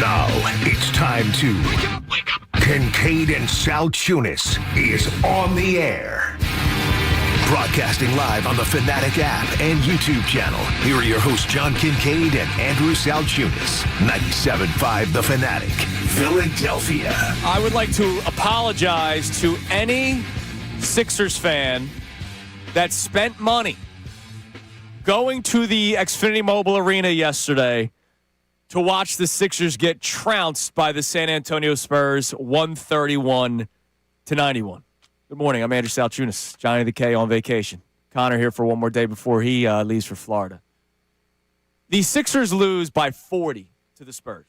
Now it's time to Kincade and Salciunas is on the air. Broadcasting live on the Fanatic app and YouTube channel. Here are your hosts, John Kincade and Andrew Salciunas. 97.5 The Fanatic, Philadelphia. I would like to apologize to any Sixers fan that spent money going to the Xfinity Mobile Arena yesterday to watch the Sixers get trounced by the San Antonio Spurs 131-91. Good morning. I'm Andrew Salciunas, Johnny the K on vacation. Connor here for one more day before he leaves for Florida. The Sixers lose by 40 to the Spurs.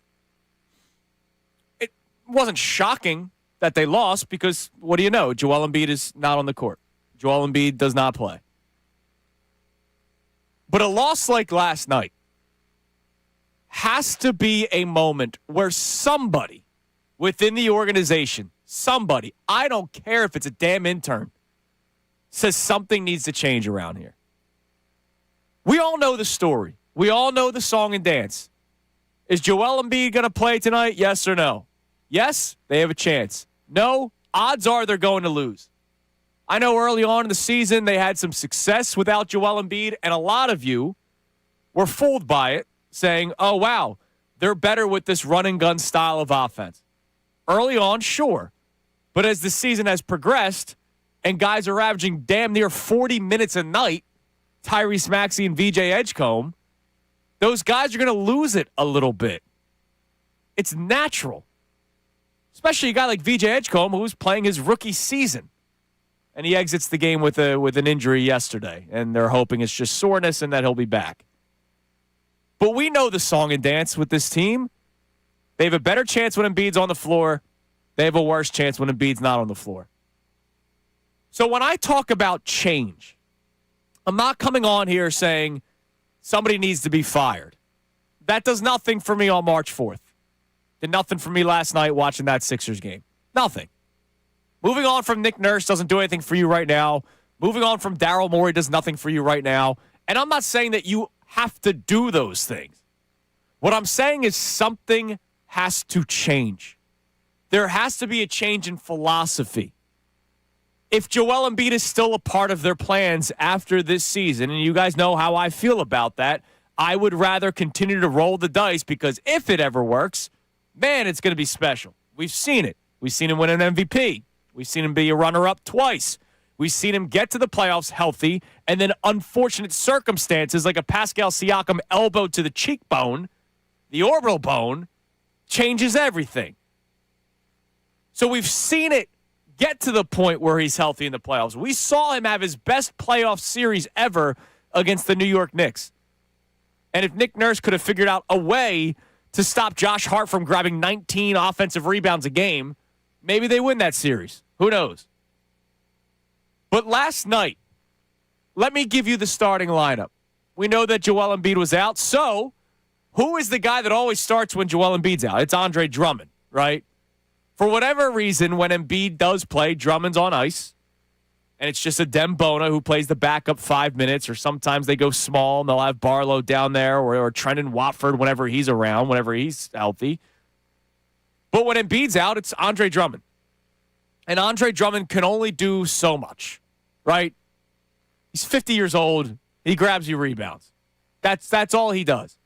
It wasn't shocking that they lost because, what do you know? Joel Embiid is not on the court. Joel Embiid does not play. But a loss like last night has to be a moment where somebody within the organization, somebody, I don't care if it's a damn intern, says something needs to change around here. We all know the story. We all know the song and dance. Is Joel Embiid going to play tonight? Yes or no? Yes, they have a chance. No, odds are they're going to lose. I know early on in the season they had some success without Joel Embiid, and a lot of you were fooled by it, saying, oh, wow, they're better with this run-and-gun style of offense. Early on, sure. But as the season has progressed and guys are averaging damn near 40 minutes a night, Tyrese Maxey and VJ Edgecombe, those guys are going to lose it a little bit. It's natural. Especially a guy like VJ Edgecombe who's playing his rookie season. And he exits the game with an injury yesterday. And they're hoping it's just soreness and that he'll be back. But we know the song and dance with this team. They have a better chance when Embiid's on the floor. They have a worse chance when Embiid's not on the floor. So when I talk about change, I'm not coming on here saying somebody needs to be fired. That does nothing for me on March 4th. Did nothing for me last night watching that Sixers game. Nothing. Moving on from Nick Nurse doesn't do anything for you right now. Moving on from Daryl Morey does nothing for you right now. And I'm not saying that you have to do those things. What I'm saying is something has to change. There has to be a change in philosophy. If Joel Embiid is still a part of their plans after this season, and you guys know how I feel about that, I would rather continue to roll the dice because if it ever works, man, it's going to be special. We've seen it. We've seen him win an MVP. We've seen him be a runner-up twice. We've seen him get to the playoffs healthy, and then unfortunate circumstances like a Pascal Siakam elbow to the cheekbone, the orbital bone, changes everything. So we've seen it get to the point where he's healthy in the playoffs. We saw him have his best playoff series ever against the New York Knicks. And if Nick Nurse could have figured out a way to stop Josh Hart from grabbing 19 offensive rebounds a game, maybe they win that series. Who knows? But last night, let me give you the starting lineup. We know that Joel Embiid was out, so who is the guy that always starts when Joel Embiid's out? It's Andre Drummond, right? For whatever reason, when Embiid does play, Drummond's on ice, and it's just a Dembona who plays the backup 5 minutes, or sometimes they go small and they'll have Barlow down there, or Trendon Watford whenever he's around, whenever he's healthy. But when Embiid's out, it's Andre Drummond. And Andre Drummond can only do so much, right? He's 50 years old. He grabs you rebounds. That's all he does.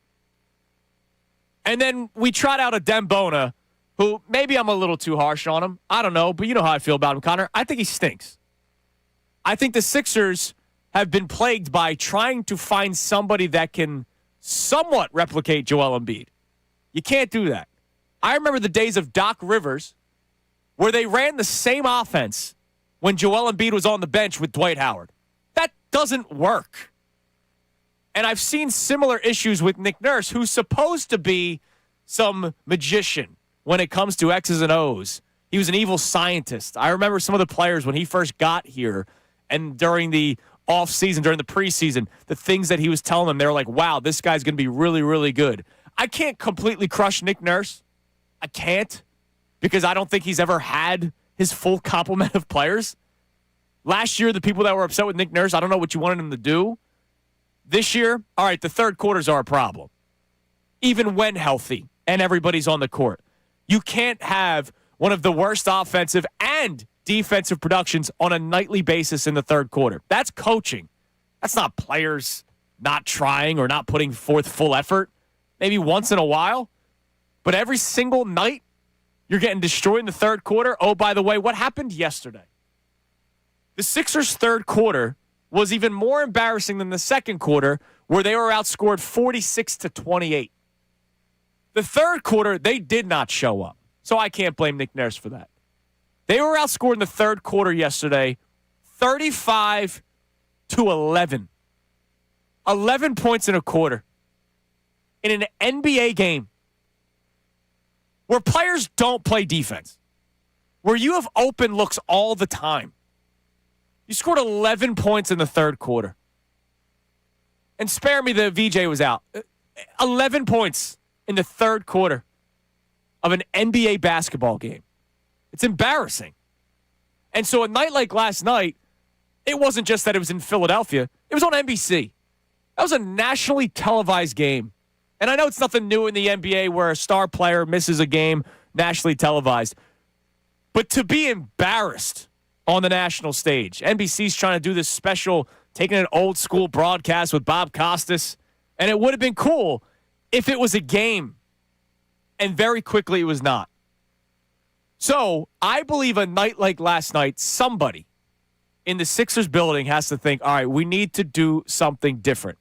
And then we trot out a Dembona, who maybe I'm a little too harsh on him. I don't know, but you know how I feel about him, Connor. I think he stinks. I think the Sixers have been plagued by trying to find somebody that can somewhat replicate Joel Embiid. You can't do that. I remember the days of Doc Rivers where they ran the same offense when Joel Embiid was on the bench with Dwight Howard. That doesn't work. And I've seen similar issues with Nick Nurse, who's supposed to be some magician when it comes to X's and O's. He was an evil scientist. I remember some of the players when he first got here and during the offseason, during the preseason, the things that he was telling them, they were like, wow, this guy's going to be really, really good. I can't completely crush Nick Nurse. I can't, because I don't think he's ever had his full complement of players. Last year, the people that were upset with Nick Nurse, I don't know what you wanted him to do. This year, all right, the third quarters are a problem. Even when healthy, and everybody's on the court. You can't have one of the worst offensive and defensive productions on a nightly basis in the third quarter. That's coaching. That's not players not trying or not putting forth full effort. Maybe once in a while. But every single night, you're getting destroyed in the third quarter. Oh, by the way, what happened yesterday? The Sixers' third quarter was even more embarrassing than the second quarter, where they were outscored 46-28. The third quarter, they did not show up. So I can't blame Nick Nurse for that. They were outscored in the third quarter yesterday, 35-11. 11 points in a quarter. In an NBA game where players don't play defense, where you have open looks all the time. You scored 11 points in the third quarter. And spare me, the VJ was out. 11 points in the third quarter of an NBA basketball game. It's embarrassing. And so a night like last night, it wasn't just that it was in Philadelphia. It was on NBC. That was a nationally televised game. And I know it's nothing new in the NBA where a star player misses a game nationally televised. But to be embarrassed on the national stage, NBC's trying to do this special, taking an old school broadcast with Bob Costas. And it would have been cool if it was a game. And very quickly it was not. So I believe a night like last night, somebody in the Sixers building has to think, all right, we need to do something different.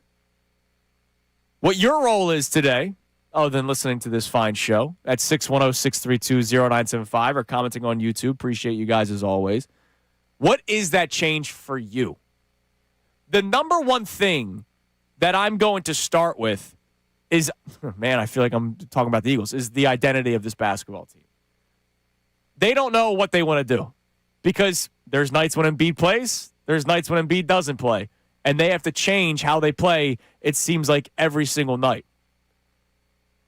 What your role is today, other than listening to this fine show, at 610-632-0975 or commenting on YouTube. Appreciate you guys as always. What is that change for you? The number one thing that I'm going to start with is, man, I feel like I'm talking about the Eagles, is the identity of this basketball team. They don't know what they want to do because there's nights when Embiid plays, there's nights when Embiid doesn't play, and they have to change how they play, it seems like, every single night.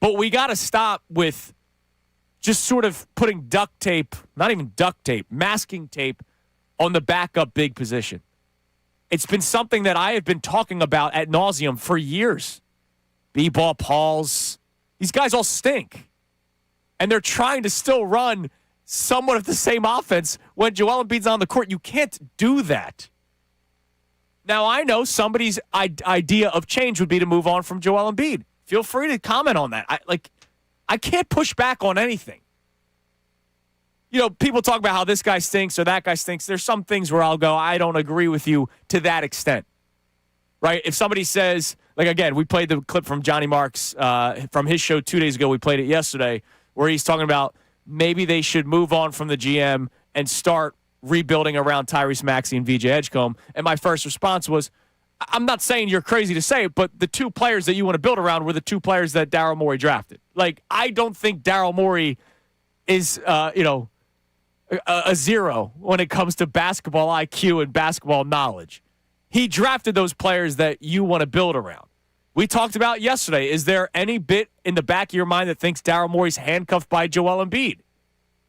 But we got to stop with just sort of putting duct tape, not even duct tape, masking tape on the backup big position. It's been something that I have been talking about ad nauseum for years. B-ball, Pauls, these guys all stink. And they're trying to still run somewhat of the same offense when Joel Embiid's on the court. You can't do that. Now, I know somebody's idea of change would be to move on from Joel Embiid. Feel free to comment on that. I can't push back on anything. You know, people talk about how this guy stinks or that guy stinks. There's some things where I'll go, I don't agree with you to that extent. Right? If somebody says, like, again, we played the clip from Johnny Marks from his show 2 days ago. We played it yesterday, where he's talking about maybe they should move on from the GM and start rebuilding around Tyrese Maxey and VJ Edgecombe. And my first response was, I'm not saying you're crazy to say it, but the two players that you want to build around were the two players that Daryl Morey drafted. Like, I don't think Daryl Morey is, a zero when it comes to basketball IQ and basketball knowledge. He drafted those players that you want to build around. We talked about yesterday, is there any bit in the back of your mind that thinks Daryl Morey's handcuffed by Joel Embiid?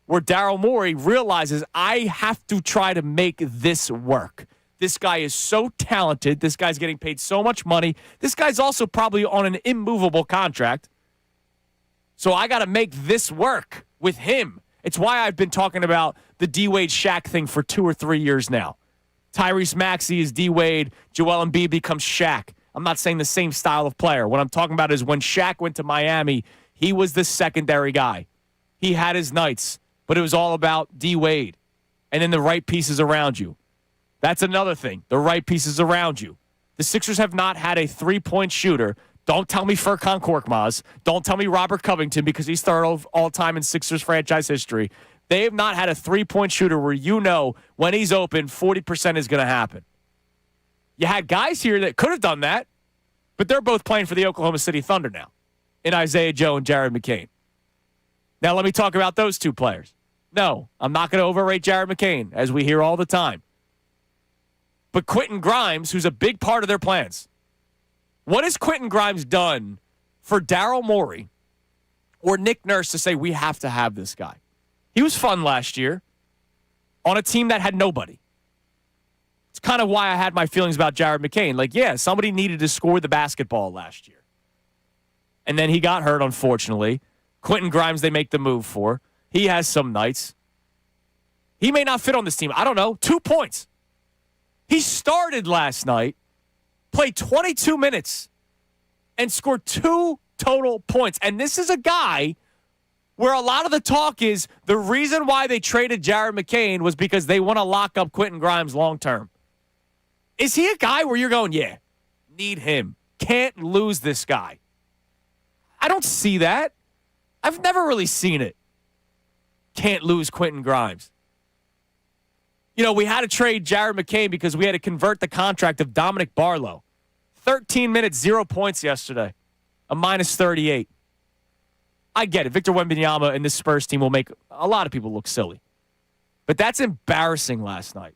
Where Daryl Morey realizes, I have to try to make this work. This guy is so talented. This guy's getting paid so much money. This guy's also probably on an immovable contract. So I got to make this work with him. It's why I've been talking about the D-Wade Shaq thing for 2 or 3 years now. Tyrese Maxey is D-Wade. Joel Embiid becomes Shaq. I'm not saying the same style of player. What I'm talking about is when Shaq went to Miami, he was the secondary guy. He had his nights, but it was all about D-Wade and then the right pieces around you. That's another thing, the right pieces around you. The Sixers have not had a three-point shooter. Don't tell me Furkan Korkmaz. Don't tell me Robert Covington, because he's third all time in Sixers franchise history. They have not had a three-point shooter where you know when he's open, 40% is going to happen. You had guys here that could have done that, but they're both playing for the Oklahoma City Thunder now in Isaiah Joe and Jared McCain. Now let me talk about those two players. No, I'm not going to overrate Jared McCain, as we hear all the time. But Quentin Grimes, who's a big part of their plans. What has Quentin Grimes done for Daryl Morey or Nick Nurse to say we have to have this guy? He was fun last year on a team that had nobody. It's kind of why I had my feelings about Jared McCain. Like, yeah, somebody needed to score the basketball last year. And then he got hurt, unfortunately. Quentin Grimes, they make the move for. He has some nights. He may not fit on this team. I don't know. 2 points. He started last night, played 22 minutes, and scored 2 total points. And this is a guy where a lot of the talk is the reason why they traded Jared McCain was because they want to lock up Quentin Grimes long term. Is he a guy where you're going, yeah, need him. Can't lose this guy? I don't see that. I've never really seen it. Can't lose Quentin Grimes. You know, we had to trade Jared McCain because we had to convert the contract of Dominic Barlow. 13 minutes, 0 points yesterday. A minus 38. I get it. Victor Wembanyama and this Spurs team will make a lot of people look silly. But that's embarrassing last night.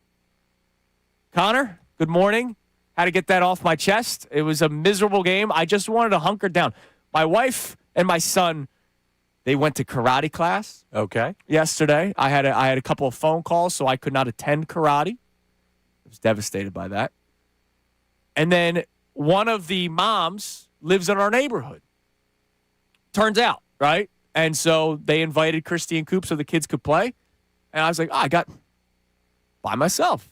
Connor, good morning. Had to get that off my chest. It was a miserable game. I just wanted to hunker down. My wife and my son, they went to karate class. Okay. Yesterday. I had a couple of phone calls, so I could not attend karate. I was devastated by that. And then one of the moms lives in our neighborhood. Turns out, right? And so they invited Christy and Coop so the kids could play. And I was like, I got by myself.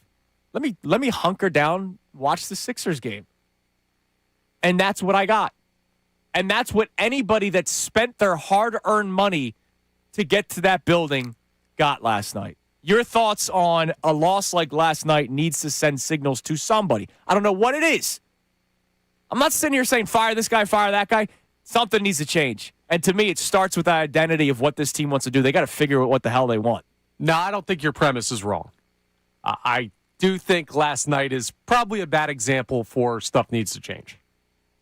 Let me hunker down, watch the Sixers game. And that's what I got. And that's what anybody that spent their hard-earned money to get to that building got last night. Your thoughts on a loss like last night needs to send signals to somebody. I don't know what it is. I'm not sitting here saying fire this guy, fire that guy. Something needs to change. And to me, it starts with the identity of what this team wants to do. They got to figure out what the hell they want. No, I don't think your premise is wrong. I do think last night is probably a bad example for stuff needs to change.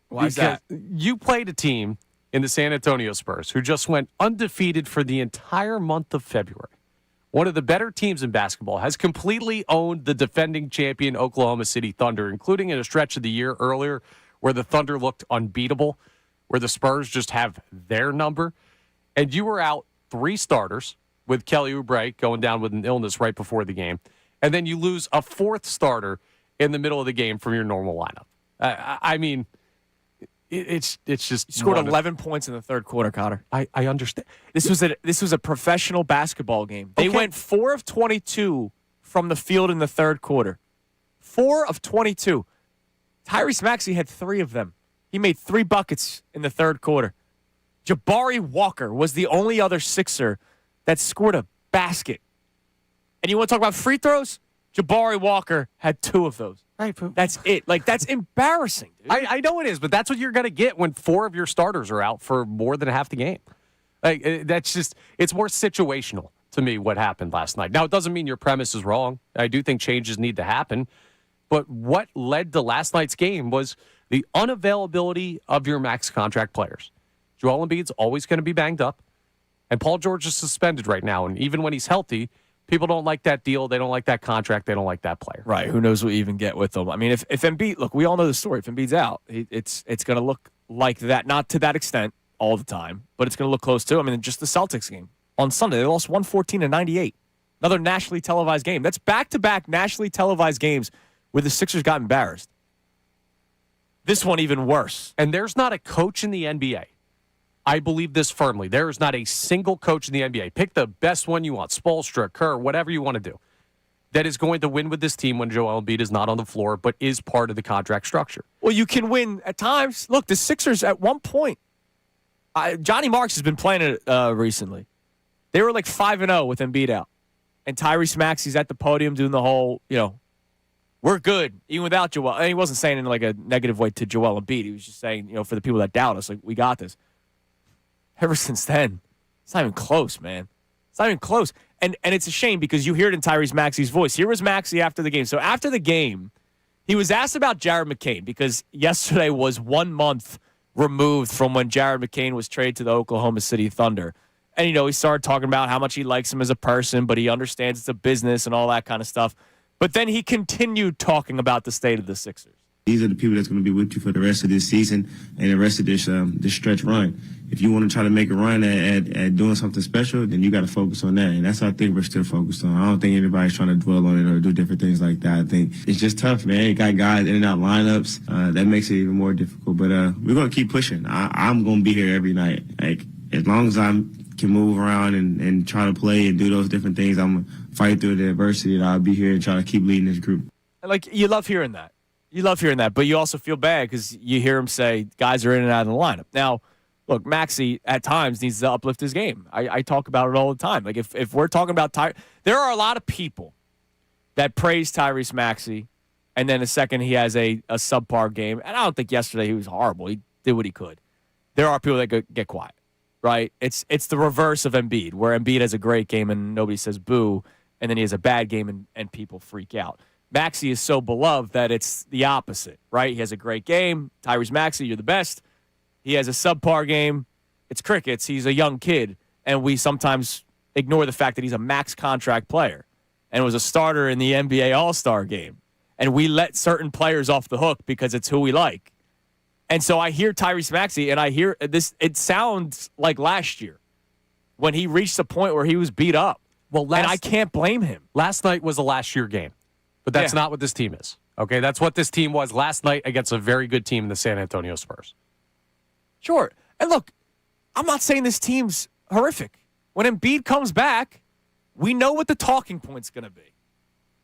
Why is that? You played a team in the San Antonio Spurs who just went undefeated for the entire month of February. One of the better teams in basketball has completely owned the defending champion Oklahoma City Thunder, including in a stretch of the year earlier where the Thunder looked unbeatable, where the Spurs just have their number. And you were out 3 starters with Kelly Oubre going down with an illness right before the game. And then you lose a 4th starter in the middle of the game from your normal lineup. I mean, it's just You scored 11 points in the third quarter, Connor. I understand. This was a professional basketball game. They went 4 of 22 from the field in the third quarter. 4 of 22. Tyrese Maxey had 3 of them. He made 3 buckets in the third quarter. Jabari Walker was the only other Sixer that scored a basket. And you want to talk about free throws? Jabari Walker had 2 of those. Right. That's it. Like, that's embarrassing, dude. I know it is, but that's what you're going to get when 4 of your starters are out for more than half the game. Like, that's just, it's more situational to me what happened last night. Now, it doesn't mean your premise is wrong. I do think changes need to happen. But what led to last night's game was the unavailability of your max contract players. Joel Embiid's always going to be banged up, and Paul George is suspended right now. And even when he's healthy, people don't like that deal. They don't like that contract. They don't like that player. Right. Who knows what you even get with them? I mean, if Embiid, look, we all know the story. If Embiid's out, it's going to look like that. Not to that extent all the time, but it's going to look close to. I mean, just the Celtics game on Sunday, they lost 114-98. Another nationally televised game. That's back-to-back nationally televised games where the Sixers got embarrassed. This one even worse. And there's not a coach in the NBA. I believe this firmly. There is not a single coach in the NBA. Pick the best one you want, Spoelstra, Kerr, whatever you want to do, that is going to win with this team when Joel Embiid is not on the floor, but is part of the contract structure. Well, you can win at times. Look, the Sixers at one point, Johnny Marks has been playing it recently. They were like 5-0 with Embiid out. And Tyrese Maxey's at the podium doing the whole, we're good, even without Joel. And he wasn't saying it in like a negative way to Joel Embiid. He was just saying, for the people that doubt us, like, we got this. Ever since then, it's not even close, man. It's not even close. And it's a shame because you hear it in Tyrese Maxey's voice. Here was Maxey after the game. So after the game, he was asked about Jared McCain because yesterday was 1 month removed from when Jared McCain was traded to the Oklahoma City Thunder. And, he started talking about how much he likes him as a person, but he understands it's a business and all that kind of stuff. But then he continued talking about the state of the Sixers. These are the people that's going to be with you for the rest of this season and the rest of this stretch run. If you want to try to make a run at doing something special, then you got to focus on that. And that's what I think we're still focused on. I don't think anybody's trying to dwell on it or do different things like that. I think it's just tough, man. You got guys in and out lineups. That makes it even more difficult. But we're going to keep pushing. I'm going to be here every night. Like, as long as I can move around and try to play and do those different things, I'm going to fight through the adversity, and I'll be here and try to keep leading this group. Like, you love hearing that. You love hearing that, but you also feel bad because you hear him say guys are in and out of the lineup. Now, look, Maxey at times needs to uplift his game. I talk about it all the time. Like, if we're talking about there are a lot of people that praise Tyrese Maxey, and then a second he has a subpar game. And I don't think yesterday he was horrible. He did what he could. There are people that get quiet, right? It's the reverse of Embiid, where Embiid has a great game and nobody says boo, and then he has a bad game and people freak out. Maxey is so beloved that it's the opposite, right? He has a great game. Tyrese Maxey, you're the best. He has a subpar game. It's crickets. He's a young kid, and we sometimes ignore the fact that he's a max contract player and was a starter in the NBA All-Star game. And we let certain players off the hook because it's who we like. And so I hear Tyrese Maxey, and I hear this. It sounds like last year when he reached the point where he was beat up. Well, and I can't blame him. Last night was a last year game, but that's not what this team is. Okay, that's what this team was last night against a very good team in the San Antonio Spurs. Sure. And look, I'm not saying this team's horrific. When Embiid comes back, we know what the talking point's going to be.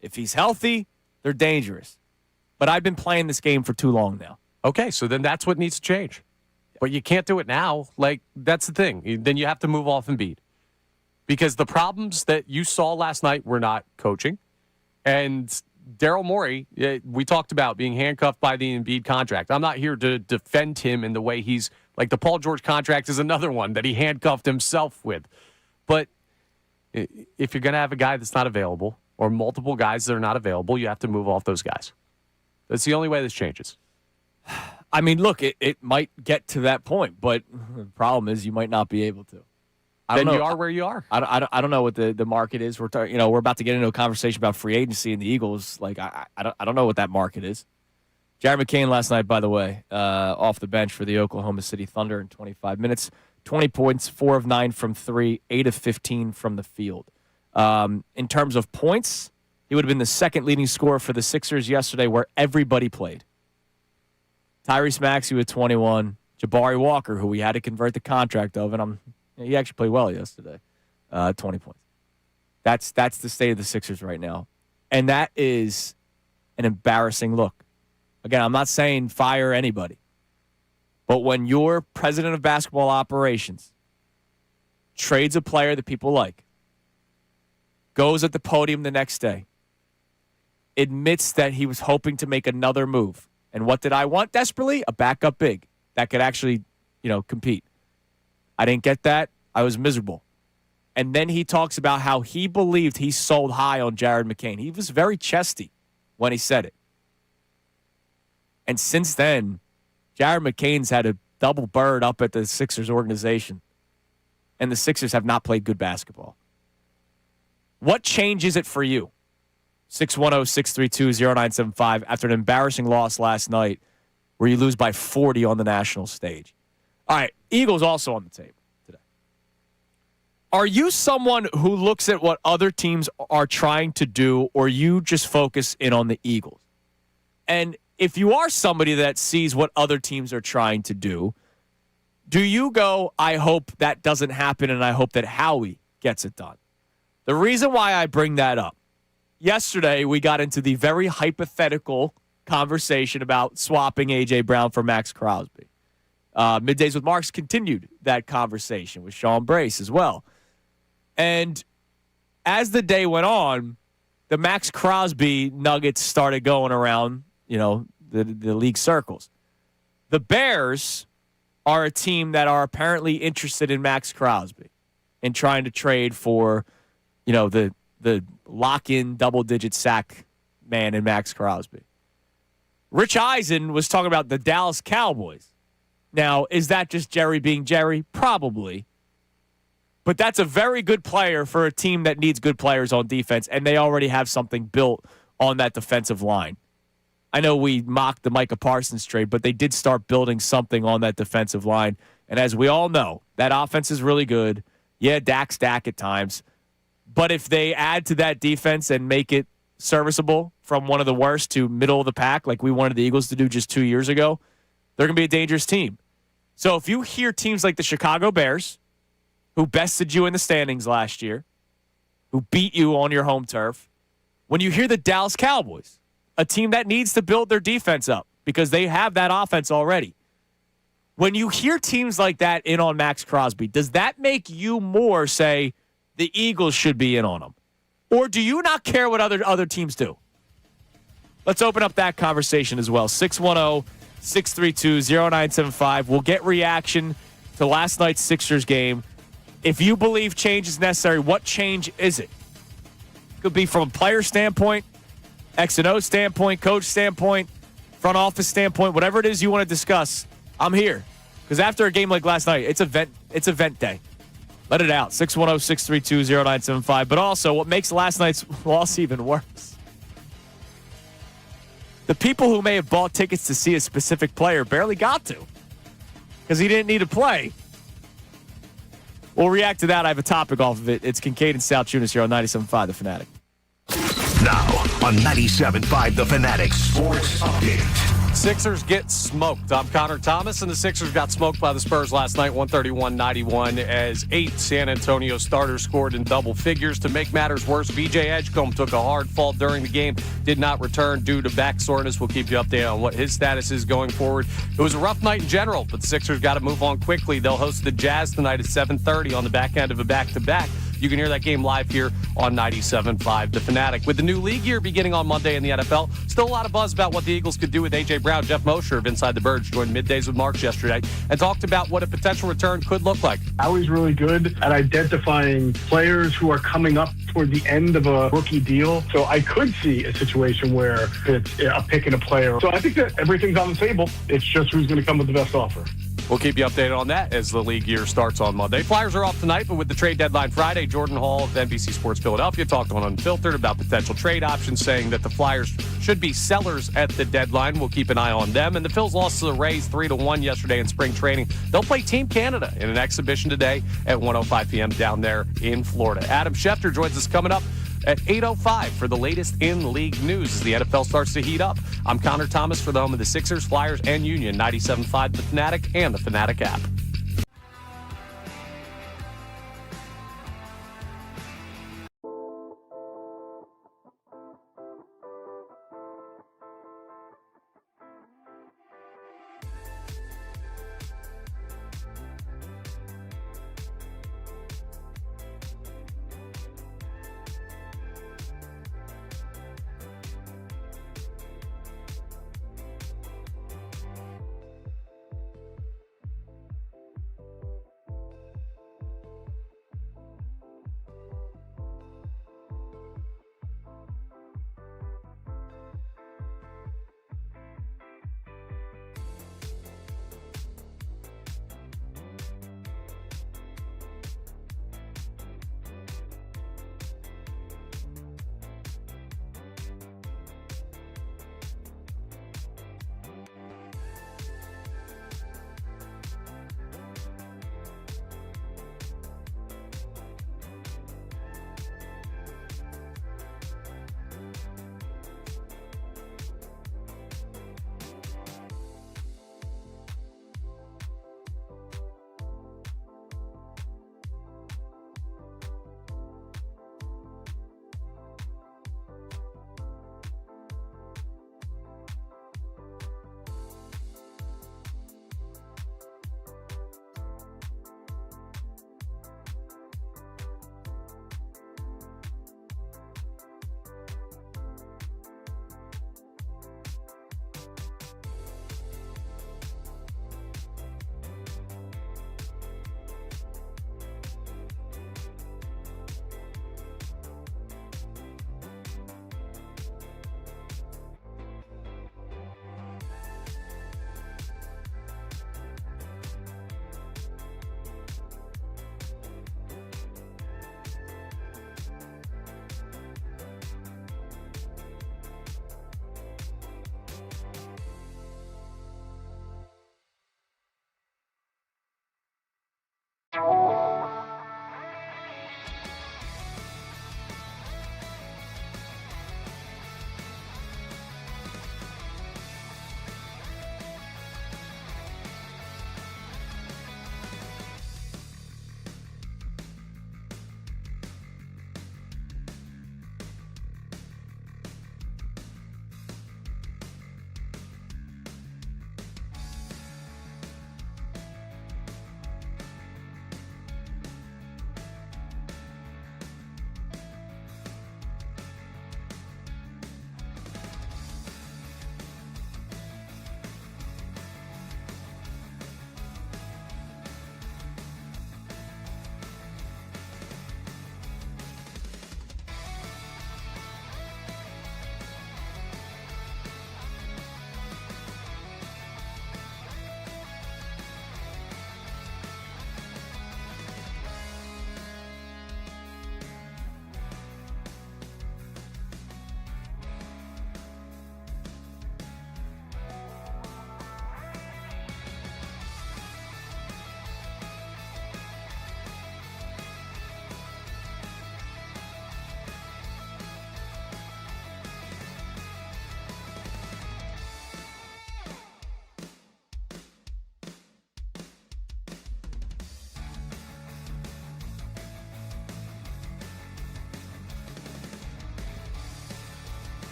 If he's healthy, they're dangerous. But I've been playing this game for too long now. Okay, so then that's what needs to change. But you can't do it now. Like, that's the thing. Then you have to move off Embiid. Because the problems that you saw last night were not coaching. And Daryl Morey, we talked about being handcuffed by the Embiid contract. I'm not here to defend him in the way he's, like the Paul George contract is another one that he handcuffed himself with. But if you're going to have a guy that's not available or multiple guys that are not available, you have to move off those guys. That's the only way this changes. I mean, look, it might get to that point, but the problem is you might not be able to. Then you are where you are. I don't know what the market is. We're about to get into a conversation about free agency and the Eagles. Like I don't know what that market is. Jared McCain last night, by the way, off the bench for the Oklahoma City Thunder in 25 minutes, 20 points, 4 of 9 from 3, 8 of 15 from the field. In terms of points, he would have been the second leading scorer for the Sixers yesterday, where everybody played. Tyrese Maxey with 21, Jabari Walker, who we had to convert the contract of, and he actually played well yesterday. 20 points. That's the state of the Sixers right now. And that is an embarrassing look. Again, I'm not saying fire anybody. But when your president of basketball operations trades a player that people like, goes at the podium the next day, admits that he was hoping to make another move. And what did I want desperately? A backup big that could actually, compete. I didn't get that. I was miserable. And then he talks about how he believed he sold high on Jared McCain. He was very chesty when he said it. And since then, Jared McCain's had a double bird up at the Sixers organization. And the Sixers have not played good basketball. What changes it for you? 610-632-0975 after an embarrassing loss last night where you lose by 40 on the national stage. All right, Eagles also on the table today. Are you someone who looks at what other teams are trying to do, or you just focus in on the Eagles? And if you are somebody that sees what other teams are trying to do you go, I hope that doesn't happen and I hope that Howie gets it done? The reason why I bring that up, yesterday we got into the very hypothetical conversation about swapping A.J. Brown for Max Crosby. Middays with Marks continued that conversation with Sean Brace as well. And as the day went on, the Max Crosby nuggets started going around, the league circles. The Bears are a team that are apparently interested in Max Crosby and trying to trade for, the lock-in double-digit sack man in Max Crosby. Rich Eisen was talking about the Dallas Cowboys. Now, is that just Jerry being Jerry? Probably. But that's a very good player for a team that needs good players on defense, and they already have something built on that defensive line. I know we mocked the Micah Parsons trade, but they did start building something on that defensive line. And as we all know, that offense is really good. Yeah, Dak's Dak at times. But if they add to that defense and make it serviceable from one of the worst to middle of the pack, like we wanted the Eagles to do just 2 years ago, they're going to be a dangerous team. So if you hear teams like the Chicago Bears who bested you in the standings last year, who beat you on your home turf. When you hear the Dallas Cowboys, a team that needs to build their defense up because they have that offense already. When you hear teams like that in on Max Crosby, does that make you more say the Eagles should be in on him? Or do you not care what other teams do? Let's open up that conversation as well. 610-632-0975. We'll get reaction to last night's Sixers game. If you believe change is necessary, what change is it? Could be from a player standpoint, X and O standpoint, coach standpoint, front office standpoint, whatever it is you want to discuss. I'm here. Because after a game like last night, it's event day. Let it out. 610-632-0975. But also, what makes last night's loss even worse, the people who may have bought tickets to see a specific player barely got to because he didn't need to play. We'll react to that. I have a topic off of it. It's Kincade and Salciunas here on 97.5 The Fanatic. Now on 97.5 The Fanatic Sports Update. Sixers get smoked. I'm Connor Thomas, and the Sixers got smoked by the Spurs last night, 131-91, as 8 San Antonio starters scored in double figures. To make matters worse, VJ Edgecombe took a hard fall during the game, did not return due to back soreness. We'll keep you updated on what his status is going forward. It was a rough night in general, but the Sixers got to move on quickly. They'll host the Jazz tonight at 7:30 on the back end of a back-to-back. You can hear that game live here on 97.5 The Fanatic. With the new league year beginning on Monday in the NFL, still a lot of buzz about what the Eagles could do with A.J. Brown. Jeff Mosher of Inside the Birds joined Middays with Marks yesterday and talked about what a potential return could look like. Howie's really good at identifying players who are coming up toward the end of a rookie deal. So I could see a situation where it's a pick and a player. So I think that everything's on the table. It's just who's going to come with the best offer. We'll keep you updated on that as the league year starts on Monday. Flyers are off tonight, but with the trade deadline Friday, Jordan Hall of NBC Sports Philadelphia talked on Unfiltered about potential trade options, saying that the Flyers should be sellers at the deadline. We'll keep an eye on them. And the Phils lost to the Rays 3-1 yesterday in spring training. They'll play Team Canada in an exhibition today at 1:05 p.m. down there in Florida. Adam Schefter joins us coming up at 8:05 for the latest in league news as the NFL starts to heat up. I'm Connor Thomas for the home of the Sixers, Flyers, and Union, 97.5 The Fanatic and the Fanatic app.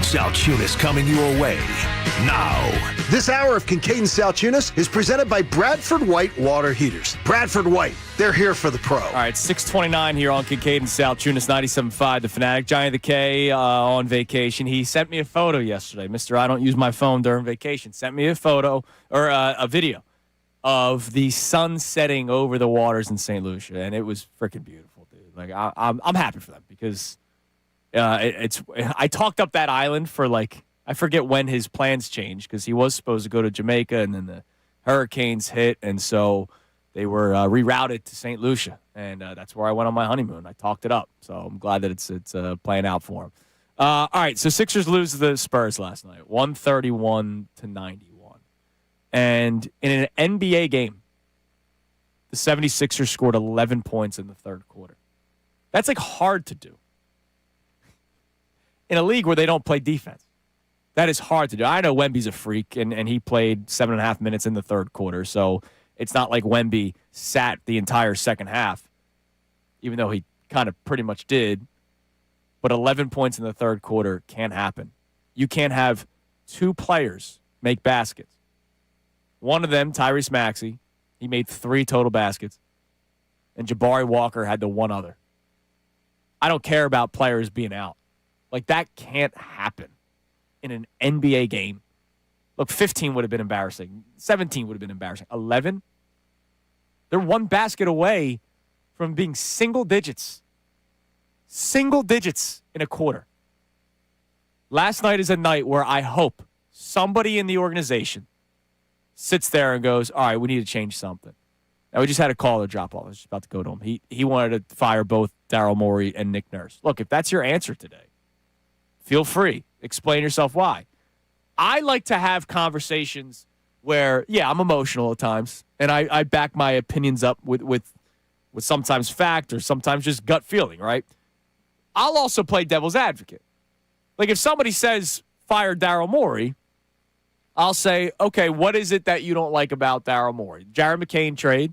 Salciunas coming your way now. This hour of Kincade Salciunas is presented by Bradford White Water Heaters. Bradford White, they're here for the pro. All right, 6:29 here on Kincade and Salciunas, 97.5. The Fanatic, Johnny the K on vacation. He sent me a photo yesterday. Mr. I don't use my phone during vacation. Sent me a photo or a video of the sun setting over the waters in St. Lucia, and it was freaking beautiful, dude. Like I'm happy for them because I talked up that island for I forget when his plans changed because he was supposed to go to Jamaica and then the hurricanes hit, and so they were rerouted to St. Lucia, and that's where I went on my honeymoon. I talked it up, so I'm glad that it's playing out for him. All right, so Sixers lose to the Spurs last night, 131-91. And in an NBA game, the 76ers scored 11 points in the third quarter. That's hard to do. In a league where they don't play defense. That is hard to do. I know Wemby's a freak, and he played 7.5 minutes in the third quarter, so it's not like Wemby sat the entire second half, even though he kind of pretty much did. But 11 points in the third quarter can't happen. You can't have two players make baskets. One of them, Tyrese Maxey, he made 3 total baskets, and Jabari Walker had the one other. I don't care about players being out. That can't happen in an NBA game. Look, 15 would have been embarrassing. 17 would have been embarrassing. 11? They're one basket away from being single digits. Single digits in a quarter. Last night is a night where I hope somebody in the organization sits there and goes, all right, we need to change something. Now, we just had a caller drop off. I was just about to go to him. He wanted to fire both Daryl Morey and Nick Nurse. Look, if that's your answer today, feel free. Explain yourself why. I like to have conversations where, I'm emotional at times, and I back my opinions up with sometimes fact or sometimes just gut feeling, right? I'll also play devil's advocate. If somebody says, fire Daryl Morey, I'll say, okay, what is it that you don't like about Daryl Morey? Jared McCain trade,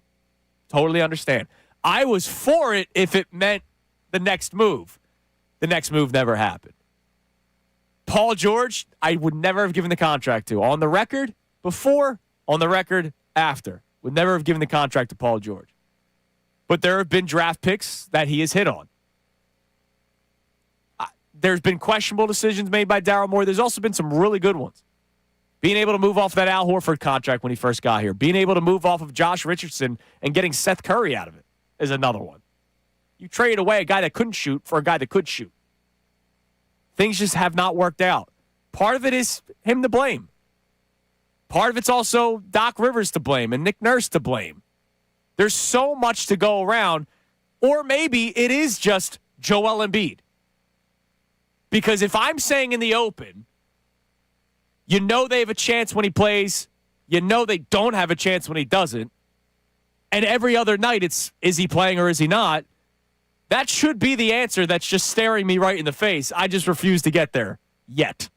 totally understand. I was for it if it meant the next move. The next move never happened. Paul George, I would never have given the contract to. On the record, before, on the record, after. Would never have given the contract to Paul George. But there have been draft picks that he has hit on. There's been questionable decisions made by Daryl Morey. There's also been some really good ones. Being able to move off that Al Horford contract when he first got here. Being able to move off of Josh Richardson and getting Seth Curry out of it is another one. You trade away a guy that couldn't shoot for a guy that could shoot. Things just have not worked out. Part of it is him to blame. Part of it's also Doc Rivers to blame and Nick Nurse to blame. There's so much to go around. Or maybe it is just Joel Embiid. Because if I'm saying in the open, you know they have a chance when he plays. You know they don't have a chance when he doesn't. And every other night it's, is he playing or is he not? That should be the answer that's just staring me right in the face. I just refuse to get there yet.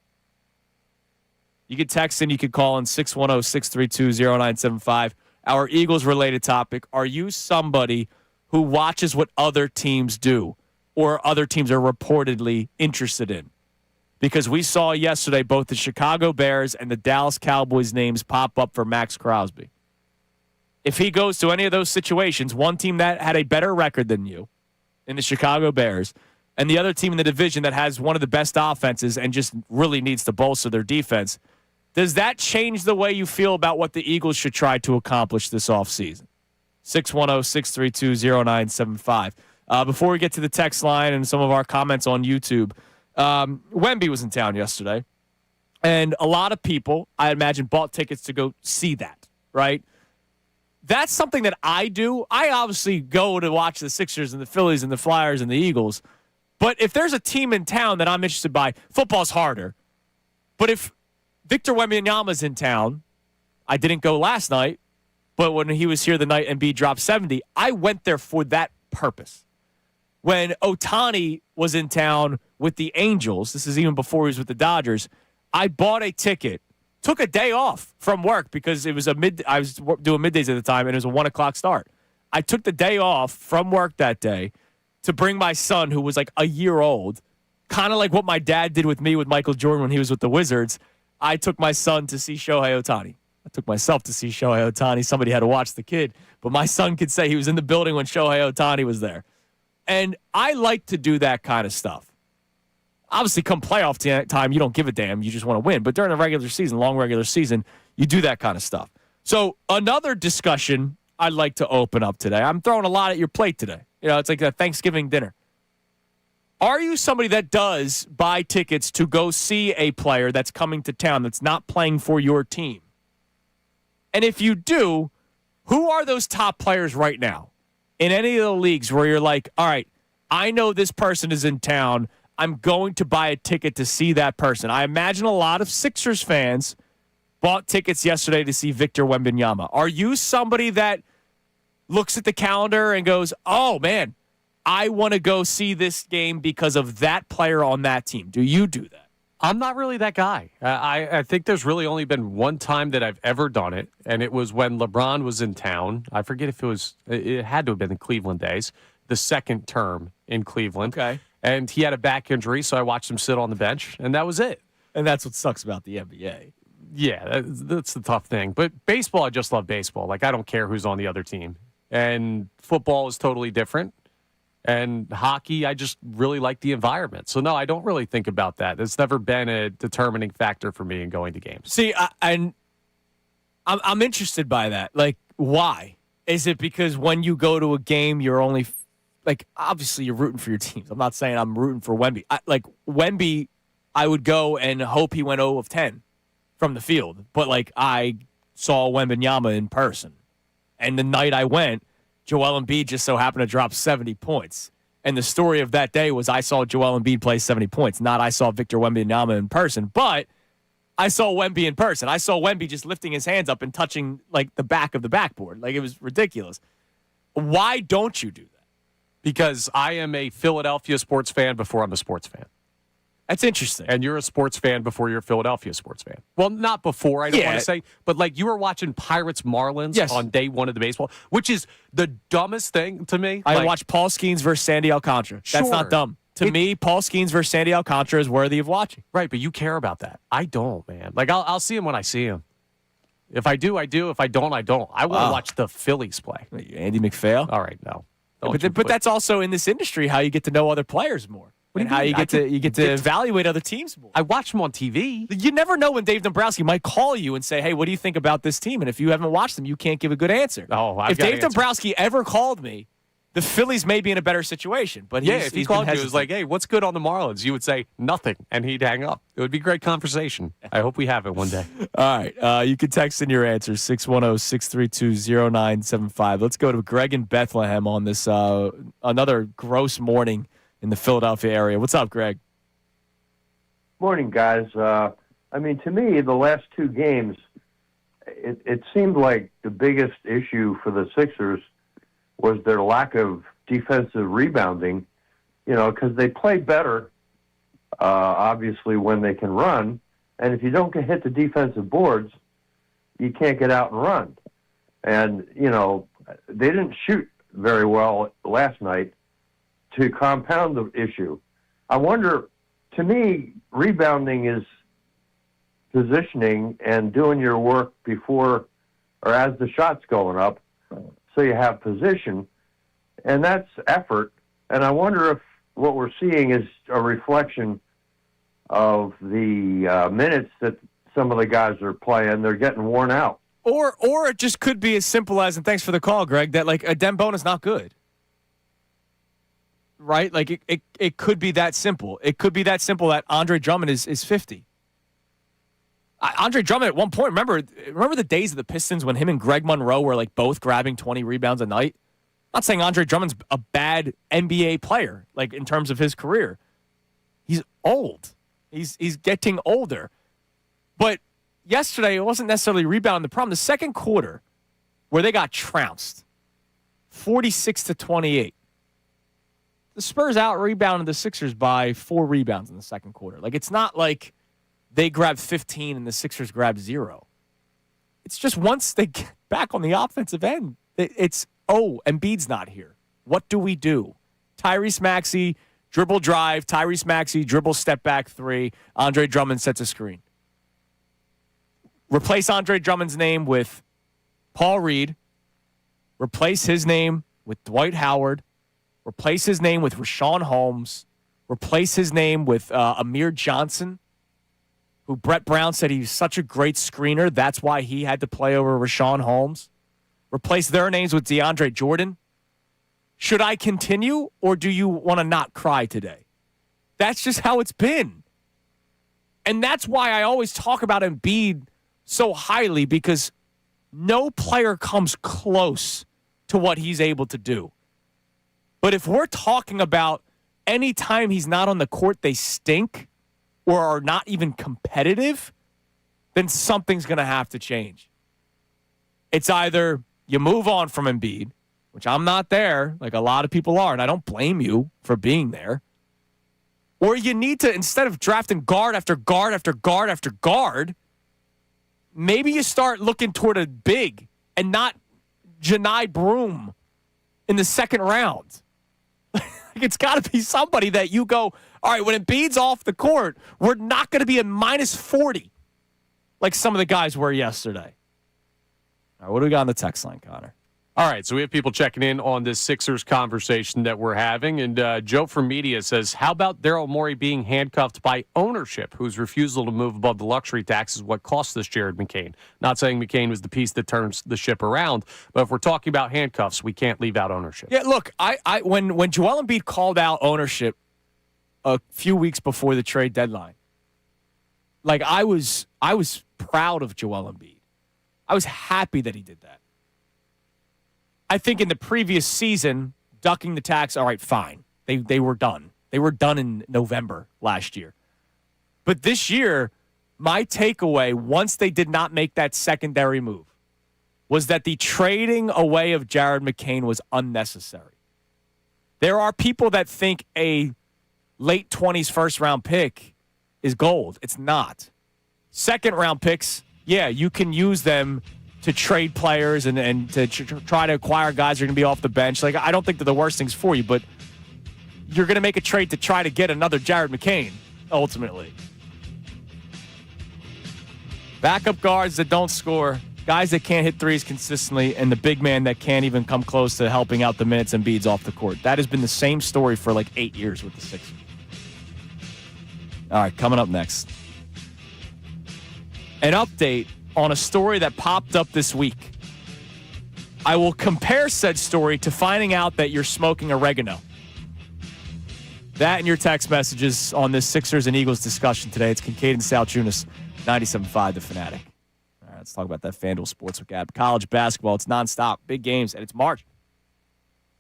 You can text and you can call in 610-632-0975. Our Eagles-related topic, are you somebody who watches what other teams do or other teams are reportedly interested in? Because we saw yesterday both the Chicago Bears and the Dallas Cowboys names pop up for Max Crosby. If he goes to any of those situations, one team that had a better record than you in the Chicago Bears and the other team in the division that has one of the best offenses and just really needs to bolster their defense, does that change the way you feel about what the Eagles should try to accomplish this offseason? 610-632-0975. Before we get to the text line and some of our comments on YouTube, Wemby was in town yesterday, and a lot of people, I imagine, bought tickets to go see that, right? That's something that I do. I obviously go to watch the Sixers and the Phillies and the Flyers and the Eagles, but if there's a team in town that I'm interested by, football's harder. But if Victor Wembanyama's in town, I didn't go last night, but when he was here the night Embiid dropped 70, I went there for that purpose. When Ohtani was in town with the Angels, this is even before he was with the Dodgers, I bought a ticket, took a day off from work because it was I was doing middays at the time, and it was a 1 o'clock start. I took the day off from work that day to bring my son, who was like a year old, kind of like what my dad did with me with Michael Jordan when he was with the Wizards. I took my son to see Shohei Ohtani. I took myself to see Shohei Ohtani. Somebody had to watch the kid. But my son could say he was in the building when Shohei Ohtani was there. And I like to do that kind of stuff. Obviously, come playoff time, you don't give a damn. You just want to win. But during the regular season, long regular season, you do that kind of stuff. So another discussion I'd like to open up today. I'm throwing a lot at your plate today. It's like a Thanksgiving dinner. Are you somebody that does buy tickets to go see a player that's coming to town that's not playing for your team? And if you do, who are those top players right now in any of the leagues where you're like, all right, I know this person is in town. I'm going to buy a ticket to see that person. I imagine a lot of Sixers fans bought tickets yesterday to see Victor Wembanyama. Are you somebody that looks at the calendar and goes, oh, man, I want to go see this game because of that player on that team? Do you do that? I'm not really that guy. I think there's really only been one time that I've ever done it, and it was when LeBron was in town. I forget if it had to have been the Cleveland days, the second term in Cleveland. Okay. And he had a back injury, so I watched him sit on the bench, and that was it. And that's what sucks about the NBA. Yeah, that's the tough thing. But baseball, I just love baseball. Like, I don't care who's on the other team. And football is totally different. And hockey, I just really like the environment. So, no, I don't really think about that. It's never been a determining factor for me in going to games. See, I'm interested by that. Like, why? Is it because when you go to a game, you're only obviously you're rooting for your teams. I'm not saying I'm rooting for Wemby. Wemby, I would go and hope he went 0 of 10 from the field. But, I saw Wembanyama in person. And the night I went, Joel Embiid just so happened to drop 70 points. And the story of that day was I saw Joel Embiid play 70 points, not I saw Victor Wembanyama in person. But I saw Wemby in person. I saw Wemby just lifting his hands up and touching, the back of the backboard. It was ridiculous. Why don't you do that? Because I am a Philadelphia sports fan before I'm a sports fan. That's interesting. And you're a sports fan before you're a Philadelphia sports fan. Well, not before, I don't want to say, but you were watching Pirates Marlins on day one of the baseball, which is the dumbest thing to me. I watched Paul Skeens versus Sandy Alcantara. That's not dumb. To me, Paul Skeens versus Sandy Alcantara is worthy of watching. Right, but you care about that. I don't, man. I'll see him when I see him. If I do, I do. If I don't, I don't. I want to watch the Phillies play. Andy McPhail? All right, no. But that's also in this industry how you get to know other players more. And how you get to evaluate other teams more. I watch them on TV. You never know when Dave Dombrowski might call you and say, hey, what do you think about this team? And if you haven't watched them, you can't give a good answer. If Dave Dombrowski ever called me, the Phillies may be in a better situation. But if he called you, it was like, hey, what's good on the Marlins? You would say nothing, and he'd hang up. It would be a great conversation. I hope we have it one day. All right. You can text in your answers, 610-632-0975. Let's go to Greg in Bethlehem on this another gross morning in the Philadelphia area. What's up, Greg? Morning, guys. To me, the last two games, it seemed like the biggest issue for the Sixers was their lack of defensive rebounding, because they play better, obviously, when they can run. And if you don't get hit the defensive boards, you can't get out and run. And, they didn't shoot very well last night to compound the issue. I wonder, to me, rebounding is positioning and doing your work before or as the shot's going up, so you have position, and that's effort. And I wonder if what we're seeing is a reflection of the minutes that some of the guys are playing. They're getting worn out. Or it just could be as simple as, and thanks for the call, Greg, that Adem Bona's not good. Right? It could be that simple. It could be that simple that Andre Drummond is 50. Andre Drummond at one point, remember the days of the Pistons when him and Greg Monroe were both grabbing 20 rebounds a night? I'm not saying Andre Drummond's a bad NBA player, in terms of his career. He's old. He's getting older. But yesterday, it wasn't necessarily rebounding the problem. The second quarter, where they got trounced, 46-28. The Spurs out-rebounded the Sixers by 4 rebounds in the second quarter. It's not like they grabbed 15 and the Sixers grabbed 0. It's just once they get back on the offensive end, it's, Embiid's not here. What do we do? Tyrese Maxey Dribble drive, Tyrese Maxey, dribble step back three, Andre Drummond sets a screen. Replace Andre Drummond's name with Paul Reed. Replace his name with Dwight Howard. Replace his name with Rashawn Holmes. Replace his name with Amir Johnson, who Brett Brown said he's such a great screener. That's why he had to play over Rashawn Holmes. Replace their names with DeAndre Jordan. Should I continue, or do you want to not cry today? That's just how it's been. And that's why I always talk about Embiid so highly, because no player comes close to what he's able to do. But if we're talking about any time he's not on the court, they stink or are not even competitive, then something's going to have to change. It's either you move on from Embiid, which I'm not there, like a lot of people are, and I don't blame you for being there. Or you need to, instead of drafting guard after guard after guard after guard, maybe you start looking toward a big and not Janai Broom in the second round. It's got to be somebody that you go, all right, when Embiid's off the court, we're not going to be at minus 40 like some of the guys were yesterday. All right, what do we got on the text line, Connor? All right, so we have people checking in on this Sixers conversation that we're having. And Joe from Media says, how about Daryl Morey being handcuffed by ownership, whose refusal to move above the luxury tax is what cost this Jared McCain? Not saying McCain was the piece that turns the ship around, but if we're talking about handcuffs, we can't leave out ownership. Yeah, look, when Joel Embiid called out ownership a few weeks before the trade deadline, like I was proud of Joel Embiid. I was happy that he did that. I think in the previous season, ducking the tax, all right, fine. They were done. They were done in November last year. But this year, my takeaway, once they did not make that secondary move, was that the trading away of Jared McCain was unnecessary. There are people that think a late 20s first-round pick is gold. It's not. Second-round picks, yeah, you can use them to trade players and to try to acquire guys who are going to be off the bench. Like, I don't think they're the worst things for you, but you're going to make a trade to try to get another Jared McCain, ultimately. Backup guards that don't score, guys that can't hit threes consistently, and the big man that can't even come close to helping out the minutes and Embiid's off the court. That has been the same story for like 8 years with the Sixers. All right, coming up next. An update on a story that popped up this week. I will compare said story to finding out that you're smoking oregano. That and your text messages on this Sixers and Eagles discussion today. It's Kincade and Salciunas, 97.5 The Fanatic. All right, let's talk about that FanDuel Sportsbook app. College basketball, it's nonstop. Big games, and it's March.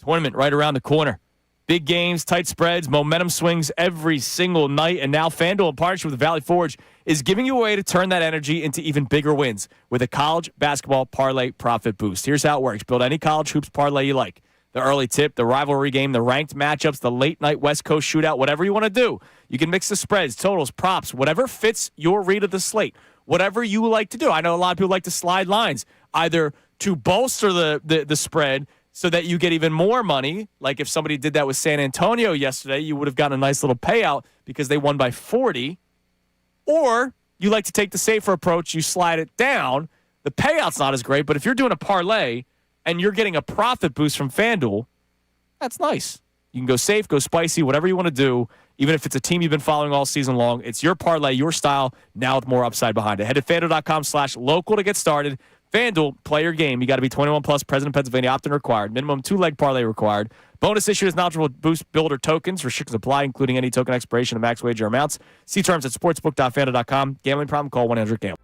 Tournament right around the corner. Big games, tight spreads, momentum swings every single night. And now FanDuel, in partnership with Valley Forge, is giving you a way to turn that energy into even bigger wins with a college basketball parlay profit boost. Here's how it works. Build any college hoops parlay you like. The early tip, the rivalry game, the ranked matchups, the late night West Coast shootout, whatever you want to do. You can mix the spreads, totals, props, whatever fits your read of the slate. Whatever you like to do. I know a lot of people like to slide lines, either to bolster the spread so that you get even more money. Like if somebody did that with San Antonio yesterday, you would have gotten a nice little payout because they won by 40. Or you like to take the safer approach, you slide it down. The payout's not as great, but if you're doing a parlay and you're getting a profit boost from FanDuel, that's nice. You can go safe, go spicy, whatever you want to do. Even if it's a team you've been following all season long, it's your parlay, your style, now with more upside behind it. Head to FanDuel.com/local to get started. FanDuel, play your game. You got to be 21 plus, present in Pennsylvania, opt-in required. Minimum 2-leg parlay required. Bonus issued as knowledgeable boost builder tokens. Restrictions apply, including any token expiration and max wager amounts. See terms at sportsbook.fanduel.com. Gambling problem? Call 1-800-GAMBLER.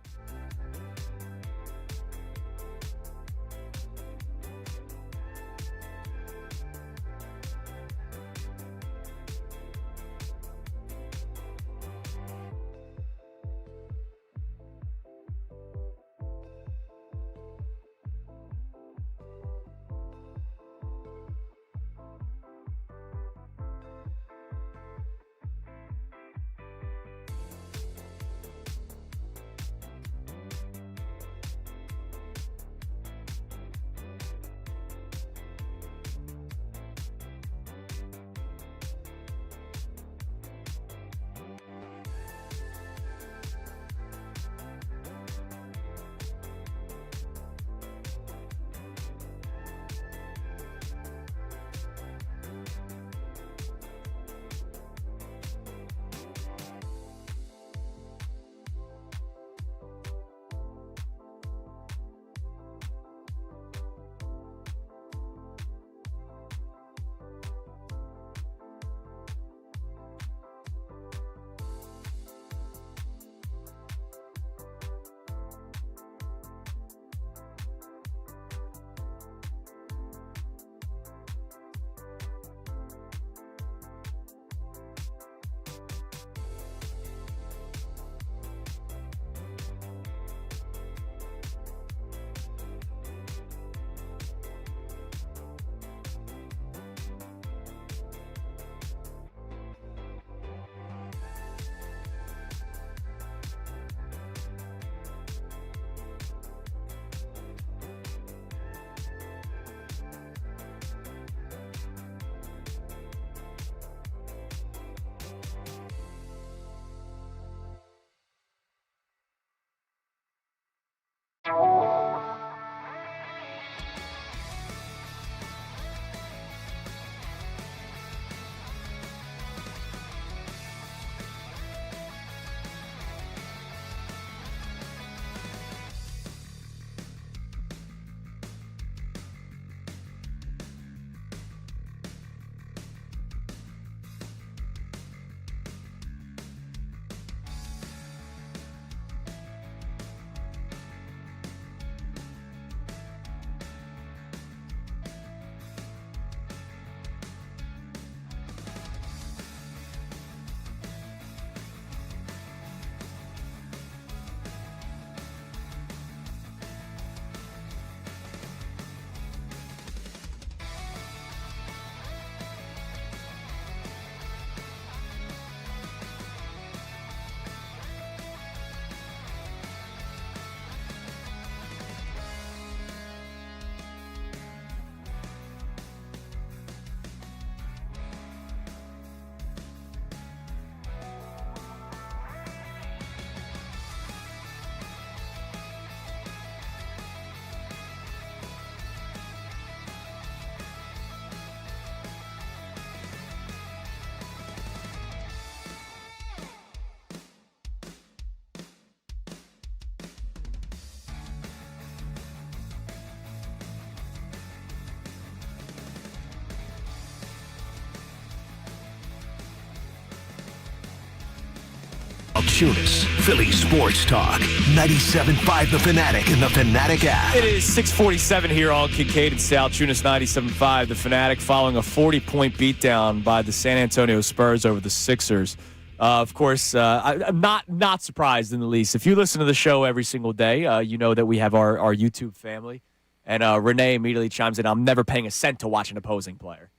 Salciunas, Philly Sports Talk, 97.5 The Fanatic and the Fanatic app. It is 6:47 here on Kincade Salciunas, 97.5 The Fanatic, following a 40-point beatdown by the San Antonio Spurs over the Sixers. Of course, I'm not surprised in the least. If you listen to the show every single day, you know that we have our YouTube family. And Renee immediately chimes in, I'm never paying a cent to watch an opposing player.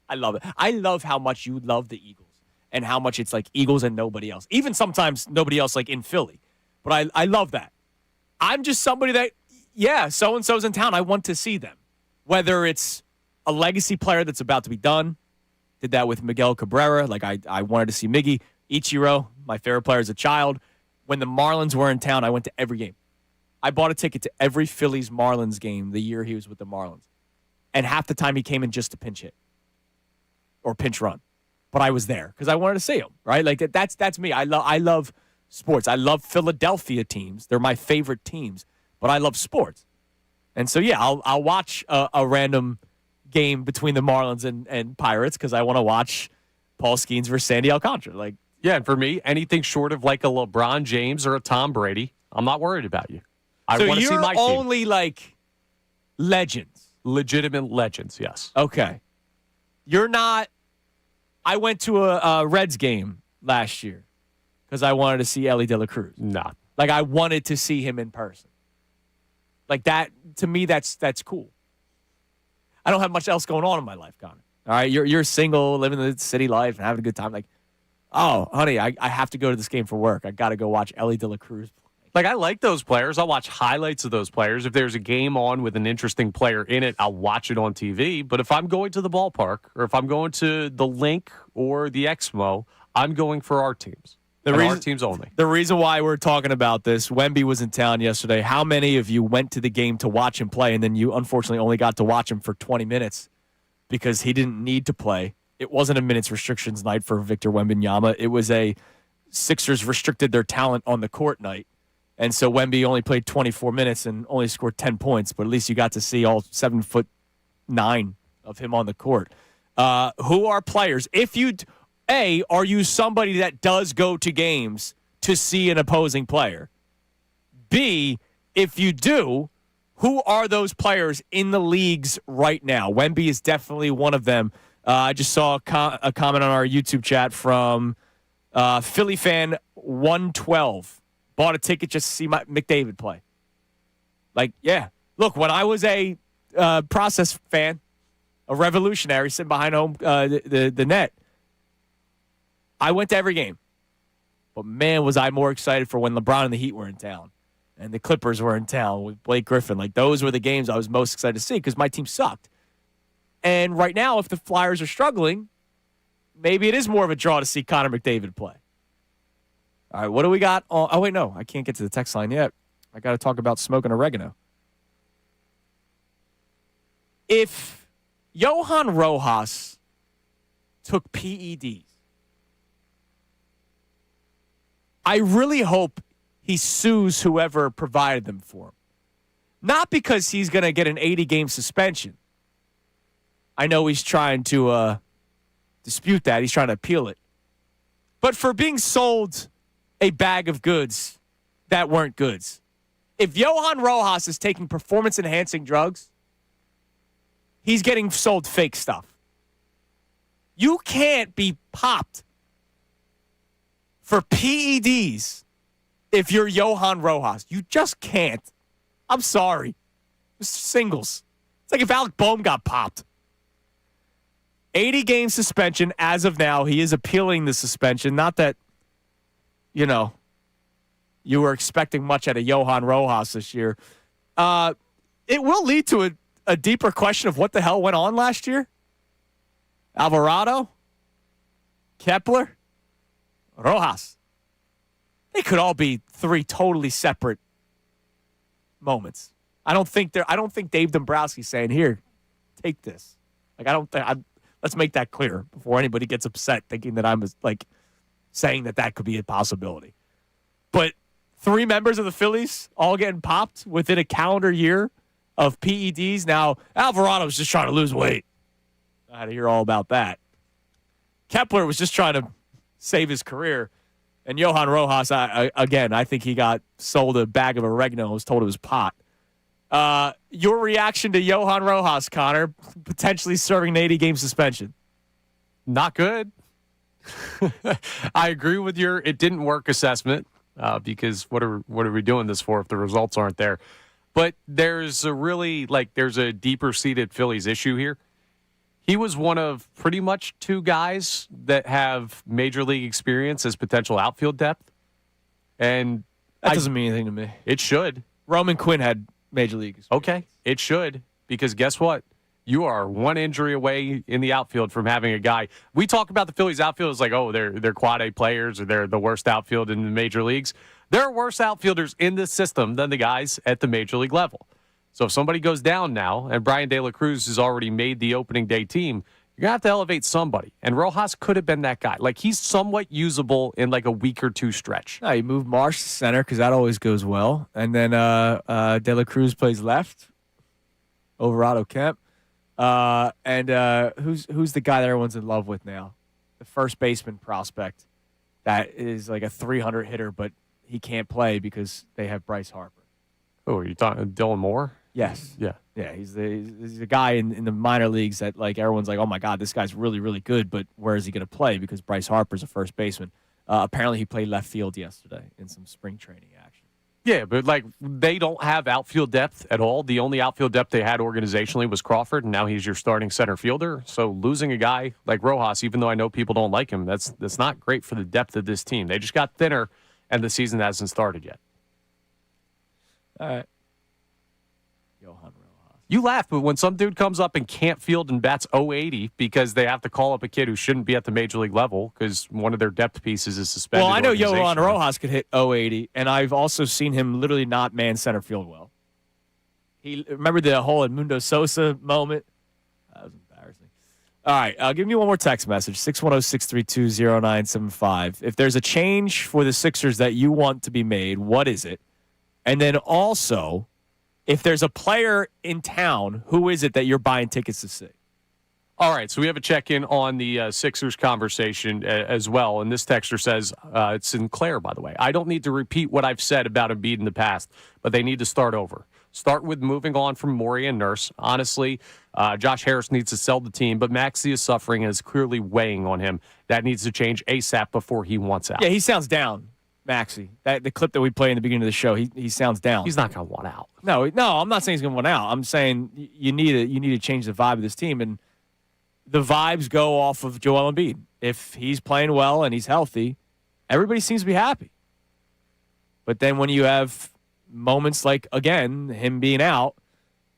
I love it. I love how much you love the Eagles and how much it's like Eagles and nobody else. Even sometimes nobody else like in Philly. But I love that. I'm just somebody that, yeah, so-and-so's in town. I want to see them. Whether it's a legacy player that's about to be done. Did that with Miguel Cabrera. Like, I wanted to see Miggy. Ichiro, my favorite player as a child. When the Marlins were in town, I went to every game. I bought a ticket to every Phillies-Marlins game the year he was with the Marlins. And half the time he came in just to pinch hit or pinch run. But I was there because I wanted to see him, right? Like, that's me. I love sports. I love Philadelphia teams. They're my favorite teams. But I love sports. And so, yeah, I'll watch a random game between the Marlins and Pirates because I want to watch Paul Skeens versus Sandy Alcantara. Like, yeah, and for me, anything short of like a LeBron James or a Tom Brady, I'm not worried about you. I want to see my team. So you're only like legends. Legitimate legends, yes. Okay. You're not. I went to a Reds game last year because I wanted to see Ellie De La Cruz. Nah. Like, I wanted to see him in person. Like, that, to me, that's cool. I don't have much else going on in my life, Connor. All right, you're single, living the city life, and having a good time. Like, oh, honey, I have to go to this game for work. I got to go watch Ellie De La Cruz. Like, I like those players. I'll watch highlights of those players. If there's a game on with an interesting player in it, I'll watch it on TV. But if I'm going to the ballpark or if I'm going to the Link or the Exmo, I'm going for our teams. Our teams only. The reason why we're talking about this, Wemby was in town yesterday. How many of you went to the game to watch him play, and then you unfortunately only got to watch him for 20 minutes because he didn't need to play? It wasn't a minutes restrictions night for Victor Wembanyama. It was a Sixers restricted their talent on the court night. And so Wemby only played 24 minutes and only scored 10 points, but at least you got to see all 7'9" of him on the court. Who are players? If you, are you somebody that does go to games to see an opposing player? B, if you do, who are those players in the leagues right now? Wemby is definitely one of them. I just saw a comment on our YouTube chat from Philly fan 112. Bought a ticket just to see McDavid play. Like, yeah. Look, when I was a process fan, a revolutionary sitting behind home the net, I went to every game. But, man, was I more excited for when LeBron and the Heat were in town and the Clippers were in town with Blake Griffin. Like, those were the games I was most excited to see because my team sucked. And right now, if the Flyers are struggling, maybe it is more of a draw to see Connor McDavid play. All right, what do we got? Oh, wait, no. I can't get to the text line yet. I got to talk about smoking oregano. If Johan Rojas took PEDs, I really hope he sues whoever provided them for him. Not because he's going to get an 80-game suspension. I know he's trying to dispute that. He's trying to appeal it. But for being sold a bag of goods that weren't goods. If Johan Rojas is taking performance-enhancing drugs, he's getting sold fake stuff. You can't be popped for PEDs if you're Johan Rojas. You just can't. I'm sorry. It's singles. It's like if Alec Boehm got popped. 80-game suspension as of now. He is appealing the suspension. Not that, you know, you were expecting much out of Johan Rojas this year. It will lead to a deeper question of what the hell went on last year. Alvarado, Kepler, Rojas. They could all be three totally separate moments. I don't think Dave Dombrowski's saying, "Here, take this." Like, I don't think. Let's make that clear before anybody gets upset thinking that I'm like saying that could be a possibility. But three members of the Phillies all getting popped within a calendar year of PEDs. Now, Alvarado's just trying to lose weight. I had to hear all about that. Kepler was just trying to save his career. And Johan Rojas, I think he got sold a bag of oregano and was told it was pot. Your reaction to Johan Rojas, Connor, potentially serving an 80-game suspension? Not good. I agree with your it didn't work assessment because what are we doing this for if the results aren't there? But there's a deeper-seated Phillies issue here. He was one of pretty much two guys that have major league experience as potential outfield depth. And that doesn't mean anything to me. It should. Roman Quinn had major league experience. Okay, it should. Because guess what? You are one injury away in the outfield from having a guy. We talk about the Phillies outfield as like, oh, they're quad A players or they're the worst outfield in the major leagues. There are worse outfielders in this system than the guys at the major league level. So if somebody goes down now, and Brian De La Cruz has already made the opening day team, you're going to have to elevate somebody. And Rojas could have been that guy. Like, he's somewhat usable in like a week or two stretch. No, you move Marsh to center because that always goes well. And then De La Cruz plays left over Otto Kemp. And who's the guy that everyone's in love with now? The first baseman prospect that is like a 300 hitter, but he can't play because they have Bryce Harper. Oh, are you talking Dylan Moore? Yes. Yeah. Yeah, he's the guy in the minor leagues that like everyone's like, oh my God, this guy's really, really good, but where is he going to play? Because Bryce Harper's a first baseman. Apparently he played left field yesterday in some spring training action. Yeah, but like they don't have outfield depth at all. The only outfield depth they had organizationally was Crawford, and now he's your starting center fielder. So losing a guy like Rojas, even though I know people don't like him, that's not great for the depth of this team. They just got thinner, and the season hasn't started yet. All right. Johan Rojas. You laugh, but when some dude comes up and can't field and bats 080 because they have to call up a kid who shouldn't be at the major league level because one of their depth pieces is suspended. Well, I know Johan Rojas could hit 080, and I've also seen him literally not man center field well. Remember the whole Edmundo Sosa moment? That was embarrassing. All right, give me one more text message, 610-632-0975. If there's a change for the Sixers that you want to be made, what is it? And then also, if there's a player in town, who is it that you're buying tickets to see? All right, so we have a check-in on the Sixers conversation as well. And this texter says, it's Sinclair, by the way, I don't need to repeat what I've said about Embiid in the past, but they need to start over. Start with moving on from Morey and Nurse. Honestly, Josh Harris needs to sell the team, but Maxey is suffering and is clearly weighing on him. That needs to change ASAP before he wants out. Yeah, he sounds down. Maxey, the clip that we play in the beginning of the show, he sounds down. He's not going to want out. No, I'm not saying he's going to want out. I'm saying you need to change the vibe of this team, and the vibes go off of Joel Embiid. If he's playing well and he's healthy, everybody seems to be happy. But then when you have moments like, again, him being out,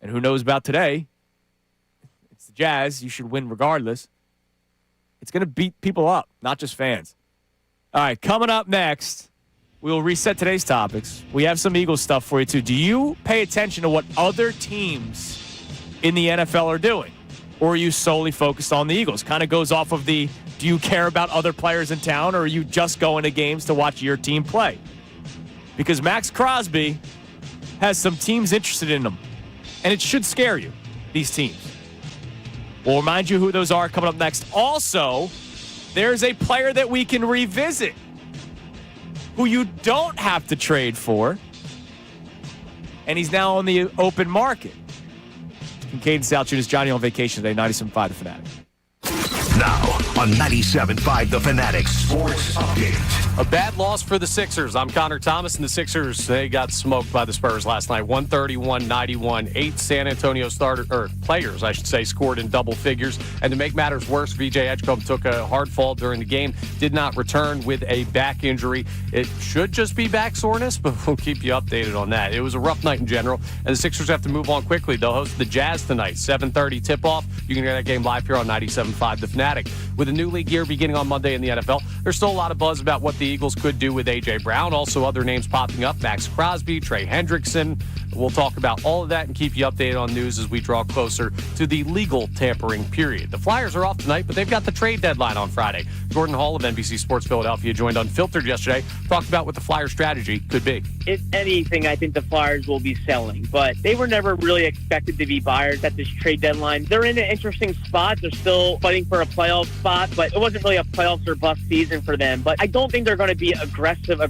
and who knows about today, it's the Jazz, you should win regardless. It's going to beat people up, not just fans. All right, coming up next, we'll reset today's topics. We have some Eagles stuff for you, too. Do you pay attention to what other teams in the NFL are doing? Or are you solely focused on the Eagles? Kind of goes off of do you care about other players in town, or are you just going to games to watch your team play? Because Max Crosby has some teams interested in him, and it should scare you, these teams. We'll remind you who those are coming up next. Also, there's a player that we can revisit who you don't have to trade for, and he's now on the open market. Kincade Salciunas, Johnny on vacation today, 97.5 The Fanatic. Now on 97.5 The Fanatic Sports Update. A bad loss for the Sixers. I'm Connor Thomas, and the Sixers, they got smoked by the Spurs last night, 131-91. 8 San Antonio players, I should say, scored in double figures. And to make matters worse, VJ Edgecombe took a hard fall during the game, did not return with a back injury. It should just be back soreness, but we'll keep you updated on that. It was a rough night in general, and the Sixers have to move on quickly. They'll host the Jazz tonight, 7:30 tip-off. You can get that game live here on 97.5 The Fanatic. With a new league year beginning on Monday in the NFL, there's still a lot of buzz about what the Eagles could do with A.J. Brown. Also, other names popping up, Max Crosby, Trey Hendrickson. We'll talk about all of that and keep you updated on news as we draw closer to the legal tampering period. The Flyers are off tonight, but they've got the trade deadline on Friday. Gordon Hall of NBC Sports Philadelphia joined Unfiltered yesterday, talked about what the Flyers' strategy could be. If anything, I think the Flyers will be selling, but they were never really expected to be buyers at this trade deadline. They're in an interesting spot. They're still fighting for a playoff spot, but it wasn't really a playoffs or bust season for them. But I don't think they're going to be aggressive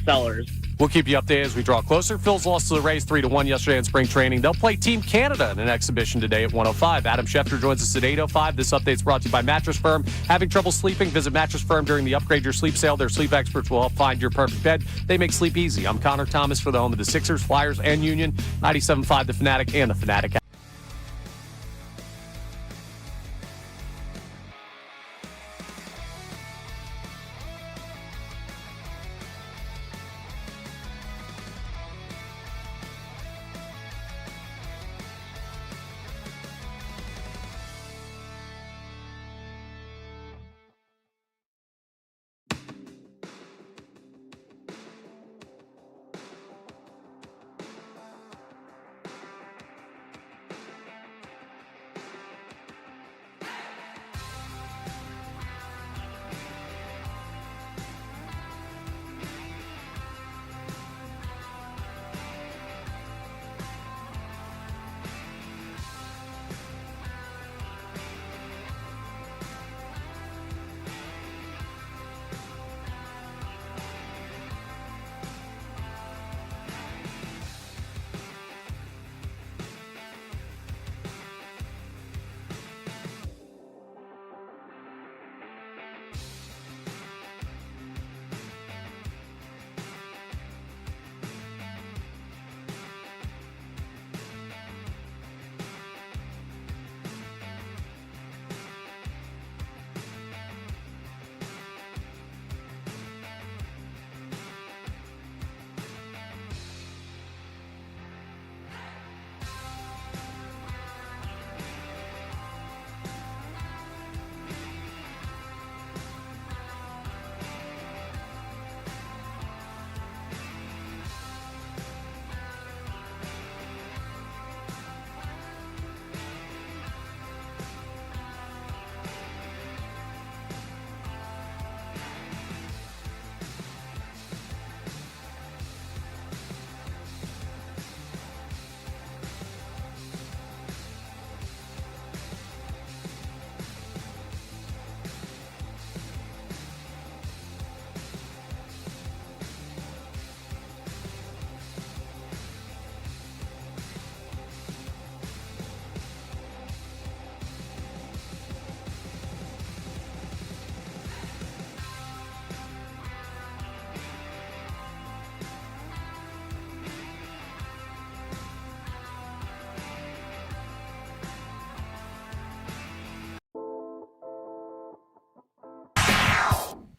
sellers. We'll keep you updated as we draw closer. Phil's lost to the Rays 3-1 yesterday in spring training. They'll play Team Canada in an exhibition today at 1:05. Adam Schefter joins us at 8:05. This update's brought to you by Mattress Firm. Having trouble sleeping? Visit Mattress Firm during the Upgrade Your Sleep sale. Their sleep experts will help find your perfect bed. They make sleep easy. I'm Connor Thomas for the home of the Sixers, Flyers, and Union. 97.5 The Fanatic and the Fanatic app.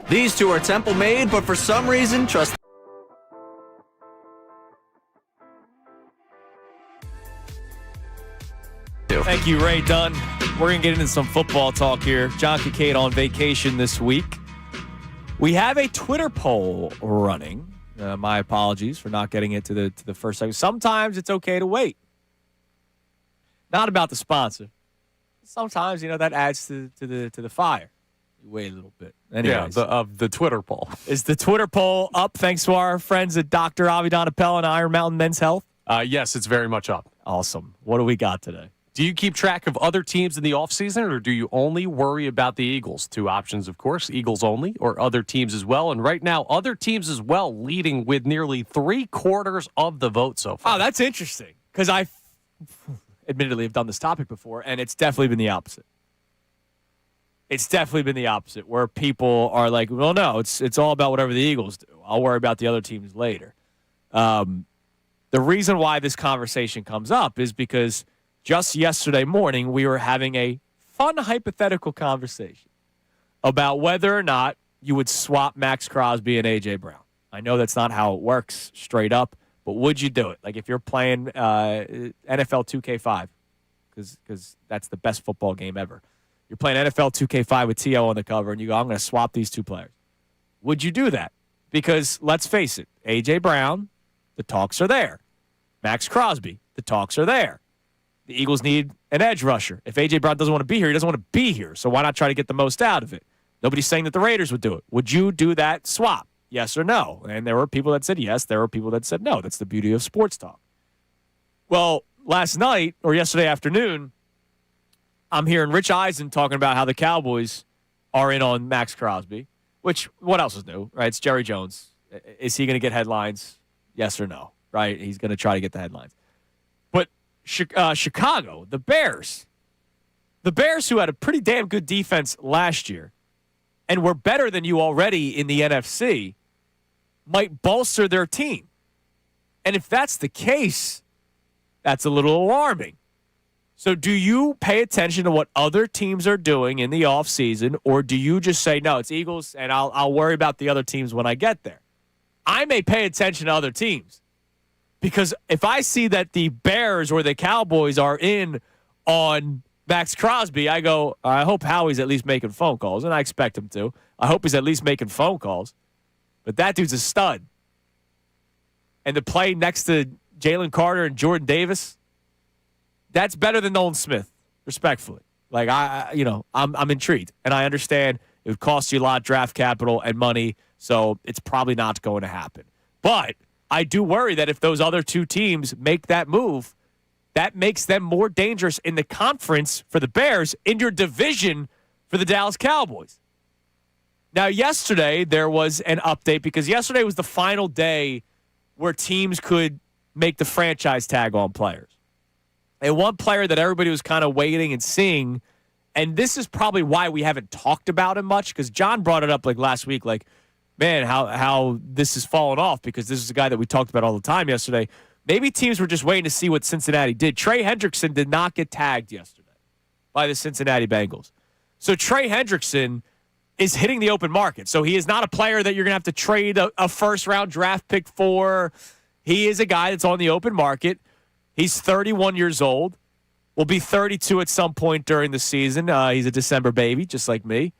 These two are Temple made, but for some reason, trust. Thank you, Ray Dunn. We're going to get into some football talk here. John Kincade on vacation this week. We have a Twitter poll running. My apologies for not getting it to the first segment. Sometimes it's okay to wait. Not about the sponsor. Sometimes, that adds to the fire. You wait a little bit. Anyways, Yeah, the Twitter poll. Is the Twitter poll up thanks to our friends at Dr. Avidan Appel and Iron Mountain Men's Health? Yes, it's very much up. Awesome. What do we got today? Do you keep track of other teams in the offseason, or do you only worry about the Eagles? Two options, of course, Eagles only or other teams as well. And right now, other teams as well leading with nearly 3/4 of the vote so far. Oh, that's interesting because I admittedly have done this topic before, and it's definitely been the opposite. It's definitely been the opposite, where people are like, well, no, it's all about whatever the Eagles do. I'll worry about the other teams later. The reason why this conversation comes up is because just yesterday morning, we were having a fun hypothetical conversation about whether or not you would swap Max Crosby and A.J. Brown. I know that's not how it works straight up, but would you do it? Like if you're playing NFL 2K5, because that's the best football game ever. You're playing NFL 2K5 with T.O. on the cover, and you go, I'm going to swap these two players. Would you do that? Because let's face it, A.J. Brown, the talks are there. Max Crosby, the talks are there. The Eagles need an edge rusher. If A.J. Brown doesn't want to be here, he doesn't want to be here. So why not try to get the most out of it? Nobody's saying that the Raiders would do it. Would you do that swap? Yes or no? And there were people that said yes. There were people that said no. That's the beauty of sports talk. Well, last night or yesterday afternoon, I'm hearing Rich Eisen talking about how the Cowboys are in on Max Crosby, which what else is new, right? It's Jerry Jones. Is he going to get headlines? Yes or no, right? He's going to try to get the headlines. But Chicago, the Bears who had a pretty damn good defense last year and were better than you already in the NFC, might bolster their team. And if that's the case, that's a little alarming. So do you pay attention to what other teams are doing in the offseason, or do you just say, no, it's Eagles, and I'll worry about the other teams when I get there? I may pay attention to other teams because if I see that the Bears or the Cowboys are in on Max Crosby, I go, I hope Howie's at least making phone calls, and I expect him to. I hope he's at least making phone calls. But that dude's a stud. And to play next to Jalen Carter and Jordan Davis, that's better than Nolan Smith, respectfully. Like, I'm intrigued. And I understand it would cost you a lot of draft capital and money, so it's probably not going to happen. But I do worry that if those other two teams make that move, that makes them more dangerous in the conference for the Bears, in your division for the Dallas Cowboys. Now, yesterday there was an update because yesterday was the final day where teams could make the franchise tag on players. And one player that everybody was kind of waiting and seeing, and this is probably why we haven't talked about him much, because John brought it up like last week, like, man, how this has fallen off because this is a guy that we talked about all the time yesterday. Maybe teams were just waiting to see what Cincinnati did. Trey Hendrickson did not get tagged yesterday by the Cincinnati Bengals. So Trey Hendrickson is hitting the open market. So he is not a player that you're going to have to trade a first-round draft pick for. He is a guy that's on the open market. He's 31 years old. Will be 32 at some point during the season. He's a December baby, just like me.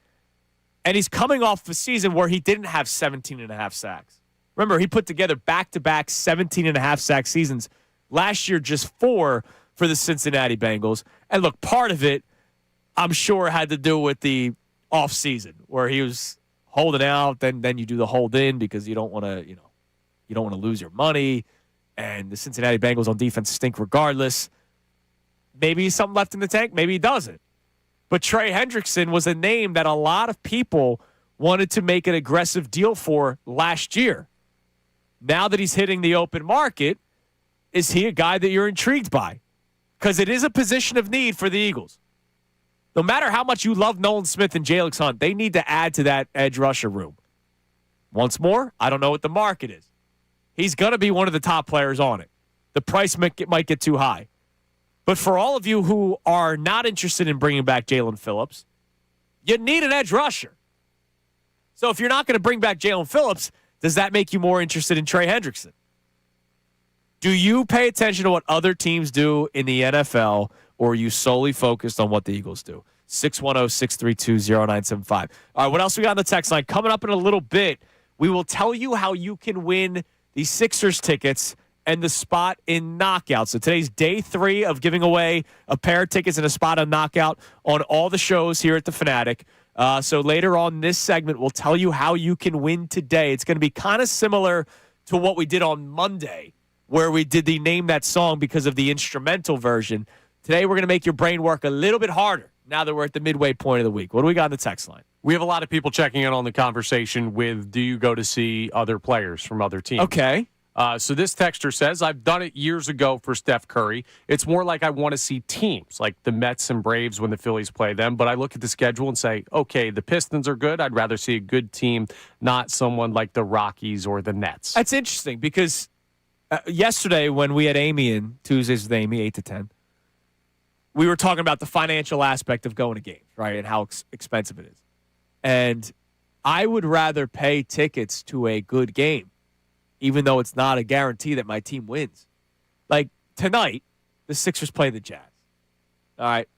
And he's coming off a season where he didn't have 17.5 sacks. Remember, he put together back-to-back 17.5 sack seasons. Last year, just 4 for the Cincinnati Bengals. And look, part of it, I'm sure, had to do with the offseason where he was holding out. Then you do the hold in because you don't want to, you don't want to lose your money. And the Cincinnati Bengals on defense stink regardless. Maybe he's something left in the tank. Maybe he doesn't. But Trey Hendrickson was a name that a lot of people wanted to make an aggressive deal for last year. Now that he's hitting the open market, is he a guy that you're intrigued by? Because it is a position of need for the Eagles. No matter how much you love Nolan Smith and Jalen Hunt, they need to add to that edge rusher room. Once more, I don't know what the market is. He's going to be one of the top players on it. The price might get too high. But for all of you who are not interested in bringing back Jalen Phillips, you need an edge rusher. So if you're not going to bring back Jalen Phillips, does that make you more interested in Trey Hendrickson? Do you pay attention to what other teams do in the NFL, or are you solely focused on what the Eagles do? 610-632-0975. All right, what else we got on the text line? Coming up in a little bit, we will tell you how you can win the Sixers tickets and the spot in Knockout. So today's day 3 of giving away a pair of tickets and a spot on Knockout on all the shows here at the Fanatic. So later on this segment, we'll tell you how you can win today. It's going to be kind of similar to what we did on Monday, where we did the Name That Song because of the instrumental version. Today, we're going to make your brain work a little bit harder now that we're at the midway point of the week. What do we got on the text line? We have a lot of people checking in on the conversation with, do you go to see other players from other teams? Okay. So this texter says, I've done it years ago for Steph Curry. It's more like I want to see teams like the Mets and Braves when the Phillies play them. But I look at the schedule and say, okay, the Pistons are good. I'd rather see a good team, not someone like the Rockies or the Nets. That's interesting because yesterday when we had Amy in, Tuesdays with Amy, 8 to 10, we were talking about the financial aspect of going to games, right, and how expensive it is. And I would rather pay tickets to a good game, even though it's not a guarantee that my team wins. Like tonight, the Sixers play the Jazz. All right.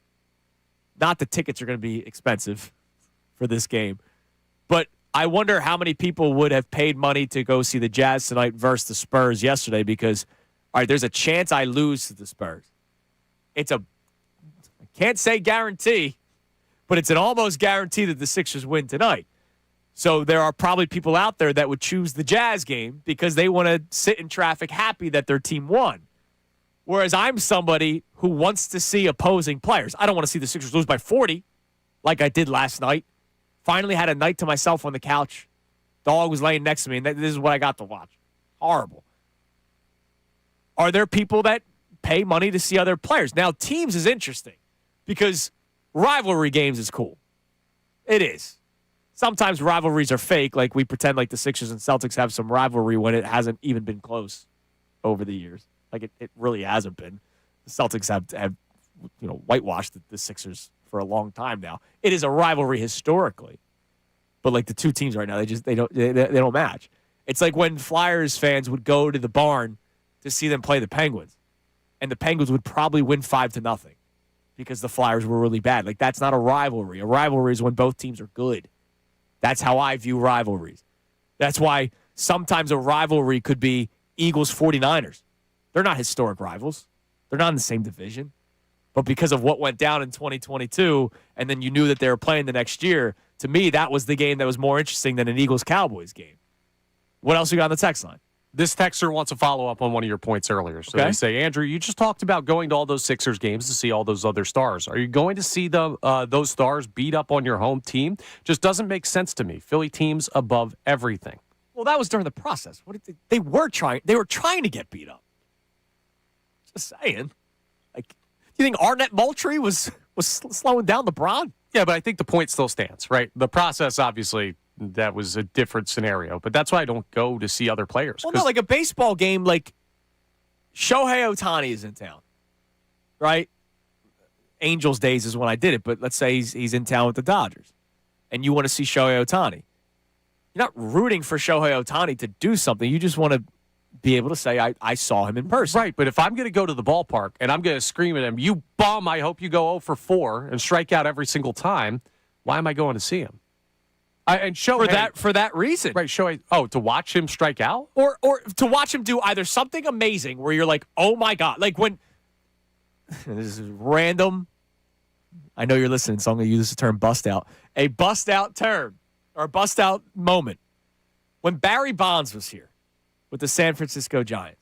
Not the tickets are going to be expensive for this game, but I wonder how many people would have paid money to go see the Jazz tonight versus the Spurs yesterday because, all right, there's a chance I lose to the Spurs. I can't say guarantee, but it's an almost guarantee that the Sixers win tonight. So there are probably people out there that would choose the Jazz game because they want to sit in traffic happy that their team won. Whereas I'm somebody who wants to see opposing players. I don't want to see the Sixers lose by 40 like I did last night. Finally had a night to myself on the couch. Dog was laying next to me, and this is what I got to watch. Horrible. Are there people that pay money to see other players? Now, teams is interesting because rivalry games is cool. It is. Sometimes rivalries are fake, like we pretend like the Sixers and Celtics have some rivalry when it hasn't even been close over the years. Like it really hasn't been. The Celtics have whitewashed the Sixers for a long time now. It is a rivalry historically, but like the two teams right now, they don't match. It's like when Flyers fans would go to the barn to see them play the Penguins, and the Penguins would probably win 5-0 because the Flyers were really bad. Like that's not a rivalry. A rivalry is when both teams are good. That's how I view rivalries. That's why sometimes a rivalry could be Eagles 49ers. They're not historic rivals. They're not in the same division. But because of what went down in 2022, and then you knew that they were playing the next year, to me, that was the game that was more interesting than an Eagles-Cowboys game. What else you got on the text line? This texter wants to follow up on one of your points earlier. So They say, Andrew, you just talked about going to all those Sixers games to see all those other stars. Are you going to see those stars beat up on your home team? Just doesn't make sense to me. Philly teams above everything. Well, that was during the process. They were trying to get beat up. Just saying. Like, do you think Arnett Moultrie was slowing down LeBron? Yeah, but I think the point still stands, right? The process, obviously, that was a different scenario. But that's why I don't go to see other players. Well, no, like a baseball game, like Shohei Ohtani is in town, right? Angels days is when I did it, but let's say he's in town with the Dodgers, and you want to see Shohei Ohtani. You're not rooting for Shohei Ohtani to do something. You just want to be able to say, I saw him in person. Right, but if I'm going to go to the ballpark and I'm going to scream at him, you bum, I hope you go 0 for 4 and strike out every single time, why am I going to see him? And Shohei, for that reason. Right, Shohei, to watch him strike out? Or to watch him do either something amazing where you're like, oh my God. Like when, this is random. I know you're listening, so I'm going to use the term bust out. A bust out term or a bust out moment. When Barry Bonds was here with the San Francisco Giants,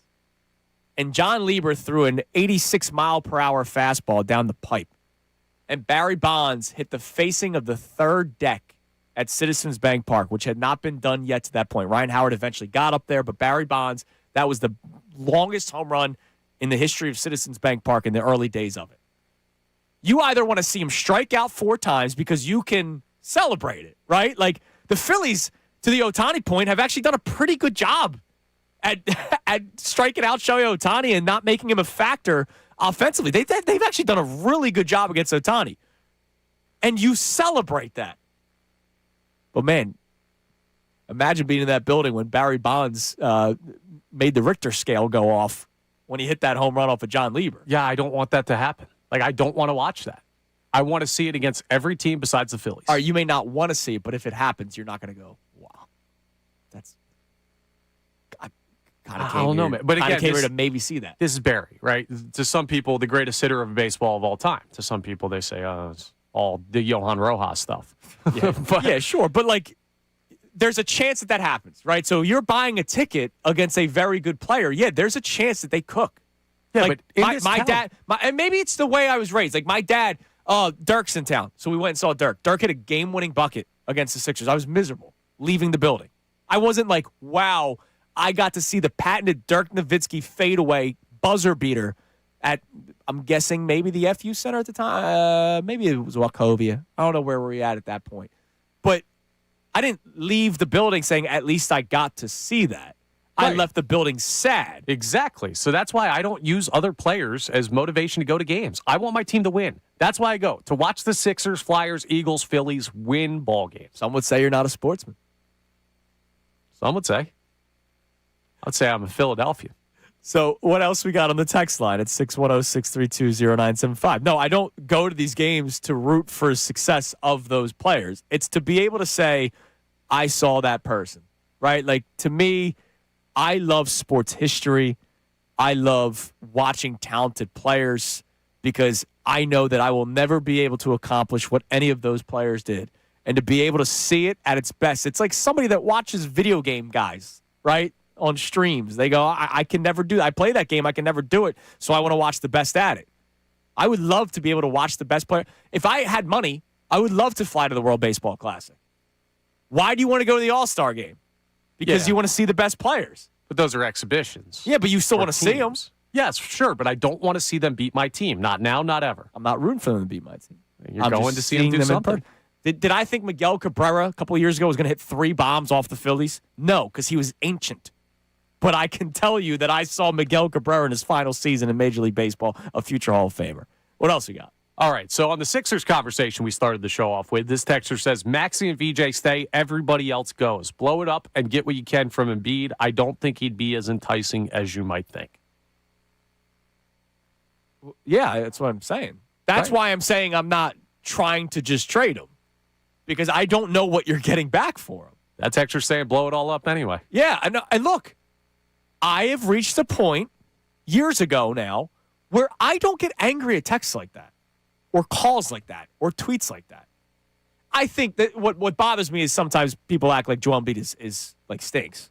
and John Lieber threw an 86-mile-per-hour fastball down the pipe, and Barry Bonds hit the facing of the third deck at Citizens Bank Park, which had not been done yet to that point. Ryan Howard eventually got up there, but Barry Bonds, that was the longest home run in the history of Citizens Bank Park in the early days of it. You either want to see him strike out 4 times because you can celebrate it, right? Like the Phillies, to the Ohtani point, have actually done a pretty good job at striking out Shohei Ohtani and not making him a factor offensively. They've actually done a really good job against Ohtani. And you celebrate that. But, man, imagine being in that building when Barry Bonds made the Richter scale go off when he hit that home run off of John Lieber. Yeah, I don't want that to happen. Like, I don't want to watch that. I want to see it against every team besides the Phillies. All right, you may not want to see it, but if it happens, you're not going to go, wow. That's kind of I don't know, man. But again, came here to maybe see that. This is Barry, right? To some people, the greatest hitter of baseball of all time. To some people, they say, it's all the Johan Rojas stuff. Yeah, yeah, sure. But, like, there's a chance that happens, right? So you're buying a ticket against a very good player. Yeah, there's a chance that they cook. Yeah, like, but my dad, and maybe it's the way I was raised. Like, my dad, Dirk's in town. So we went and saw Dirk. Dirk hit a game-winning bucket against the Sixers. I was miserable leaving the building. I wasn't like, wow, I got to see the patented Dirk Nowitzki fadeaway buzzer beater at, I'm guessing, maybe the FU Center at the time. Maybe it was Wachovia. I don't know where we were at that point. But I didn't leave the building saying, at least I got to see that. Right. I left the building sad. Exactly. So that's why I don't use other players as motivation to go to games. I want my team to win. That's why I go, to watch the Sixers, Flyers, Eagles, Phillies win ball games. Some would say you're not a sportsman. Some would say. I'd say I'm in Philadelphia. So what else we got on the text line at 610-632-0975? No, I don't go to these games to root for success of those players. It's to be able to say, I saw that person, right? Like, to me, I love sports history. I love watching talented players because I know that I will never be able to accomplish what any of those players did. And to be able to see it at its best, it's like somebody that watches video game guys, right? on streams. They go, I can never do that. I play that game. I can never do it, so I want to watch the best at it. I would love to be able to watch the best player. If I had money, I would love to fly to the World Baseball Classic. Why do you want to go to the All-Star game? Because you want to see the best players. But those are exhibitions. Yeah, but you still want to see them. Yes, sure, but I don't want to see them beat my team. Not now, not ever. I'm not rooting for them to beat my team. You're going to see them do something. Did I think Miguel Cabrera a couple of years ago was going to hit 3 bombs off the Phillies? No, because he was ancient. But I can tell you that I saw Miguel Cabrera in his final season in Major League Baseball, a future Hall of Famer. What else we got? All right, so on the Sixers conversation we started the show off with, this texter says, Maxey and VJ stay, everybody else goes. Blow it up and get what you can from Embiid. I don't think he'd be as enticing as you might think. Yeah, that's what I'm saying. That's why I'm saying I'm not trying to just trade him, because I don't know what you're getting back for him. That texter saying blow it all up anyway. Yeah, and look, I have reached a point years ago now where I don't get angry at texts like that or calls like that or tweets like that. I think that what bothers me is sometimes people act like Joel Embiid is like stinks.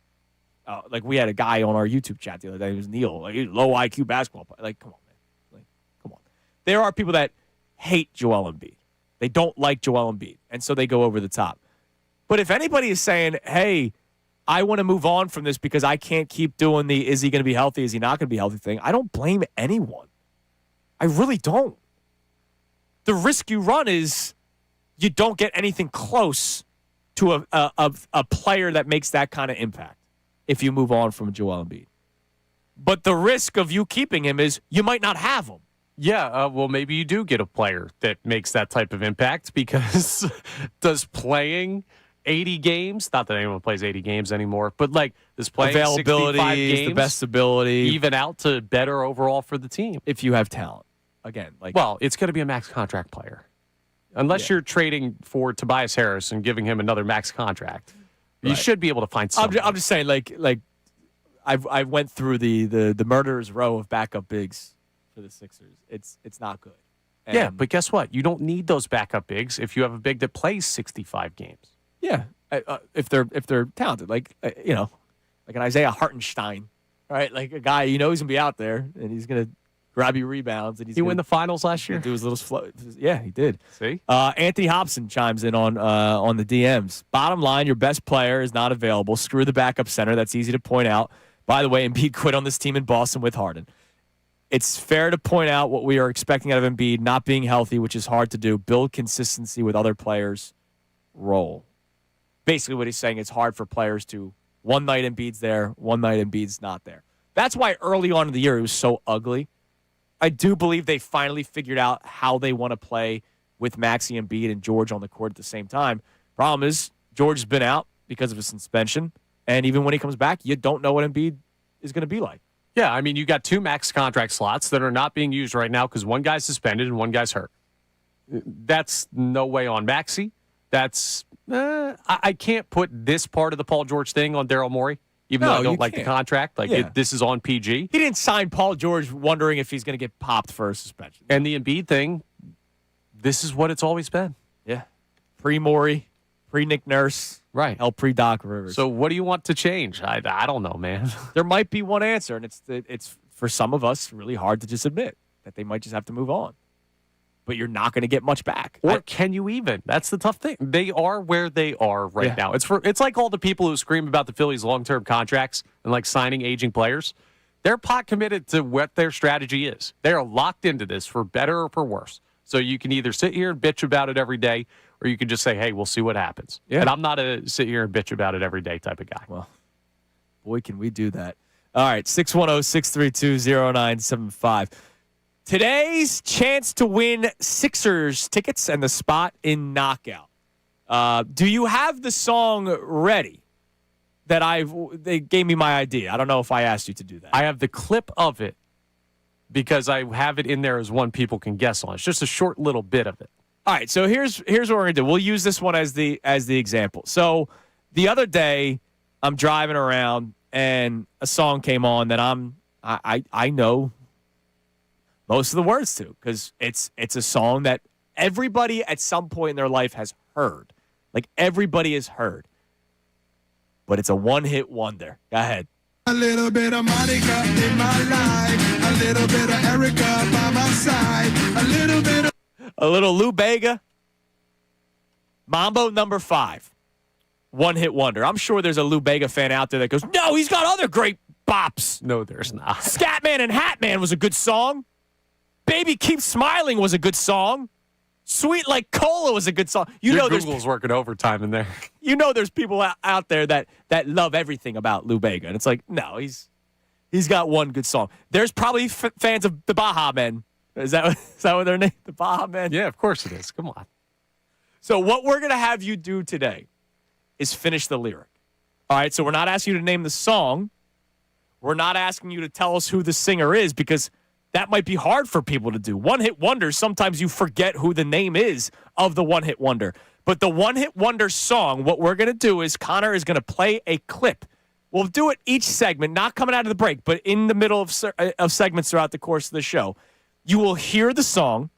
Like we had a guy on our YouTube chat the other day. It was Neil, like low IQ basketball player. Like, come on, man. Like, come on. There are people that hate Joel Embiid. They don't like Joel Embiid, and so they go over the top. But if anybody is saying, hey, I want to move on from this because I can't keep doing the is he going to be healthy, is he not going to be healthy thing, I don't blame anyone. I really don't. The risk you run is you don't get anything close to a player that makes that kind of impact if you move on from Joel Embiid. But the risk of you keeping him is you might not have him. Yeah, well, maybe you do get a player that makes that type of impact, because does playing 80 games, not that anyone plays 80 games anymore, but like does playing availability 65 games, the best ability, even out to better overall for the team? If you have talent. Again, like, well, it's going to be a max contract player. Unless you're trading for Tobias Harris and giving him another max contract. You should be able to find something. I'm just saying, like I went through the murderer's row of backup bigs for the Sixers. It's not good. And yeah, but guess what? You don't need those backup bigs if you have a big that plays 65 games. Yeah, if they're talented, like like an Isaiah Hartenstein, right? Like a guy he's gonna be out there and he's gonna grab you rebounds, and he win the finals last year. Do his little flow. Yeah, he did. See, Anthony Hobson chimes in on the DMs. Bottom line, your best player is not available. Screw the backup center. That's easy to point out. By the way, Embiid quit on this team in Boston with Harden. It's fair to point out what we are expecting out of Embiid not being healthy, which is hard to do. Build consistency with other players. Roll. Basically, what he's saying, it's hard for players to one night Embiid's there, one night Embiid's not there. That's why early on in the year it was so ugly. I do believe they finally figured out how they want to play with Maxey, Embiid, and George on the court at the same time. Problem is, George has been out because of a suspension, and even when he comes back, you don't know what Embiid is going to be like. Yeah, I mean, you got 2 max contract slots that are not being used right now because one guy's suspended and one guy's hurt. That's no way on Maxey. That's I can't put this part of the Paul George thing on Daryl Morey, even though I don't like the contract. Like this is on PG. He didn't sign Paul George wondering if he's going to get popped for a suspension. And the Embiid thing, this is what it's always been. Yeah, pre-Morey, pre-Nick Nurse, right? Hell, pre-Doc Rivers. So what do you want to change? I don't know, man. There might be one answer, and it's for some of us really hard to just admit that they might just have to move on. But you're not going to get much back. Or can you even? That's the tough thing. They are where they are right now. It's like all the people who scream about the Phillies' long-term contracts and like signing aging players. They're pot committed to what their strategy is. They're locked into this for better or for worse. So you can either sit here and bitch about it every day, or you can just say, hey, we'll see what happens. Yeah. And I'm not a sit here and bitch about it every day type of guy. Well, boy, can we do that. All right, 610-632-0975. Today's chance to win Sixers tickets and the spot in Knockout. Do you have the song ready? They gave me my idea. I don't know if I asked you to do that. I have the clip of it because I have it in there as one people can guess on. It's just a short little bit of it. All right, so here's what we're gonna do. We'll use this one as the example. So the other day, I'm driving around and a song came on that I know most of the words to, because it's a song that everybody at some point in their life has heard. Like everybody has heard. But it's a one-hit wonder. Go ahead. A little bit of Monica in my life. A little bit of Erica by my side. A little bit of... A little Lou Bega. Mambo number 5. One-hit wonder. I'm sure there's a Lou Bega fan out there that goes, no, he's got other great bops. No, there's not. Scatman and Hatman was a good song. Baby Keep Smiling was a good song. Sweet Like Cola was a good song. Your Google's working overtime in there. You know there's people out there that love everything about Lou Bega. And it's like, no, he's got one good song. There's probably fans of the Baja Men. Is that what their name? The Baja Men? Yeah, of course it is. Come on. So what we're going to have you do today is finish the lyric. All right, so we're not asking you to name the song. We're not asking you to tell us who the singer is because that might be hard for people to do. One-hit wonders, sometimes you forget who the name is of the one-hit wonder. But the one-hit wonder song, what we're going to do is Connor is going to play a clip. We'll do it each segment, not coming out of the break, but in the middle of segments throughout the course of the show. You will hear the song,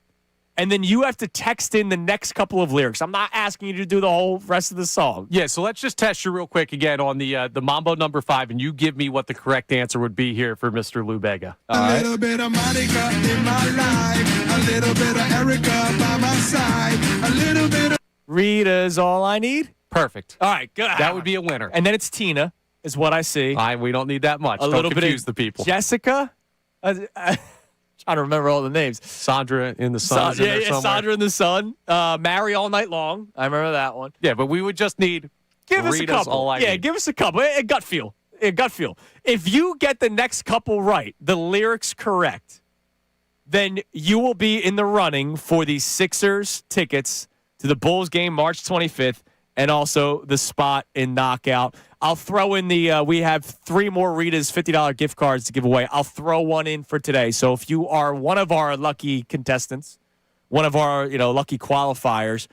and then you have to text in the next couple of lyrics. I'm not asking you to do the whole rest of the song. Yeah, so let's just test you real quick again on the Mambo number 5, and you give me what the correct answer would be here for Mr. Lou Bega. A little bit of Monica in my life. A little bit of Erica by my side. A little bit of... Rita's all I need? Perfect. All right, good. That would be a winner. And then it's Tina, is what I see. We don't need that much. Don't confuse the people. Jessica? Trying to remember all the names. Sandra in the Sun. Sandra in the Sun. Marry All Night Long. I remember that one. Yeah, but we would just need give us Rita's a couple. All I Need. Give us a couple. A gut feel. If you get the next couple right, the lyrics correct, then you will be in the running for the Sixers tickets to the Bulls game March 25th and also the spot in Knockout. I'll throw in we have 3 more Rita's $50 gift cards to give away. I'll throw one in for today. So if you are one of our lucky contestants, one of our, lucky qualifiers,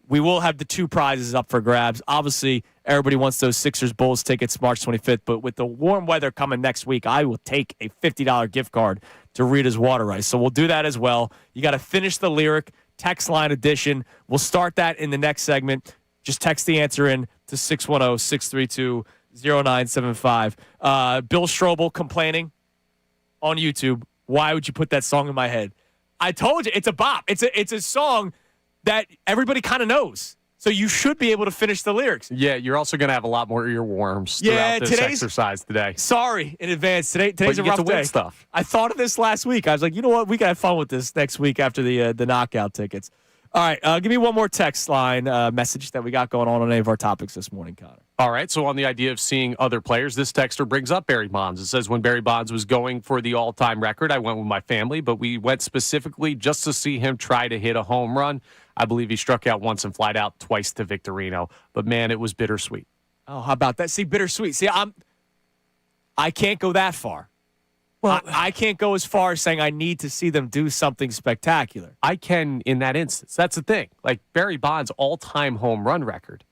we will have the 2 prizes up for grabs. Obviously, everybody wants those Sixers Bulls tickets March 25th, but with the warm weather coming next week, I will take a $50 gift card to Rita's Water Ice. So we'll do that as well. You got to finish the lyric, text line edition. We'll start that in the next segment. Just text the answer in to 610-632-0975. Bill Strobel complaining on YouTube. Why would you put that song in my head? I told you, it's a bop. It's a song that everybody kind of knows. So you should be able to finish the lyrics. Yeah, you're also going to have a lot more earworms throughout this exercise today. Sorry in advance. Today's a rough day. Win stuff. I thought of this last week. I was like, you know what? We got to have fun with this next week after the knockout tickets. All right, give me one more text line message that we got going on any of our topics this morning, Connor. All right, so on the idea of seeing other players, this texter brings up Barry Bonds. It says, when Barry Bonds was going for the all-time record, I went with my family, but we went specifically just to see him try to hit a home run. I believe he struck out once and flied out twice to Victorino. But, man, it was bittersweet. Oh, how about that? See, bittersweet. See, I can't go that far. Well, I can't go as far as saying I need to see them do something spectacular. I can in that instance. That's the thing. Like Barry Bonds' all-time home run record.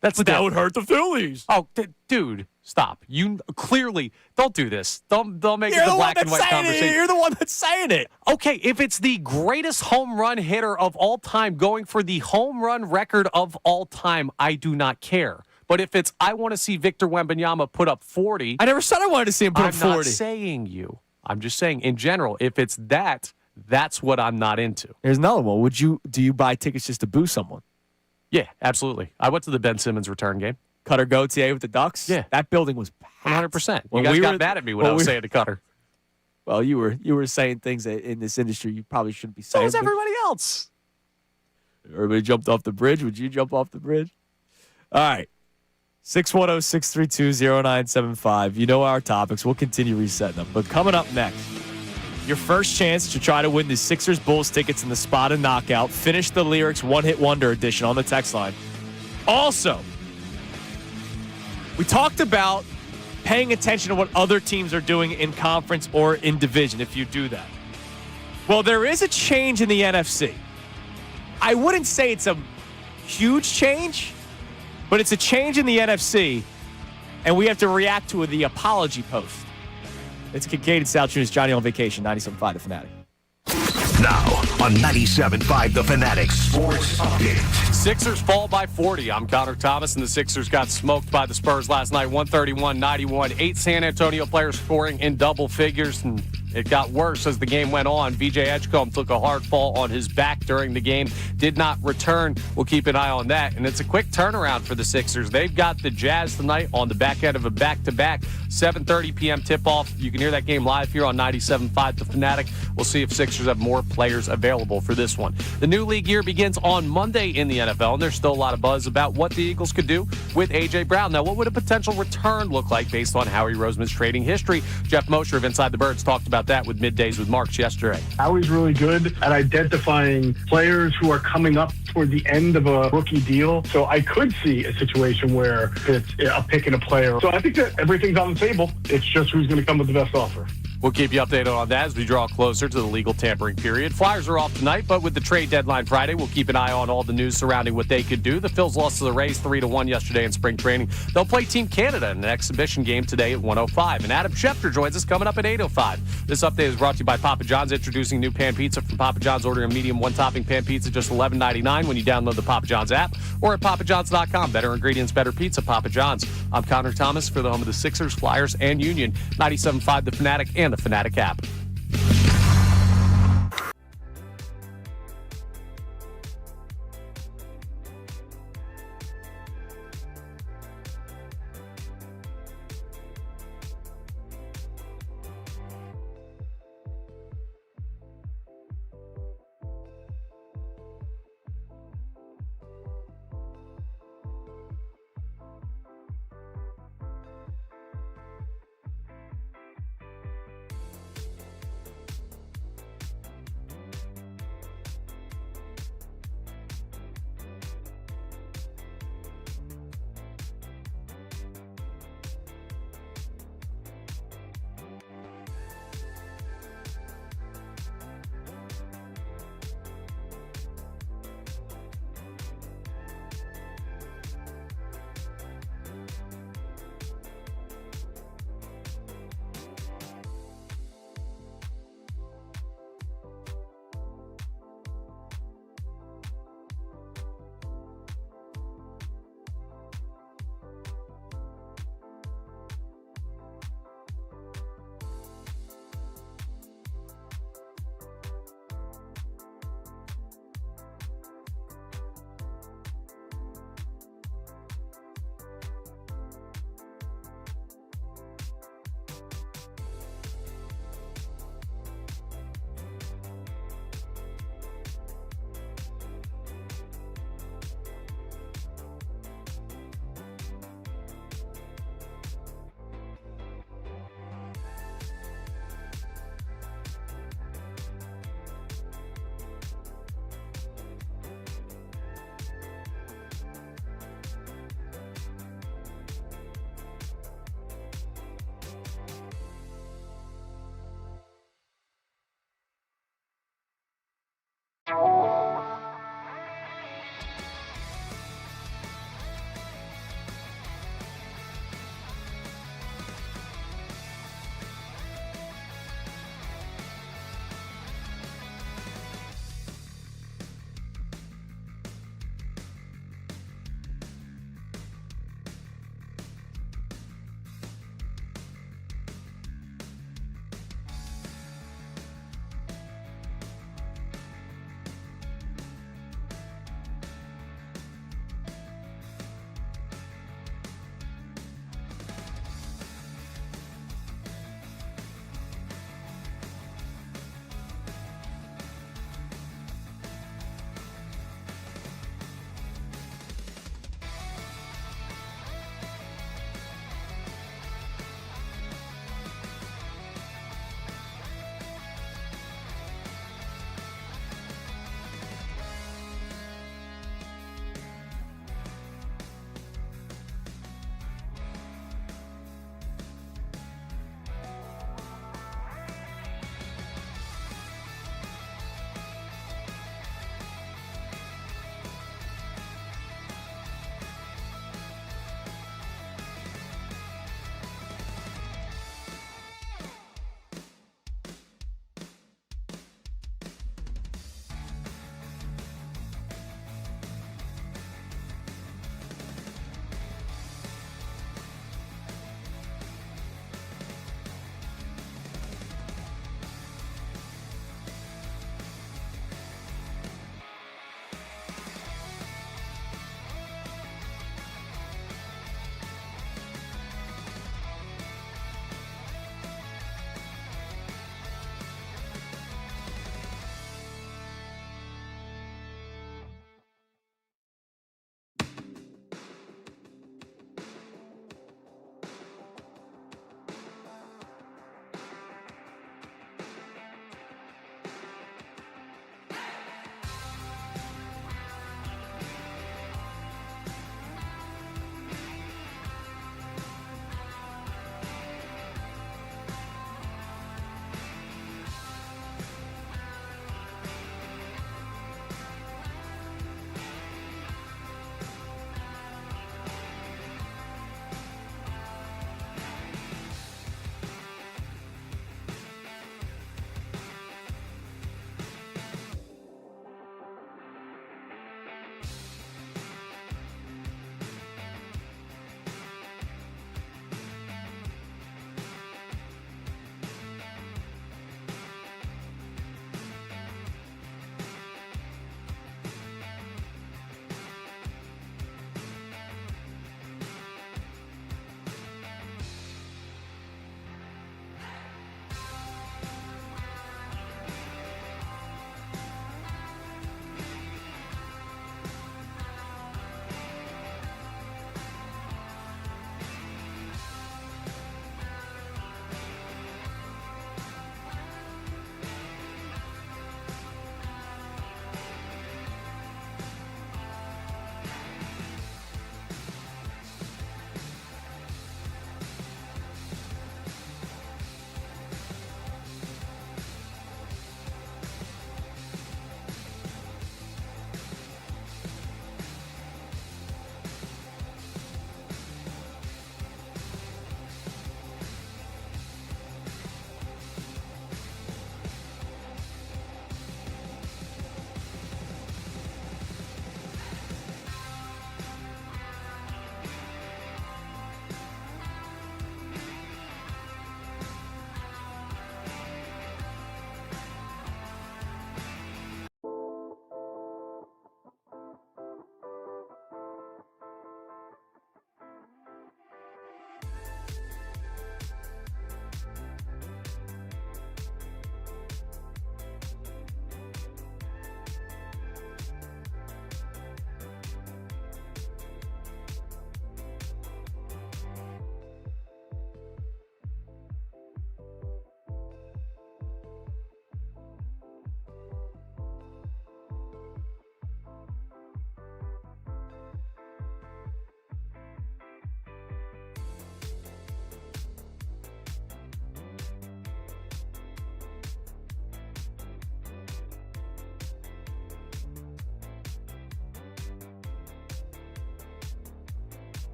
But that would hurt the Phillies. Oh, dude, stop. You clearly don't do this. Don't make it the black and white conversation. You're the one that's saying it. Okay, if it's the greatest home run hitter of all time going for the home run record of all time, I do not care. But if it's, I want to see Victor Wembanyama put up 40. I never said I wanted to see him put up 40. I'm not saying you. I'm just saying, in general, if it's that's what I'm not into. Here's another one. Do you buy tickets just to boo someone? Yeah, absolutely. I went to the Ben Simmons return game. Cutter Gauthier with the Ducks? Yeah. That building was packed. 100%. You guys got mad at me when I was saying to Cutter. Well, you were saying things in this industry you probably shouldn't be saying. So was everybody else. Everybody jumped off the bridge. Would you jump off the bridge? All right. 610-632-0975. You know our topics. We'll continue resetting them. But coming up next, your first chance to try to win the Sixers Bulls tickets in the spot and knockout. Finish the lyrics one-hit wonder edition on the text line. Also, we talked about paying attention to what other teams are doing in conference or in division if you do that. Well, there is a change in the NFC. I wouldn't say it's a huge change, but it's a change in the NFC, and we have to react to the apology post. It's Kincade Salciunas, Johnny on vacation, 97.5 The Fanatic. Now, on 97.5 The Fanatic Sports Update. Sixers fall by 40. I'm Connor Thomas, and the Sixers got smoked by the Spurs last night, 131-91. 8 San Antonio players scoring in double figures, and it got worse as the game went on. VJ Edgecombe took a hard fall on his back during the game, did not return. We'll keep an eye on that. And it's a quick turnaround for the Sixers. They've got the Jazz tonight on the back end of a back-to-back, 7:30 p.m. tip-off. You can hear that game live here on 97.5 The Fanatic. We'll see if Sixers have more players available for this one. The new league year begins on Monday in the NFL, and there's still a lot of buzz about what the Eagles could do with A.J. Brown. Now, what would a potential return look like based on Howie Roseman's trading history? Jeff Mosher of Inside the Birds talked about that with Middays with Marks yesterday. Howie's really good at identifying players who are coming up toward the end of a rookie deal. So I could see a situation where it's a pick and a player. So I think that everything's on the table. It's just who's going to come with the best offer. We'll keep you updated on that as we draw closer to the legal tampering period. Flyers are off tonight, but with the trade deadline Friday, we'll keep an eye on all the news surrounding what they could do. The Phils lost to the Rays 3-1 yesterday in spring training. They'll play Team Canada in an exhibition game today at 1:05. And Adam Schefter joins us coming up at 8:05. This update is brought to you by Papa John's, introducing new pan pizza from Papa John's. Order a medium one-topping pan pizza, just $11.99 when you download the Papa John's app or at papajohns.com. Better ingredients, better pizza, Papa John's. I'm Connor Thomas for the home of the Sixers, Flyers, and Union, 97.5 The Fanatic and the Fanatic app.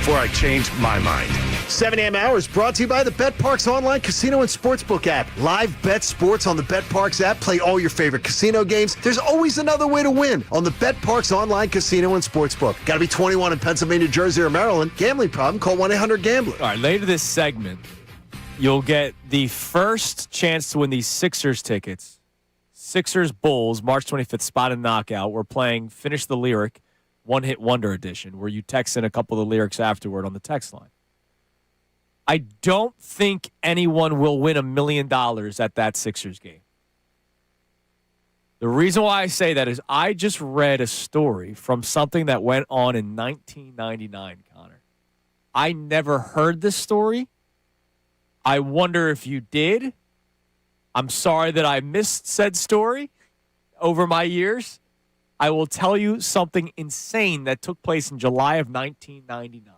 before I change my mind. 7 a.m. hour is brought to you by the BetParks online casino and sportsbook app. Live bet sports on the BetParks app. Play all your favorite casino games. There's always another way to win on the BetParks online casino and sportsbook. Got to be 21 in Pennsylvania, Jersey, or Maryland. Gambling problem? Call 1-800-GAMBLER. All right, later this segment, you'll get the first chance to win these Sixers tickets. Sixers Bulls, March 25th, Spot and Knockout. We're playing Finish the Lyric, One Hit Wonder edition, where you text in a couple of the lyrics afterward on the text line. I don't think anyone will win $1 million at that Sixers game. The reason why I say that is I just read a story from something that went on in 1999, Connor. I never heard this story. I wonder if you did. I'm sorry that I missed said story over my years. I will tell you something insane that took place in July of 1999.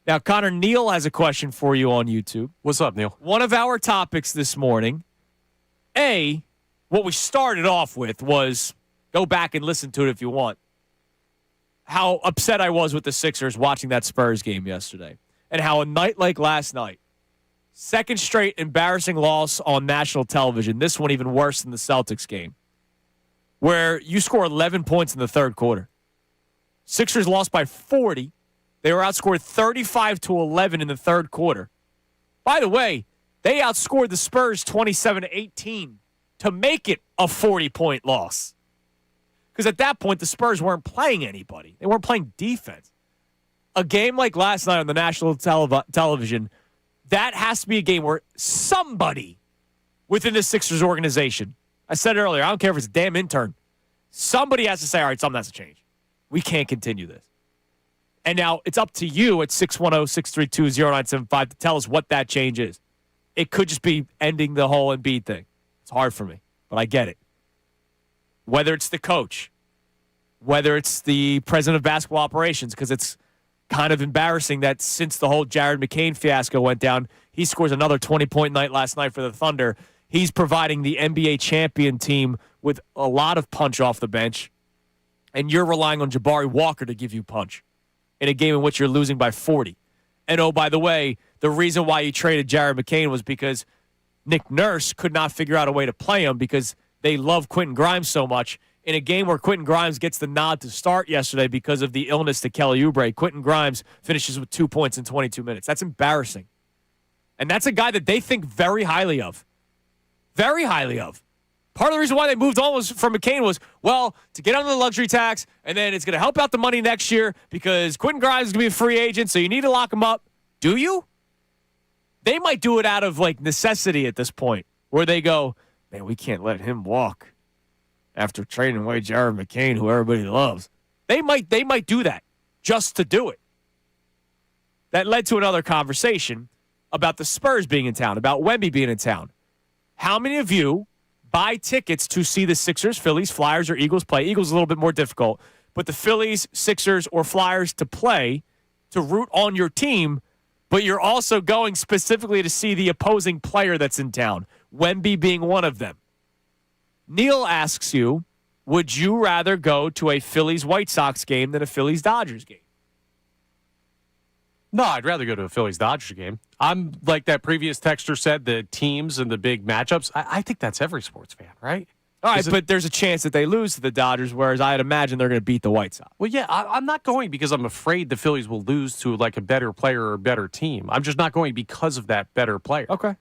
Now, Connor, Neil has a question for you on YouTube. What's up, Neil? One of our topics this morning, what we started off with was, go back and listen to it if you want, how upset I was with the Sixers watching that Spurs game yesterday, and how a night like last night, second straight embarrassing loss on national television, this one even worse than the Celtics game, where you score 11 points in the third quarter. Sixers lost by 40. They were outscored 35-11 in the third quarter. By the way, they outscored the Spurs 27-18 to make it a 40-point loss. Because at that point, the Spurs weren't playing anybody. They weren't playing defense. A game like last night on the national television, that has to be a game where somebody within the Sixers organization, I said it earlier, I don't care if it's a damn intern, somebody has to say, all right, something has to change. We can't continue this. And now it's up to you at 610-632-0975 to tell us what that change is. It could just be ending the whole Embiid thing. It's hard for me, but I get it. Whether it's the coach, whether it's the president of basketball operations, because it's kind of embarrassing that since the whole Jared McCain fiasco went down, he scores another 20-point night last night for the Thunder. He's providing the NBA champion team with a lot of punch off the bench, and you're relying on Jabari Walker to give you punch in a game in which you're losing by 40. And, oh, by the way, the reason why you traded Jared McCain was because Nick Nurse could not figure out a way to play him because they love Quentin Grimes so much. In a game where Quentin Grimes gets the nod to start yesterday because of the illness to Kelly Oubre, Quentin Grimes finishes with 2 points in 22 minutes. That's embarrassing. And that's a guy that they think very highly of. Very highly of. Part of the reason why they moved on from McCain was, well, to get under the luxury tax, and then it's going to help out the money next year because Quentin Grimes is going to be a free agent, so you need to lock him up. Do you? They might do it out of, necessity at this point, where they go, man, we can't let him walk after trading away Jared McCain, who everybody loves. They might do that just to do it. That led to another conversation about the Spurs being in town, about Wemby being in town. How many of you buy tickets to see the Sixers, Phillies, Flyers, or Eagles play? Eagles is a little bit more difficult. But the Phillies, Sixers, or Flyers to play, to root on your team, but you're also going specifically to see the opposing player that's in town, Wemby being one of them. Neil asks you, would you rather go to a Phillies-White Sox game than a Phillies-Dodgers game? No, I'd rather go to a Phillies-Dodgers game. I'm like that previous texter said, the teams and the big matchups. I think that's every sports fan, right? All right, but there's a chance that they lose to the Dodgers, whereas I'd imagine they're going to beat the White Sox. Well, yeah, I'm not going because I'm afraid the Phillies will lose to a better player or a better team. I'm just not going because of that better player. Okay.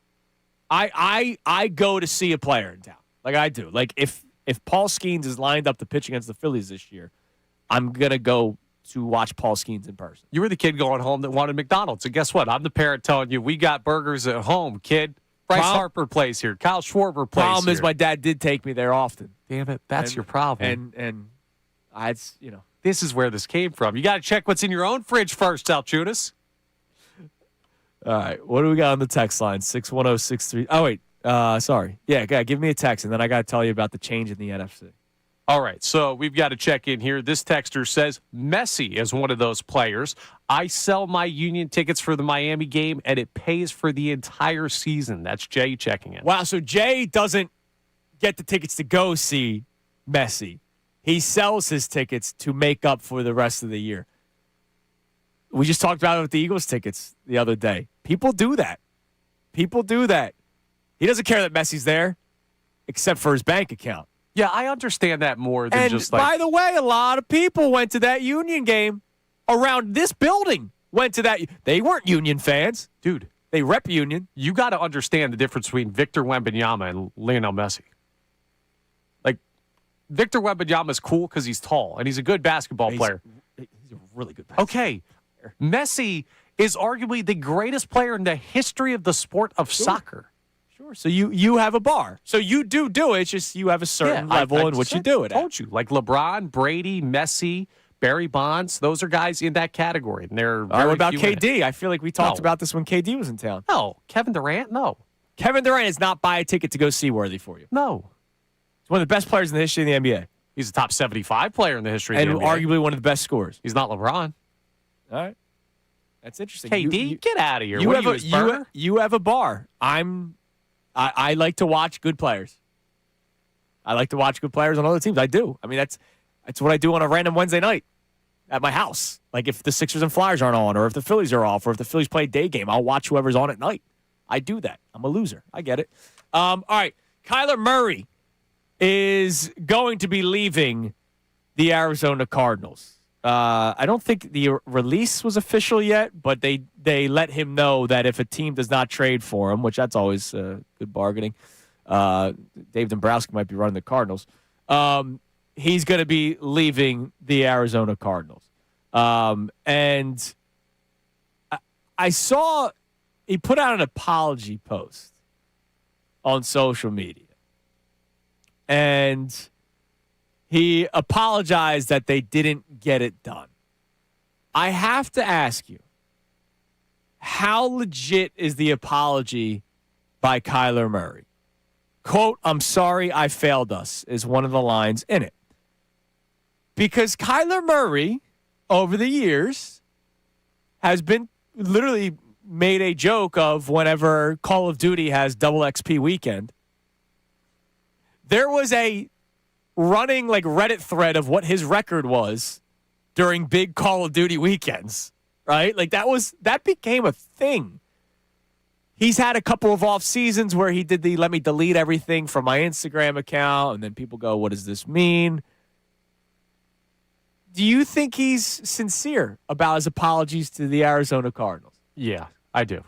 I go to see a player in town. Like I do. Like if Paul Skeens is lined up to pitch against the Phillies this year, I'm going to go to watch Paul Skeens in person. You were the kid going home that wanted McDonald's. And guess what? I'm the parent telling you, we got burgers at home, kid. Bryce Harper plays here. Kyle Schwarber plays Problem here. is my dad did take me there often. Damn it. That's your problem. And this is where this came from. You got to check what's in your own fridge first, Salciunas. All right. What do we got on the text line? 61063. Oh, wait. Sorry. Yeah, give me a text, and then I got to tell you about the change in the NFC. All right, so we've got to check in here. This texter says, Messi is one of those players. I sell my Union tickets for the Miami game, and it pays for the entire season. That's Jay checking in. Wow, so Jay doesn't get the tickets to go see Messi. He sells his tickets to make up for the rest of the year. We just talked about it with the Eagles tickets the other day. People do that. People do that. He doesn't care that Messi's there, except for his bank account. Yeah, I understand that more than And just like. by the way, a lot of people went to that Union game around this building. Went to that. They weren't Union fans. Dude, they rep Union. You got to understand the difference between Victor Wembanyama and Lionel Messi. Like, Victor Wembanyama is cool because he's tall and he's a good basketball player. He's a really good basketball player. Okay. Messi is arguably the greatest player in the history of the sport of soccer. Sure. So you have a bar. So you do it. It's just you have a certain level in which you do it. I told you. Like LeBron, Brady, Messi, Barry Bonds, those are guys in that category. And they're what about KD? I feel like we talked about this when KD was in town. No. Kevin Durant? No. Kevin Durant is not buy a ticket to go see worthy for you. No. He's one of the best players in the history of the NBA. He's a top 75 player in the history of the NBA. And arguably one of the best scorers. He's not LeBron. All right. That's interesting. KD, get out of here. You have a bar. I like to watch good players. I like to watch good players on other teams. I do. I mean, that's what I do on a random Wednesday night at my house. Like if the Sixers and Flyers aren't on, or if the Phillies are off, or if the Phillies play a day game, I'll watch whoever's on at night. I do that. I'm a loser. I get it. All right. Kyler Murray is going to be leaving the Arizona Cardinals. I don't think the release was official yet, but they let him know that if a team does not trade for him, which that's always good bargaining. Dave Dombrowski might be running the Cardinals. He's going to be leaving the Arizona Cardinals. And I saw he put out an apology post on social media. And he apologized that they didn't get it done. I have to ask you, how legit is the apology by Kyler Murray? Quote, "I'm sorry I failed us," is one of the lines in it. Because Kyler Murray, over the years, has been literally made a joke of whenever Call of Duty has double XP weekend. There was a running like Reddit thread of what his record was during big Call of Duty weekends, right? Like that became a thing. He's had a couple of off seasons where he did the let me delete everything from my Instagram account, and then people go, what does this mean? Do you think he's sincere about his apologies to the Arizona Cardinals? Yeah, I do.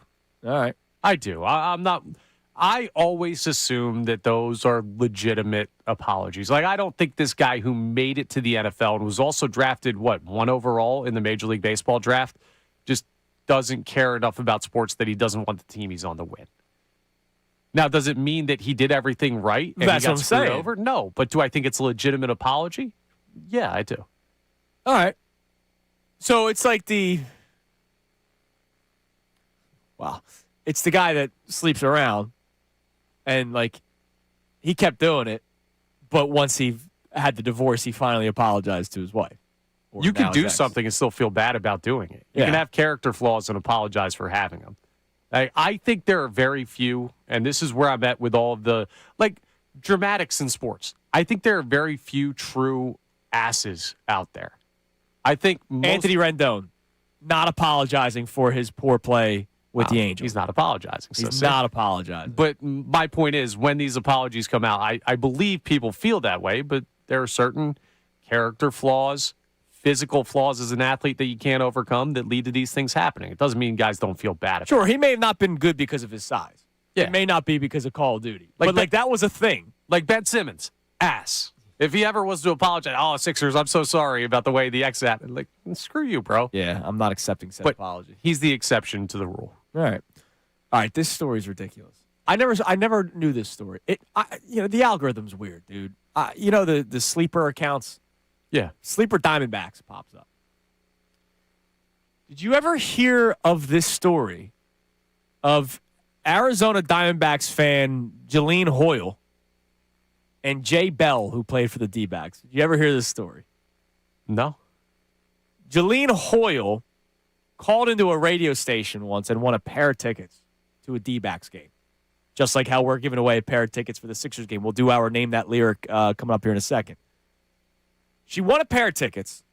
All right. I do. I'm not. I always assume that those are legitimate apologies. Like, I don't think this guy who made it to the NFL and was also drafted, 1 overall in the Major League Baseball draft, just doesn't care enough about sports that he doesn't want the team he's on to win. Now, does it mean that he did everything right and That's he got what I'm screwed saying. over? No. But do I think it's a legitimate apology? Yeah, I do. All right. So it's like it's the guy that sleeps around. And, he kept doing it, but once he had the divorce, he finally apologized to his wife. You can do something and still feel bad about doing it. You can have character flaws and apologize for having them. I think there are very few, and this is where I'm at with all of the, dramatics in sports. I think there are very few true asses out there. I think Anthony Rendon not apologizing for his poor play with the Angels. He's not apologizing. He's not apologizing. But my point is, when these apologies come out, I believe people feel that way, but there are certain character flaws, physical flaws as an athlete that you can't overcome that lead to these things happening. It doesn't mean guys don't feel bad about it. Sure, he may have not been good because of his size. Yeah. It may not be because of Call of Duty. But that was a thing. Like Ben Simmons, ass. If he ever was to apologize, Sixers, I'm so sorry about the way the X happened. Screw you, bro. Yeah, I'm not accepting said apology. He's the exception to the rule. All right. This story is ridiculous. I never knew this story. The algorithm's weird, dude. The sleeper accounts. Yeah, sleeper Diamondbacks pops up. Did you ever hear of this story of Arizona Diamondbacks fan Jolene Hoyle and Jay Bell, who played for the D-backs? Did you ever hear this story? No. Jolene Hoyle called into a radio station once and won a pair of tickets to a D-backs game. Just like how we're giving away a pair of tickets for the Sixers game. We'll do our Name That Lyric coming up here in a second. She won a pair of tickets.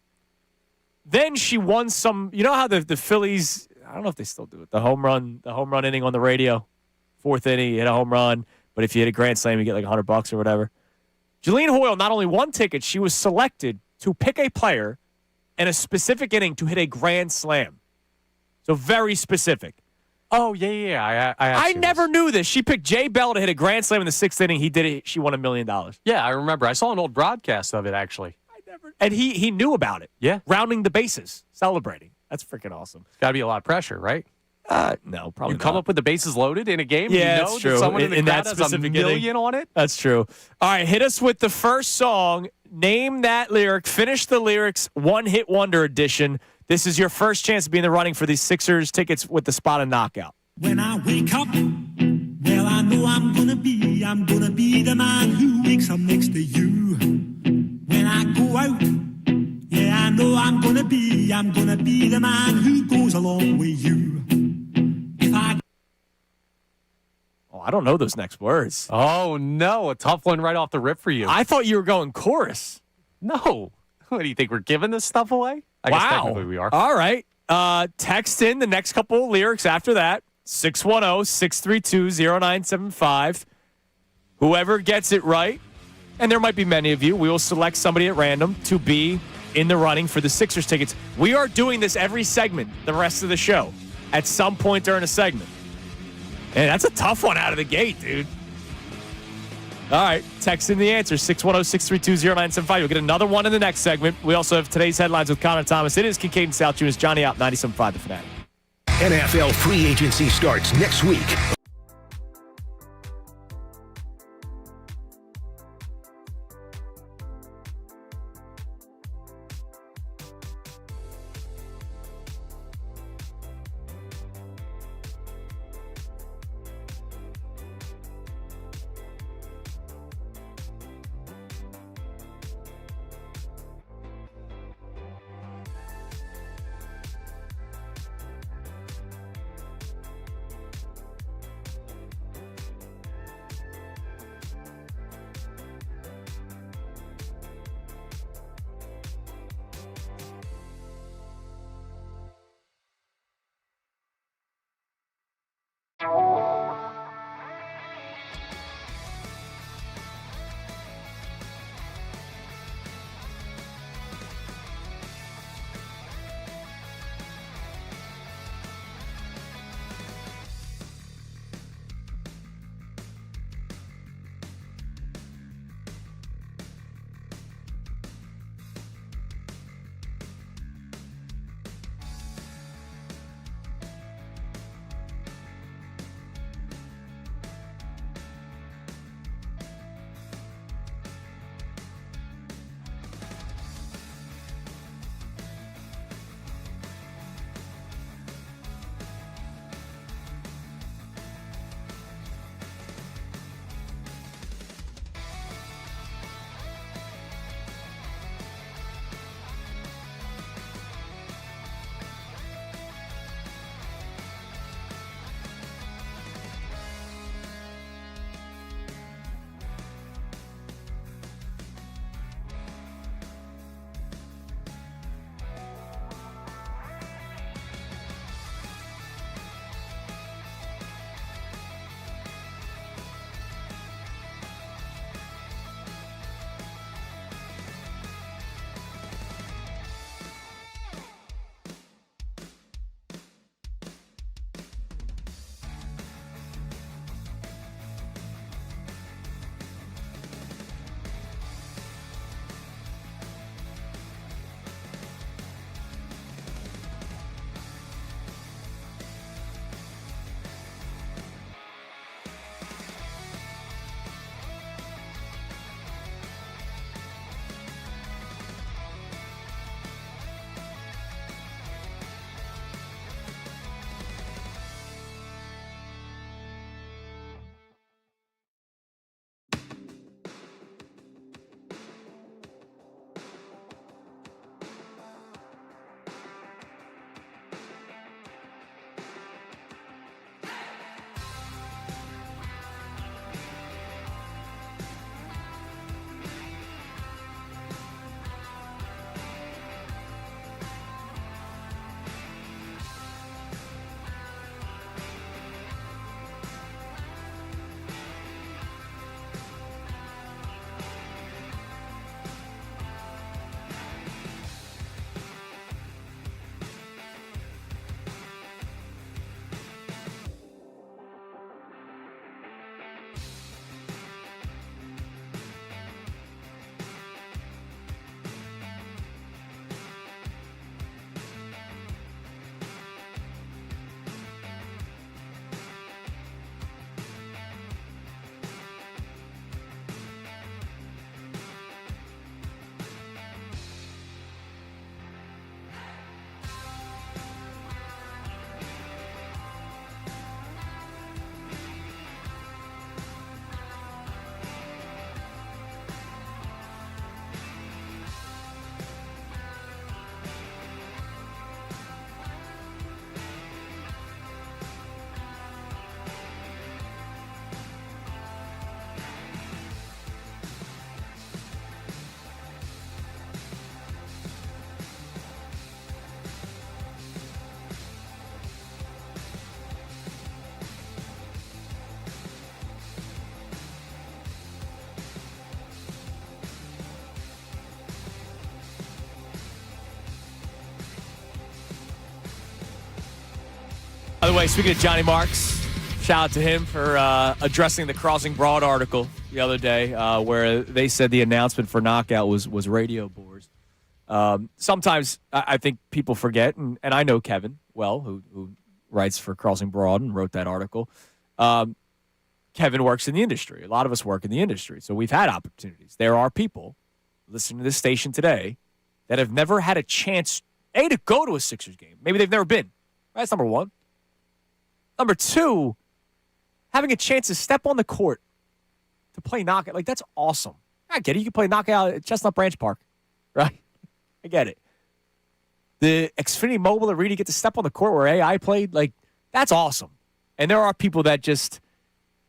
Then she won some. You know how the Phillies? I don't know if they still do it. The home run inning on the radio, fourth inning, you hit a home run. But if you hit a grand slam, you get like $100 or whatever. Jeline Hoyle not only won tickets, she was selected to pick a player in a specific inning to hit a grand slam. So very specific. Oh, yeah. I never knew this. She picked Jay Bell to hit a grand slam in the sixth inning. He did it. She won $1 million. Yeah, I remember. I saw an old broadcast of it, actually. And he knew about it. Yeah. Rounding the bases, celebrating. That's freaking awesome. It's got to be a lot of pressure, right? No, probably You come not. up with the bases loaded in a game? Yeah, you know that's true. That someone in the crowd that has a specific million inning. on it? That's true. All right, hit us with the first song. Name that lyric. Finish the lyrics. One Hit Wonder edition. This is your first chance to be in the running for these Sixers tickets with the spot and knockout. When I wake up, well, I know I'm gonna be the man who wakes up next to you. When I go out, yeah, I know I'm gonna be the man who goes along with you. I don't know those next words. Oh, no. A tough one right off the rip for you. I thought you were going chorus. No. What do you think? We're giving this stuff away? I guess technically we are. All right. Text in the next couple of lyrics after that. 610-632-0975. Whoever gets it right, and there might be many of you, we will select somebody at random to be in the running for the Sixers tickets. We are doing this every segment, the rest of the show, at some point during a segment. And that's a tough one out of the gate, dude. All right, text in the answer, 610-632-0975. You'll get another one in the next segment. We also have today's headlines with Connor Thomas. It is Kincade and Salciunas, Johnny out, 97.5 The Fanatic. NFL free agency starts next week. the way, speaking of Johnny Marks, shout out to him for addressing the Crossing Broad article the other day where they said the announcement for Knockout was radio bores. Sometimes I think people forget, and I know Kevin well, who writes for Crossing Broad and wrote that article. Kevin works in the industry. A lot of us work in the industry, so we've had opportunities. There are people listening to this station today that have never had a chance, A, to go to a Sixers game. Maybe they've never been. That's number one. Number two, having a chance to step on the court to play knockout, like, that's awesome. I get it. You can play knockout at Chestnut Branch Park, right? I get it. The Xfinity Mobile Arena, you get to step on the court where AI played, like, that's awesome. And there are people that just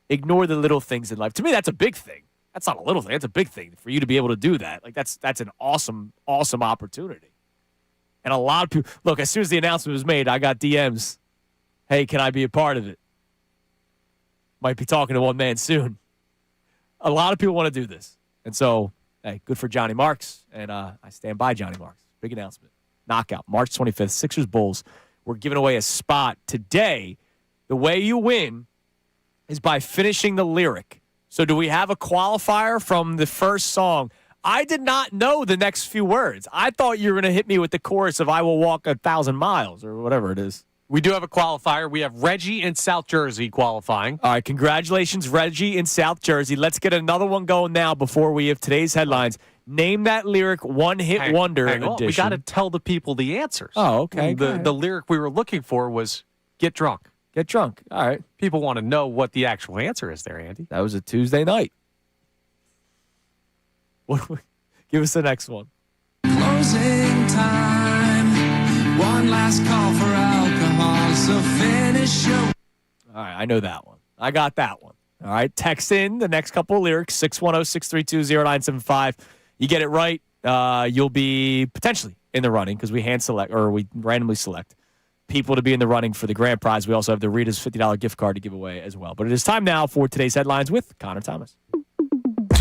ignore the little things in life. To me, that's a big thing. That's not a little thing. That's a big thing for you to be able to do that. Like, that's an awesome, awesome opportunity. And a lot of people, look, as soon as the announcement was made, I got DMs. Hey, can I be a part of it? Might be talking to one man soon. A lot of people want to do this. And so, hey, good for Johnny Marks. And I stand by Johnny Marks. Big announcement. Knockout, March 25th, Sixers Bulls. We're giving away a spot today. The way you win is by finishing the lyric. So do we have a qualifier from the first song? I did not know the next few words. I thought you were going to hit me with the chorus of I Will Walk 1,000 Miles or whatever it is. We do have a qualifier. We have Reggie in South Jersey qualifying. All right, congratulations, Reggie in South Jersey. Let's get another one going now before we have today's headlines. Name that lyric, one-hit wonder edition. We got to tell the people the answers. Oh, okay. The lyric we were looking for was get drunk. Get drunk. All right. People want to know what the actual answer is there, Andy. That was a Tuesday night. Give us the next one. Closing time. One last call for alcohol, so finish your... All right, I know that one. I got that one. All right, text in the next couple of lyrics, 610-632-0975. You get it right, you'll be potentially in the running because we randomly select people to be in the running for the grand prize. We also have the Rita's $50 gift card to give away as well. But it is time now for today's headlines with Connor Thomas.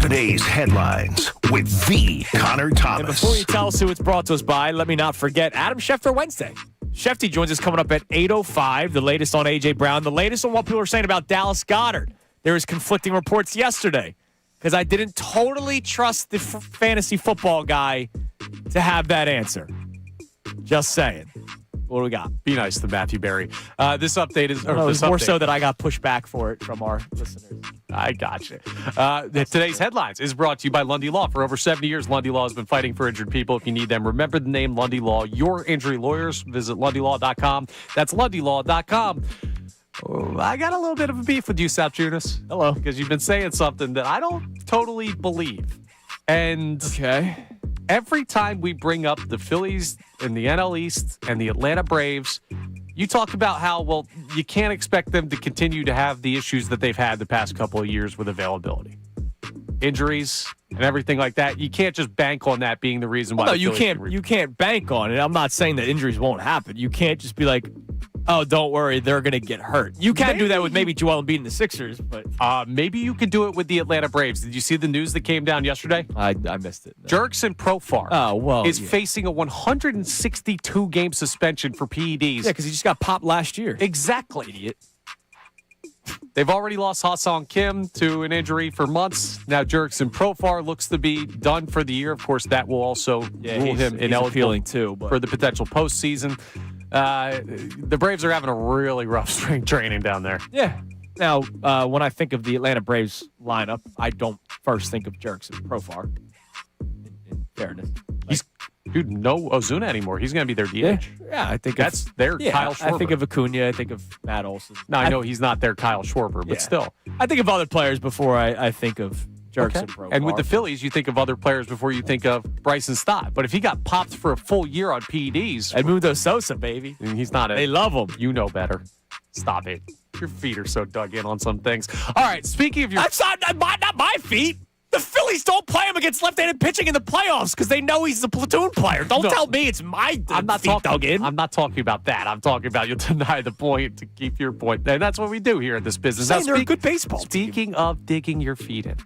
Today's headlines with the Connor Thomas. And before you tell us who it's brought to us by, let me not forget Adam Schefter Wednesday. Shefty joins us coming up at 8:05. The latest on A.J. Brown. The latest on what people are saying about Dallas Goedert. There was conflicting reports yesterday because I didn't totally trust the fantasy football guy to have that answer. Just saying. What do we got? Be nice to Matthew Berry. This update is... more so that I got pushed back for it from our listeners. I got you. Today's headlines is brought to you by Lundy Law. For over 70 years, Lundy Law has been fighting for injured people. If you need them, remember the name Lundy Law. Your injury lawyers. Visit LundyLaw.com. That's LundyLaw.com. Oh, I got a little bit of a beef with you, Salciunas. Hello. Because you've been saying something that I don't totally believe. And... Okay. Every time we bring up the Phillies and the NL East and the Atlanta Braves, you talk about how, well, you can't expect them to continue to have the issues that they've had the past couple of years with availability. Injuries and everything like that. You can't just bank on that being the reason why. No, you can't bank on it. I'm not saying that injuries won't happen. You can't just be like, oh, don't worry, they're going to get hurt. You can do that with maybe Joel Embiid and the Sixers, but... maybe you could do it with the Atlanta Braves. Did you see the news that came down yesterday? I missed it. No. Jurickson Profar is facing a 162-game suspension for PEDs. Yeah, because he just got popped last year. Exactly. Idiot. They've already lost Ha-Sung Kim to an injury for months. Now Jurickson Profar looks to be done for the year. Of course, that will also rule him ineligible for the potential postseason. The Braves are having a really rough spring training down there. Yeah. Now, when I think of the Atlanta Braves lineup, I don't first think of Jurickson Profar. In fairness, no Ozuna anymore. He's going to be their DH. Yeah, I think that's their Kyle Schwarber. I think of Acuna. I think of Matt Olson. Now, I know he's not their Kyle Schwarber, but still. I think of other players before I think of Jurickson Profar. And with the Phillies, you think of other players before you think of Bryson Stott. But if he got popped for a full year on PEDs... Edmundo Sosa, baby. He's not They love him. You know better. Stop it. Your feet are so dug in on some things. All right, speaking of your... That's not my feet. The Phillies don't play him against left-handed pitching in the playoffs because they know he's a platoon player. Don't tell me it's my feet dug in. I'm not talking about that. I'm talking about you'll deny the point to keep your point. And that's what we do here in this business. They're a good baseball Speaking of digging your feet in.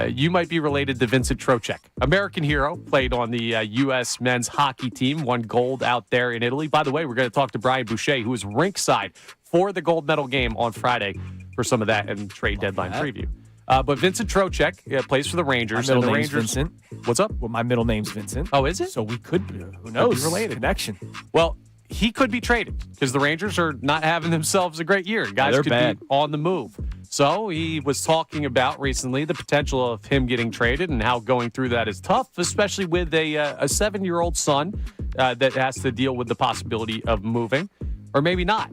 You might be related to Vincent Trocheck. American hero, played on the U.S. men's hockey team, won gold out there in Italy. By the way, we're going to talk to Brian Boucher, who was rinkside for the gold medal game on Friday for some of that and trade deadline preview. But Vincent Trocheck plays for the Rangers. My middle and the name's Rangers. Vincent. What's up? Well, my middle name's Vincent. Oh, is it? So we could, who knows? Be related. Connection. Well, he could be traded because the Rangers are not having themselves a great year. Guys they're could bad. be on the move. So he was talking about recently the potential of him getting traded and how going through that is tough, especially with a 7-year-old son that has to deal with the possibility of moving, or maybe not.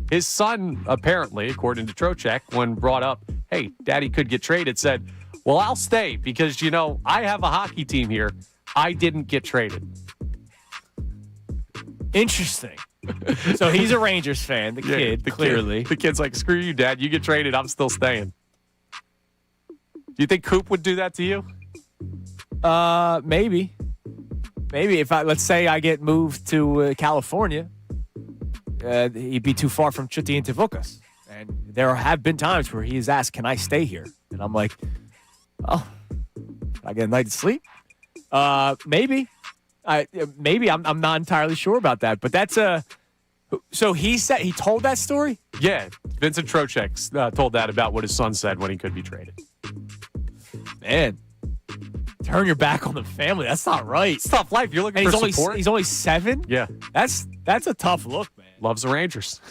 His son, apparently, according to Trocheck, when brought up, hey, Daddy could get traded, said, well, I'll stay because, I have a hockey team here. I didn't get traded. Interesting. So he's a Rangers fan, clearly. The kid's like, screw you, Dad. You get traded. I'm still staying. Do you think Coop would do that to you? Maybe. Maybe if let's say I get moved to California, he'd be too far from Chuty and Tivukas. And there have been times where he has asked, can I stay here? And I'm like, oh, I get a night to sleep? Maybe. Maybe I'm not entirely sure about that, but that's so he told that story? Yeah, Vincent Trocheck told that about what his son said when he could be traded. Man, turn your back on the family. That's not right. It's tough life. You're looking for support. He's only 7? Yeah. That's a tough look, man. Loves the Rangers.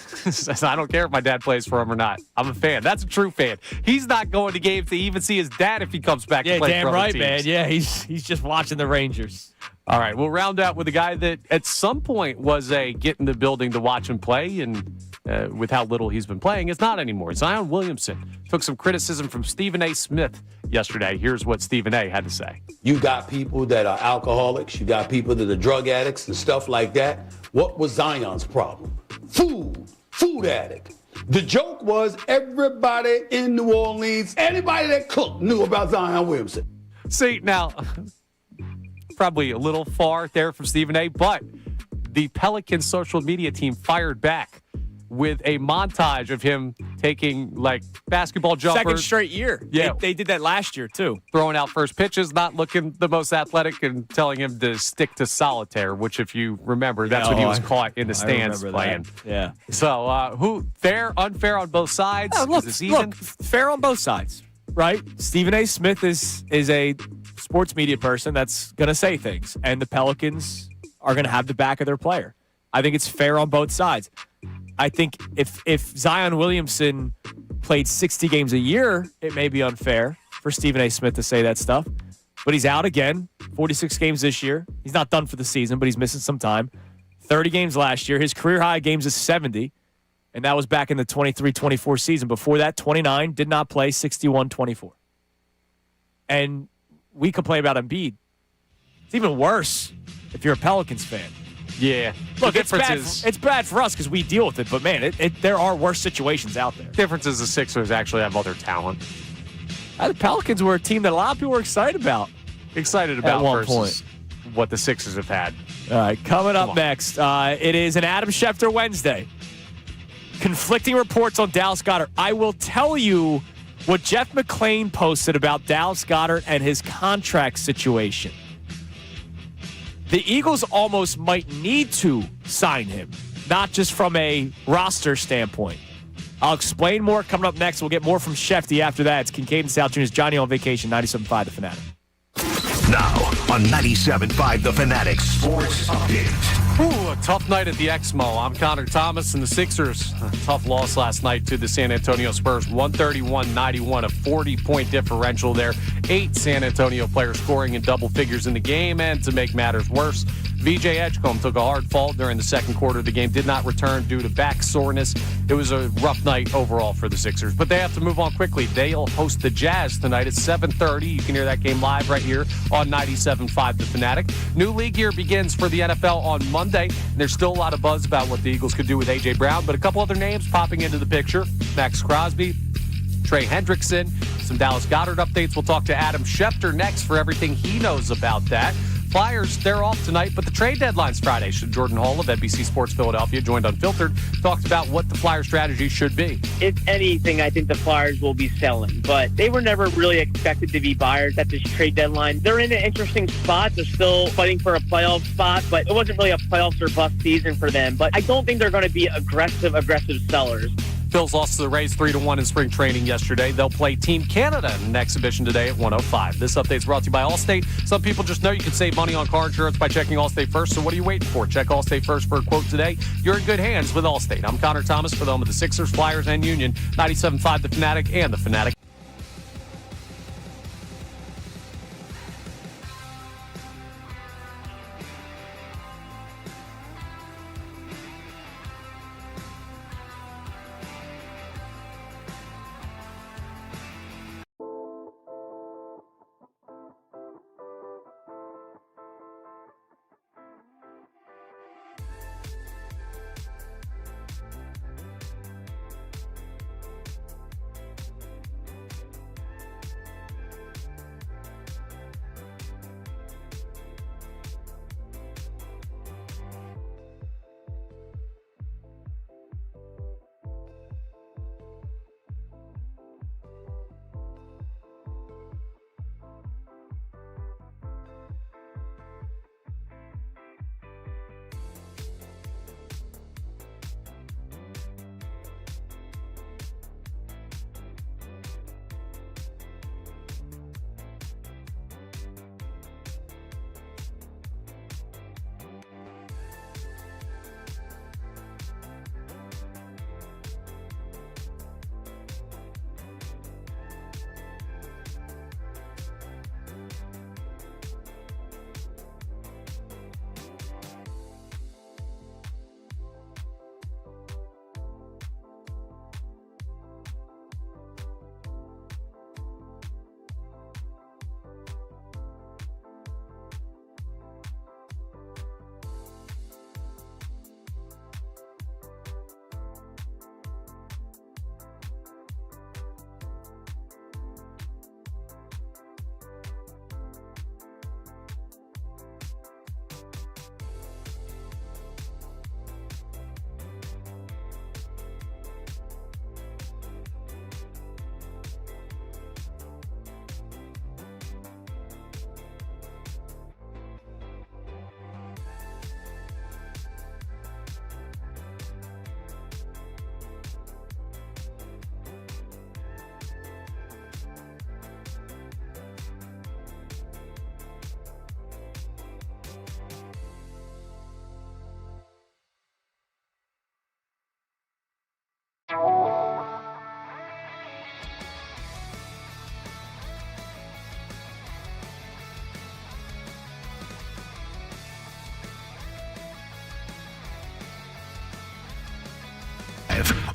I don't care if my dad plays for him or not. I'm a fan. That's a true fan. He's not going to games to even see his dad if he comes back to play for other teams. Yeah, damn right, man. Yeah, he's just watching the Rangers. All right, we'll round out with a guy that at some point was a get in the building to watch him play, and with how little he's been playing, it's not anymore. Zion Williamson took some criticism from Stephen A. Smith yesterday. Here's what Stephen A. had to say. You got people that are alcoholics. You got people that are drug addicts and stuff like that. What was Zion's problem? Food addict. The joke was everybody in New Orleans, anybody that cooked knew about Zion Williamson. See, now, probably a little far there from Stephen A., but the Pelicans social media team fired back with a montage of him taking, basketball jumpers. Second straight year. Yeah. They did that last year, too. Throwing out first pitches, not looking the most athletic, and telling him to stick to solitaire, which, if you remember, that's when he was caught in the stands playing. That. Yeah. So, fair, unfair on both sides? Look, is this even? Fair on both sides, right? Stephen A. Smith is a sports media person that's going to say things, and the Pelicans are going to have the back of their player. I think it's fair on both sides. I think if Zion Williamson played 60 games a year, it may be unfair for Stephen A. Smith to say that stuff. But he's out again, 46 games this year. He's not done for the season, but he's missing some time. 30 games last year. His career high games is 70, and that was back in the 23-24 season. Before that, 29, did not play, 61-24. And we complain about Embiid. It's even worse if you're a Pelicans fan. Yeah. Look, it's bad for us because we deal with it, but, man, there are worse situations out there. Difference is the Sixers actually have other talent. The Pelicans were a team that a lot of people were excited about. At one point. What the Sixers have had. All right, coming up next, it is an Adam Schefter Wednesday. Conflicting reports on Dallas Goedert. I will tell you what Jeff McClain posted about Dallas Goedert and his contract situation. The Eagles almost might need to sign him, not just from a roster standpoint. I'll explain more coming up next. We'll get more from Shefty after that. It's Kincade Salciunas, Johnny on vacation, 97.5 The Fanatic. Now on 97.5 The Fanatic Sports Update. Ooh, a tough night at the Exmo. I'm Connor Thomas, and the Sixers, a tough loss last night to the San Antonio Spurs, 131-91, a 40-point differential there. 8 San Antonio players scoring in double figures in the game, and to make matters worse, VJ Edgecombe took a hard fall during the second quarter of the game, did not return due to back soreness. It was a rough night overall for the Sixers, but they have to move on quickly. They'll host the Jazz tonight at 7:30. You can hear that game live right here on 97.5 The Fanatic. New league year begins for the NFL on Monday. There's still a lot of buzz about what the Eagles could do with A.J. Brown, but a couple other names popping into the picture. Max Crosby, Trey Hendrickson, some Dallas Goedert updates. We'll talk to Adam Schefter next for everything he knows about that. Flyers, they're off tonight, but the trade deadline's Friday. So Jordan Hall of NBC Sports Philadelphia joined Unfiltered, talked about what the Flyer strategy should be. If anything, I think the Flyers will be selling, but they were never really expected to be buyers at this trade deadline. They're in an interesting spot. They're still fighting for a playoff spot, but it wasn't really a playoffs or bust season for them. But I don't think they're going to be aggressive sellers. Phillies lost to the Rays 3-1 in spring training yesterday. They'll play Team Canada in an exhibition today at 1:05. This update is brought to you by Allstate. Some people just know you can save money on car insurance by checking Allstate first, so what are you waiting for? Check Allstate first for a quote today. You're in good hands with Allstate. I'm Connor Thomas for the home of the Sixers, Flyers, and Union. 97.5 The Fanatic and The Fanatic.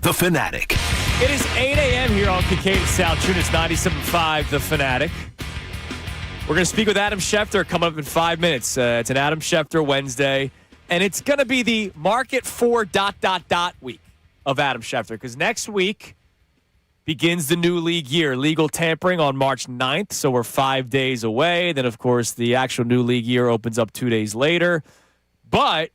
The Fanatic. It is 8 a.m. here on Kincade Salciunas, 97.5 The Fanatic. We're going to speak with Adam Schefter coming up in 5 minutes. It's an Adam Schefter Wednesday, and it's going to be the market for ... week of Adam Schefter, because next week begins the new league year. Legal tampering on March 9th, so we're 5 days away. Then, of course, the actual new league year opens up 2 days later. But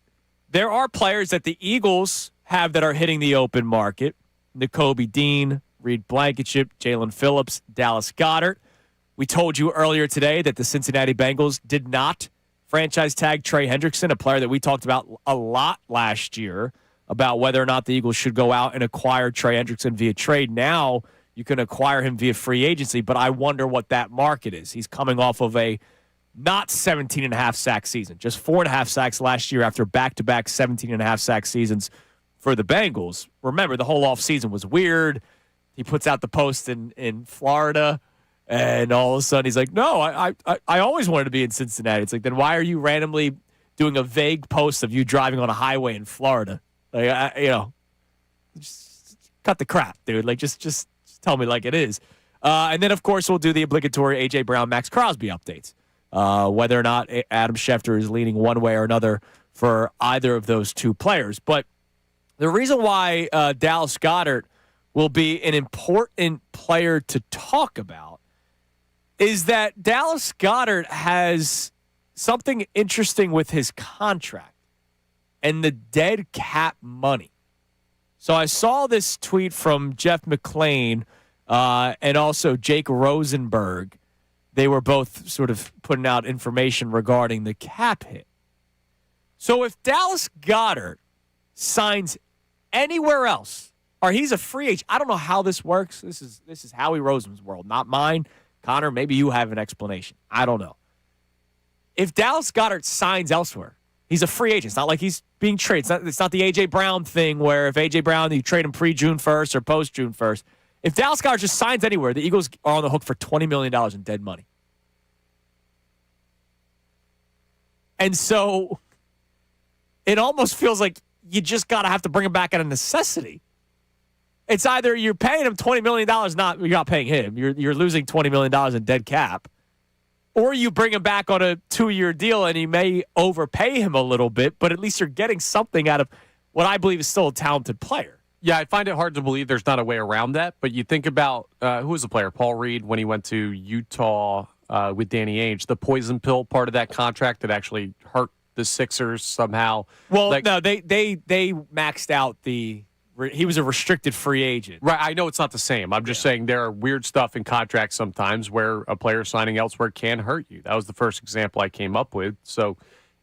there are players that the Eagles have that are hitting the open market. Nakobe Dean, Reed Blankenship, Jalen Phillips, Dallas Goedert. We told you earlier today that the Cincinnati Bengals did not franchise tag Trey Hendrickson, a player that we talked about a lot last year, about whether or not the Eagles should go out and acquire Trey Hendrickson via trade. Now you can acquire him via free agency, but I wonder what that market is. He's coming off of a not 17.5 sack season, just 4.5 sacks last year after back-to-back 17.5 sack seasons for the Bengals. Remember, the whole offseason was weird. He puts out the post in Florida, and all of a sudden he's like, no, I always wanted to be in Cincinnati. It's like, then why are you randomly doing a vague post of you driving on a highway in Florida? Like, just cut the crap, dude. Like, just tell me like it is. And then, of course, we'll do the obligatory A.J. Brown, Max Crosby updates. Whether or not Adam Schefter is leaning one way or another for either of those two players. But the reason why Dallas Goedert will be an important player to talk about is that Dallas Goedert has something interesting with his contract and the dead cap money. So I saw this tweet from Jeff McClain and also Jake Rosenberg. They were both sort of putting out information regarding the cap hit. So if Dallas Goedert signs anywhere else, or he's a free agent, I don't know how this works. This is Howie Roseman's world, not mine. Connor, maybe you have an explanation. I don't know. If Dallas Goedert signs elsewhere, he's a free agent. It's not like he's being traded. It's not the A.J. Brown thing where if A.J. Brown, you trade him pre-June 1st or post-June 1st. If Dallas Goedert just signs anywhere, the Eagles are on the hook for $20 million in dead money. And so it almost feels like you just got to have to bring him back out of necessity. It's either you're paying him $20 million, you're not paying him. You're losing $20 million in dead cap. Or you bring him back on a 2-year deal and you may overpay him a little bit, but at least you're getting something out of what I believe is still a talented player. Yeah, I find it hard to believe there's not a way around that. But you think about who was the player? Paul Reed, when he went to Utah with Danny Ainge, the poison pill part of that contract that actually hurt the Sixers somehow. Well, no, they maxed out the. He was a restricted free agent. Right, I know it's not the same. I'm just saying there are weird stuff in contracts sometimes where a player signing elsewhere can hurt you. That was the first example I came up with. So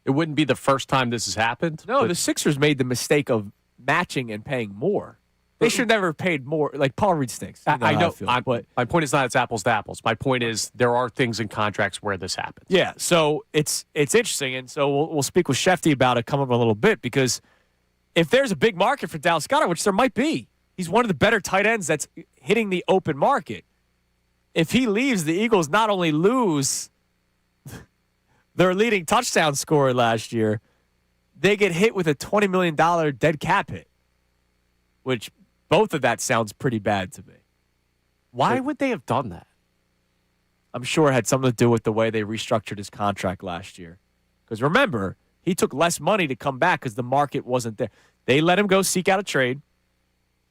it wouldn't be the first time this has happened. No, the Sixers made the mistake of matching and paying more. They should never have paid more. Like, Paul Reed stinks. I know. But my point is not it's apples to apples. My point is there are things in contracts where this happens. Yeah, so it's interesting. And so we'll speak with Shefty about it coming up in a little bit because if there's a big market for Dallas Goedert, which there might be, he's one of the better tight ends that's hitting the open market. If he leaves, the Eagles not only lose their leading touchdown scorer last year, they get hit with a $20 million dead cap hit, which both of that sounds pretty bad to me. Why would they have done that? I'm sure it had something to do with the way they restructured his contract last year. Because remember, he took less money to come back because the market wasn't there. They let him go seek out a trade.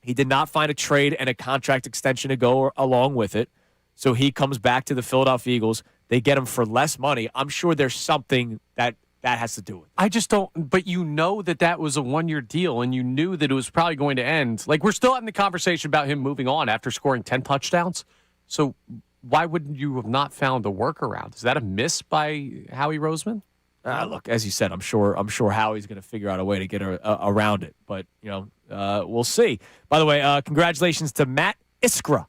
He did not find a trade and a contract extension to go along with it. So he comes back to the Philadelphia Eagles. They get him for less money. I'm sure there's something that has to do with it. I just don't, but you know that was a 1-year deal and you knew that it was probably going to end. Like, we're still having the conversation about him moving on after scoring 10 touchdowns. So why wouldn't you have not found a workaround? Is that a miss by Howie Roseman? Look, as you said, I'm sure Howie's going to figure out a way to get around it. But, we'll see. By the way, congratulations to Matt Iskra,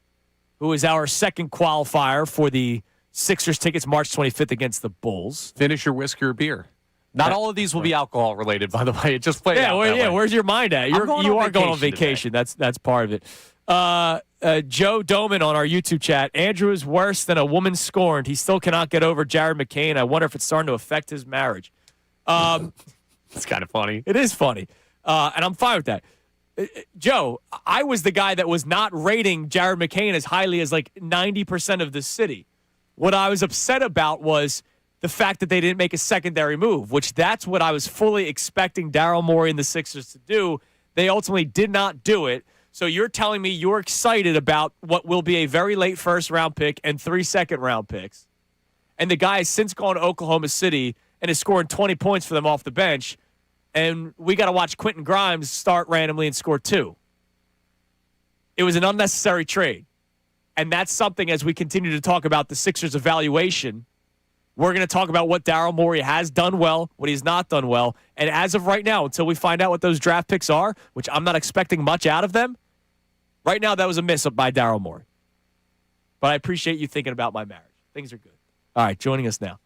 who is our second qualifier for the Sixers tickets March 25th against the Bulls. Finish your whiskey or beer. Not all of these will be alcohol related, by the way. It just played out that way. Where's your mind at? You are going on vacation. That's part of it. Joe Doman on our YouTube chat. Andrew is worse than a woman scorned. He still cannot get over Jared McCain. I wonder if it's starting to affect his marriage. It's kind of funny. It is funny. And I'm fine with that. Joe, I was the guy that was not rating Jared McCain as highly as like 90% of the city. What I was upset about was the fact that they didn't make a secondary move, which that's what I was fully expecting Daryl Morey and the Sixers to do. They ultimately did not do it. So you're telling me you're excited about what will be a very late first-round pick and 3 second-round picks. And the guy has since gone to Oklahoma City and is scoring 20 points for them off the bench. And we got to watch Quentin Grimes start randomly and score 2. It was an unnecessary trade. And that's something, as we continue to talk about the Sixers' evaluation, we're going to talk about what Daryl Morey has done well, what he's not done well. And as of right now, until we find out what those draft picks are, which I'm not expecting much out of them, right now that was a miss by Daryl Morey. But I appreciate you thinking about my marriage. Things are good. All right, joining us now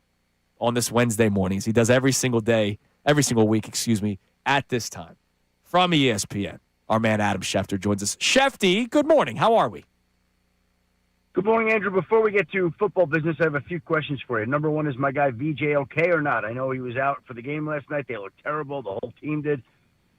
on this Wednesday morning, as he does every single week, at this time, from ESPN, our man Adam Schefter joins us. Shefty, good morning. How are we? Good morning, Andrew. Before we get to football business, I have a few questions for you. Number one, is my guy VJ okay or not? I know he was out for the game last night. They looked terrible. The whole team did.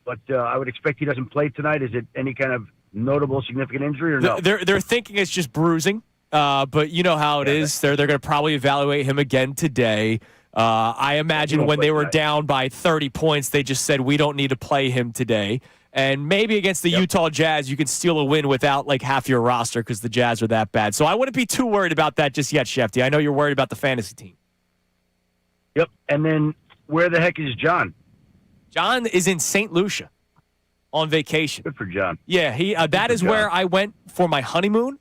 But I would expect he doesn't play tonight. Is it any kind of notable, significant injury or no? They're thinking it's just bruising. But you know how it is. They're going to probably evaluate him again today. I imagine when they were down by 30 points, they just said, we don't need to play him today. And maybe against the Utah Jazz, you can steal a win without like half your roster because the Jazz are that bad. So I wouldn't be too worried about that just yet, Shefty. I know you're worried about the fantasy team. Yep. And then where the heck is John? John is in St. Lucia on vacation. Good for John. Yeah, that is where I went for my honeymoon.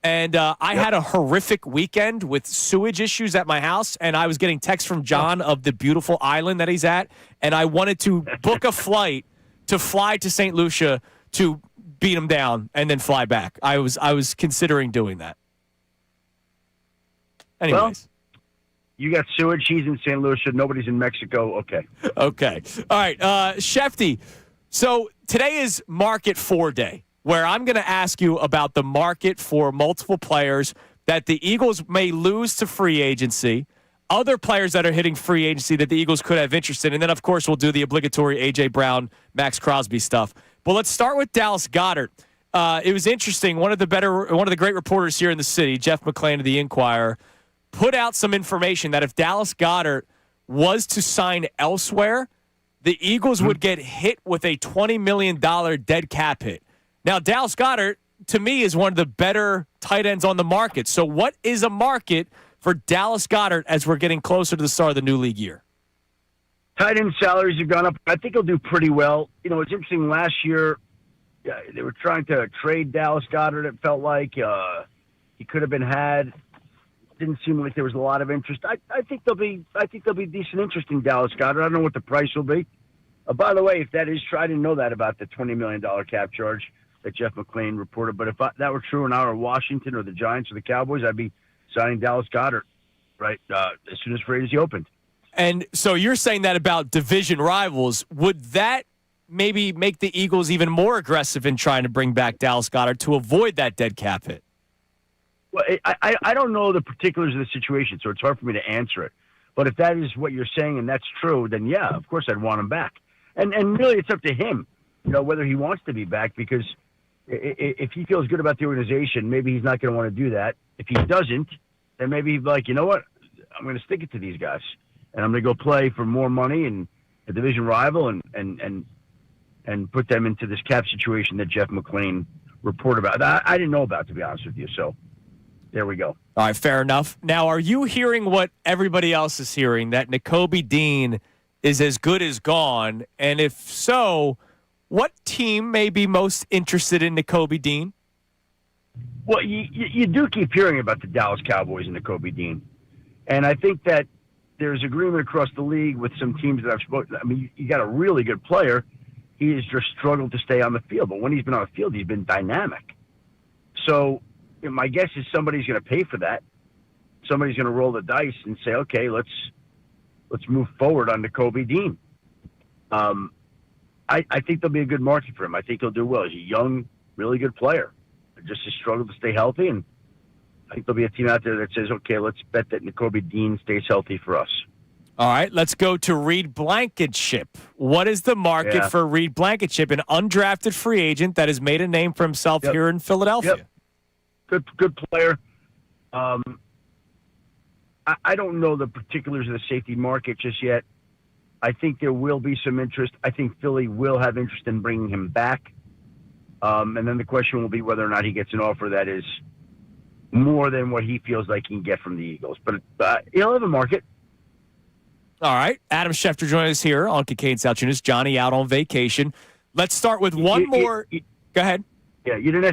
And I had a horrific weekend with sewage issues at my house, and I was getting texts from John of the beautiful island that he's at, and I wanted to book a flight to fly to St. Lucia to beat him down and then fly back. I was considering doing that. Anyways. Well, you got sewage. He's in St. Lucia. Nobody's in Mexico. Okay. Okay. All right. Shefty, so today is Market 4 Day, where I'm going to ask you about the market for multiple players that the Eagles may lose to free agency, other players that are hitting free agency that the Eagles could have interest in, and then, of course, we'll do the obligatory A.J. Brown, Max Crosby stuff. But let's start with Dallas Goedert. It was interesting. One of the great reporters here in the city, Jeff McClain of the Inquirer, put out some information that if Dallas Goedert was to sign elsewhere, the Eagles would get hit with a $20 million dead cap hit. Now, Dallas Goedert, to me, is one of the better tight ends on the market. So what is a market for Dallas Goedert as we're getting closer to the start of the new league year? Tight end salaries have gone up. I think he'll do pretty well. You know, it's interesting. Last year, they were trying to trade Dallas Goedert. It felt like he could have been had. Didn't seem like there was a lot of interest. I think there'll be decent interest in Dallas Goedert. I don't know what the price will be. By the way, if that is true, I didn't know that about the $20 million cap charge that Jeff McClain reported. But if that were true and I were Washington or the Giants or the Cowboys, I'd be signing Dallas Goedert right as soon as free agency opened. And so you're saying that about division rivals. Would that maybe make the Eagles even more aggressive in trying to bring back Dallas Goedert to avoid that dead cap hit? Well, I don't know the particulars of the situation, so it's hard for me to answer it. But if that is what you're saying and that's true, then yeah, of course I'd want him back. And really, it's up to him, you know, whether he wants to be back, because if he feels good about the organization, maybe he's not going to want to do that. If he doesn't, then maybe he's like, you know what, I'm going to stick it to these guys, and I'm going to go play for more money and a division rival and put them into this cap situation that Jeff McClain reported about. I didn't know about, to be honest with you. So there we go. All right, fair enough. Now, are you hearing what everybody else is hearing, that Nakobe Dean is as good as gone? And if so, what team may be most interested in Nakobe Dean? Well, you do keep hearing about the Dallas Cowboys and Nakobe Dean. And I think that there's agreement across the league with some teams that I've spoken. I mean, you got a really good player. He has just struggled to stay on the field. But when he's been on the field, he's been dynamic. So my guess is somebody's going to pay for that. Somebody's going to roll the dice and say, okay, let's move forward on Nakobe Dean. I think there'll be a good market for him. I think he'll do well. He's a young, really good player. Just has struggled to stay healthy, and I think there'll be a team out there that says, okay, let's bet that Nakobe Dean stays healthy for us. All right, let's go to Reed Blankenship. What is the market for Reed Blankenship, an undrafted free agent that has made a name for himself here in Philadelphia? Yep. Good player. I don't know the particulars of the safety market just yet. I think there will be some interest. I think Philly will have interest in bringing him back. And then the question will be whether or not he gets an offer that is more than what he feels like he can get from the Eagles. But he'll have a market. All right. Adam Schefter joining us here on Kincade Salciunas. Johnny out on vacation. Let's start with one more. Go ahead. Yeah, you didn't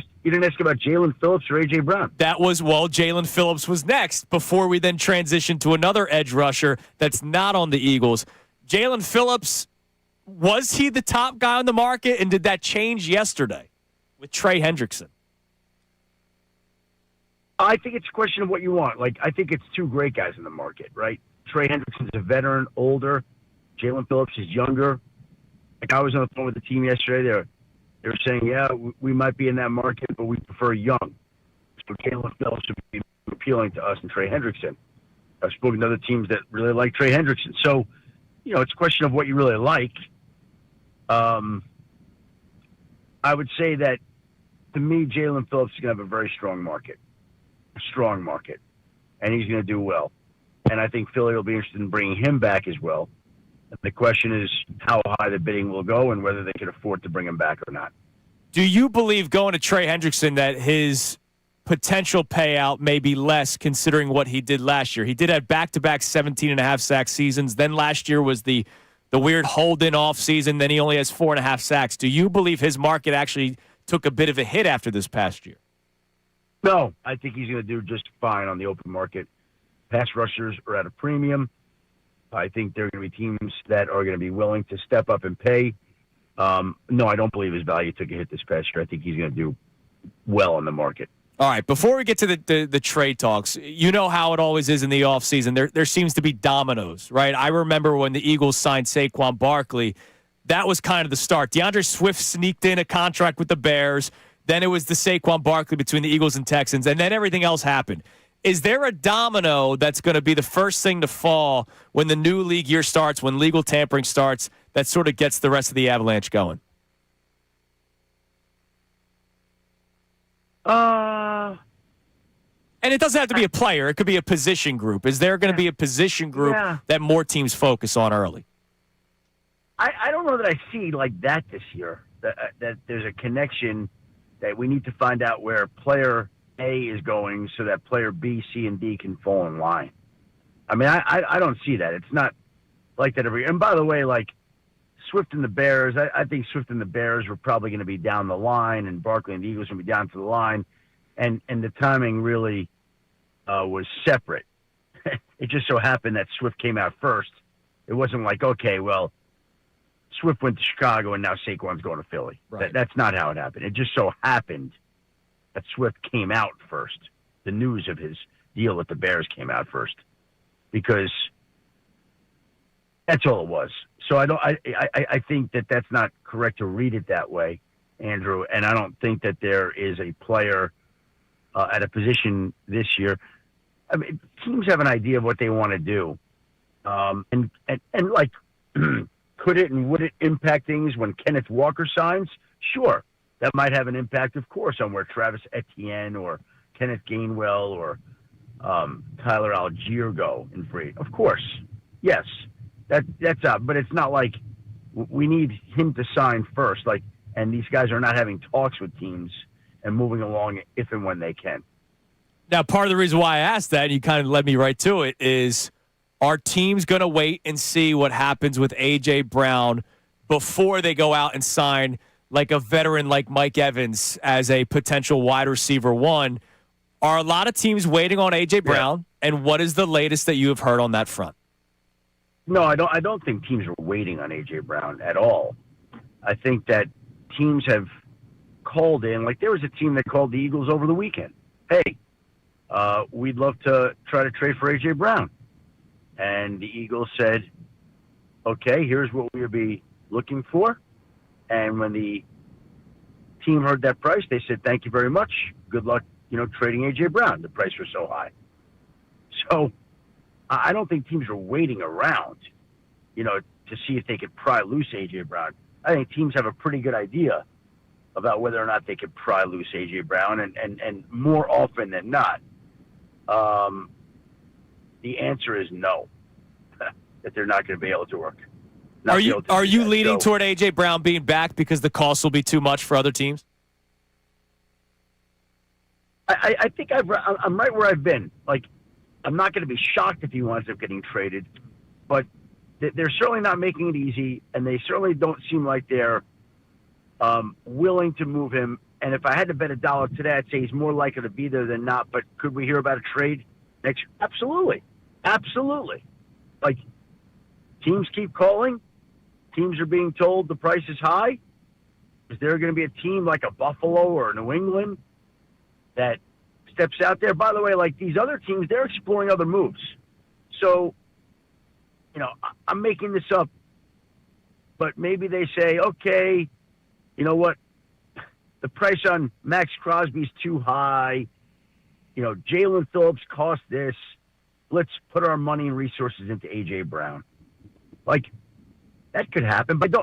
ask about Jalen Phillips or A.J. Brown. Jalen Phillips was next before we then transition to another edge rusher that's not on the Eagles. Jalen Phillips, was he the top guy on the market, and did that change yesterday with Trey Hendrickson? I think it's a question of what you want. Like, I think it's two great guys in the market, right? Trey Hendrickson's a veteran, older. Jalen Phillips is younger. Like, I was on the phone with the team yesterday. They were saying, yeah, we might be in that market, but we prefer young. So Jalen Phillips would be appealing to us and Trey Hendrickson. I've spoken to other teams that really like Trey Hendrickson. So, you know, it's a question of what you really like. I would say that, to me, Jalen Phillips is going to have a very strong market. And he's going to do well. And I think Philly will be interested in bringing him back as well. And the question is how high the bidding will go and whether they can afford to bring him back or not. Do you believe, going to Trey Hendrickson, that his potential payout may be less considering what he did last year. He did have back-to-back 17.5 sack seasons. Then last year was the weird hold-in off season. Then he only has 4.5 sacks. Do you believe his market actually took a bit of a hit after this past year? No, I think he's going to do just fine on the open market. Pass rushers are at a premium. I think there are going to be teams that are going to be willing to step up and pay. No, I don't believe his value took a hit this past year. I think he's going to do well on the market. All right, before we get to the trade talks, you know how it always is in the offseason. There seems to be dominoes, right? I remember when the Eagles signed Saquon Barkley, that was kind of the start. DeAndre Swift sneaked in a contract with the Bears. Then it was the Saquon Barkley between the Eagles and Texans, and then everything else happened. Is there a domino that's going to be the first thing to fall when the new league year starts, when legal tampering starts, that sort of gets the rest of the avalanche going? And it doesn't have to be a player. It could be a position group. Is there going to be a position group that more teams focus on early? I don't know that I see like that this year, that there's a connection that we need to find out where player A is going so that player B, C, and D can fall in line. I mean, I don't see that. It's not like that every – and by the way, like Swift and the Bears, I think Swift and the Bears were probably going to be down the line, and Barkley and the Eagles would be down to the line. And the timing really was separate. It just so happened that Swift came out first. It wasn't like, okay, well, Swift went to Chicago and now Saquon's going to Philly. Right. That's not how it happened. It just so happened that Swift came out first. The news of his deal with the Bears came out first, because that's all it was. So I think that that's not correct to read it that way, Andrew. And I don't think that there is a player at a position this year. I mean, teams have an idea of what they want to do, and like, could it and would it impact things when Kenneth Walker signs? Sure, that might have an impact, of course, on where Travis Etienne or Kenneth Gainwell or Tyler Algier go in free. Of course, yes, that's up. But it's not like we need him to sign first. Like, and these guys are not having talks with teams and moving along if and when they can. Now, part of the reason why I asked that, and you kind of led me right to it, is are teams going to wait and see what happens with A.J. Brown before they go out and sign like a veteran like Mike Evans as a potential wide receiver one? Are a lot of teams waiting on A.J. Brown, and what is the latest that you have heard on that front? No, I don't think teams are waiting on A.J. Brown at all. I think that teams have called in, like there was a team that called the Eagles over the weekend. Hey, we'd love to try to trade for A.J. Brown. And the Eagles said, okay, here's what we'll be looking for. And when the team heard that price, they said, thank you very much. Good luck, trading A.J. Brown. The price was so high. So I don't think teams are waiting around, to see if they could pry loose A.J. Brown. I think teams have a pretty good idea about whether or not they could pry loose A.J. Brown. And more often than not, the answer is no, that they're not going to be able to work. Are you leaning toward A.J. Brown being back because the cost will be too much for other teams? I think I'm right where I've been. Like, I'm not going to be shocked if he winds up getting traded, but they're certainly not making it easy, and they certainly don't seem like they're willing to move him. And if I had to bet $1 today, I'd say he's more likely to be there than not. But could we hear about a trade next year? Absolutely. Absolutely. Like, teams keep calling. Teams are being told the price is high. Is there going to be a team like a Buffalo or New England that steps out there? By the way, like these other teams, they're exploring other moves. So, I'm making this up, but maybe they say, okay, you know what? The price on Max Crosby is too high. Jalen Phillips cost this. Let's put our money and resources into A.J. Brown. Like, that could happen, but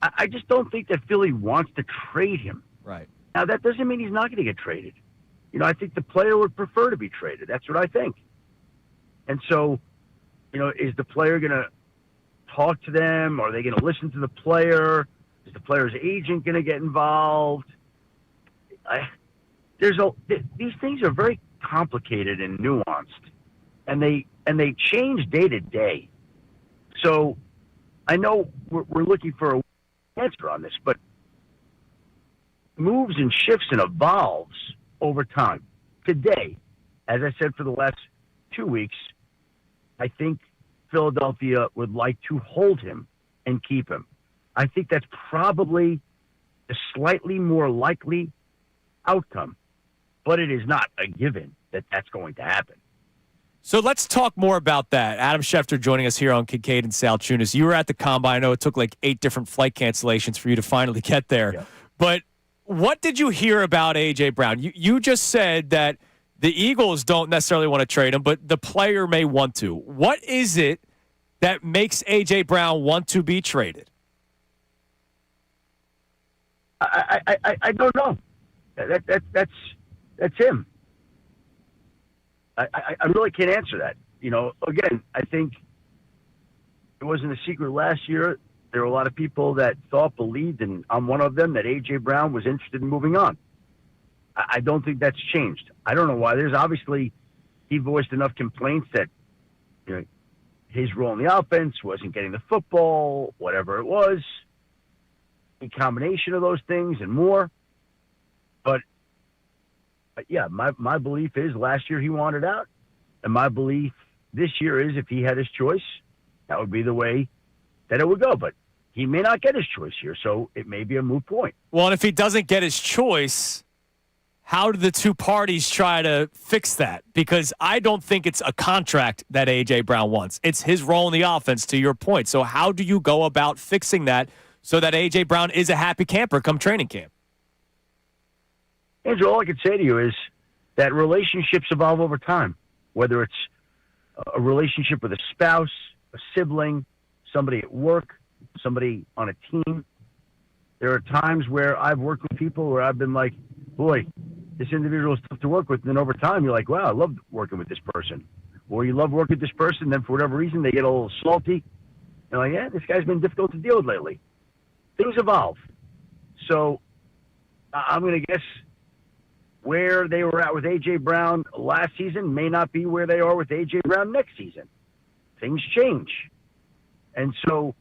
I just don't think that Philly wants to trade him. Right. Now, that doesn't mean he's not going to get traded. I think the player would prefer to be traded. That's what I think. And so, is the player going to talk to them? Are they going to listen to the player? Is the player's agent going to get involved? these things are very complicated and nuanced, and they change day to day. So I know we're looking for an answer on this, but moves and shifts and evolves over time. Today, as I said for the last 2 weeks, I think Philadelphia would like to hold him and keep him. I think that's probably a slightly more likely outcome, but it is not a given that that's going to happen. So let's talk more about that. Adam Schefter joining us here on Kincade and Salciunas. You were at the Combine. I know it took like 8 different flight cancellations for you to finally get there. Yeah. But what did you hear about A.J. Brown? You just said that the Eagles don't necessarily want to trade him, but the player may want to. What is it that makes A.J. Brown want to be traded? I don't know. That's him. I really can't answer that. You know, again, I think it wasn't a secret last year. There were a lot of people that believed, and I'm one of them, that A.J. Brown was interested in moving on. I don't think that's changed. I don't know why. There's obviously, he voiced enough complaints that, you know, his role in the offense wasn't getting the football, whatever it was, a combination of those things and more. But yeah, my belief is last year he wanted out, and my belief this year is if he had his choice, that would be the way that it would go. But he may not get his choice here, so it may be a moot point. Well, and if he doesn't get his choice, how do the two parties try to fix that? Because I don't think it's a contract that A.J. Brown wants. It's his role in the offense, to your point. So how do you go about fixing that so that A.J. Brown is a happy camper come training camp? Andrew, all I can say to you is that relationships evolve over time, whether it's a relationship with a spouse, a sibling, somebody at work, somebody on a team. There are times where I've worked with people where I've been like, boy, this individual is tough to work with. And then over time, you're like, wow, I love working with this person. Or you love working with this person, then for whatever reason, they get a little salty. You're like, yeah, this guy's been difficult to deal with lately. Things evolve. So I'm going to guess where they were at with A.J. Brown last season may not be where they are with A.J. Brown next season. Things change. And so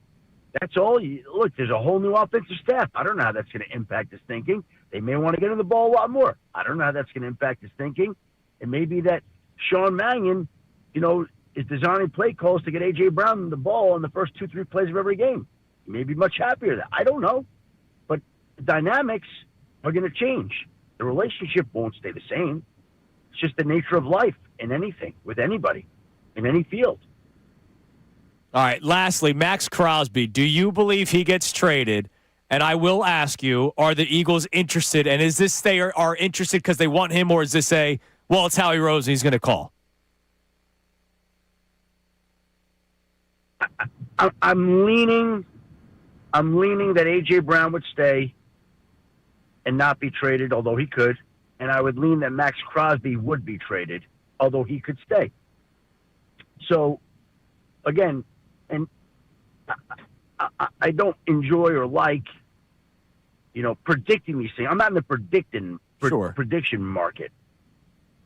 that's all. Look, there's a whole new offensive staff. I don't know how that's going to impact his thinking. They may want to get in the ball a lot more. I don't know how that's going to impact his thinking. It may be that Sean Mannion, you know, is designing play calls to get A.J. Brown the ball on the first 2-3 plays of every game. He may be much happier with that. I don't know. But the dynamics are going to change. The relationship won't stay the same. It's just the nature of life in anything, with anybody, in any field. All right, lastly, Max Crosby, do you believe he gets traded? And I will ask you, are the Eagles interested? And is this they are interested because they want him, or is this well, it's Howie Roseman, he's going to call? I'm leaning that A.J. Brown would stay and not be traded, although he could. And I would lean that Max Crosby would be traded, although he could stay. So, again, and I don't enjoy or like, you know, predicting these things. I'm not in the prediction market.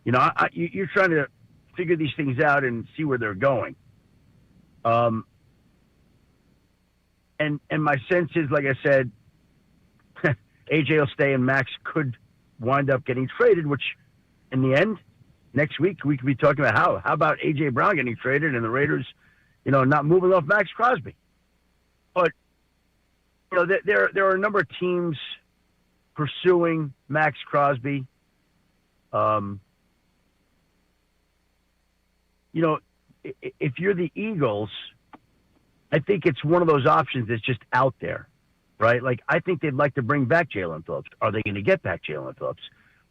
You know, you're trying to figure these things out and see where they're going. And my sense is, like I said, AJ will stay and Max could wind up getting traded, which in the end, next week we could be talking about how about AJ Brown getting traded and the Raiders, you know, not moving off Max Crosby. But, you know, there are a number of teams pursuing Max Crosby. You know, if you're the Eagles, I think it's one of those options that's just out there, right? Like, I think they'd like to bring back Jalen Phillips. Are they going to get back Jalen Phillips?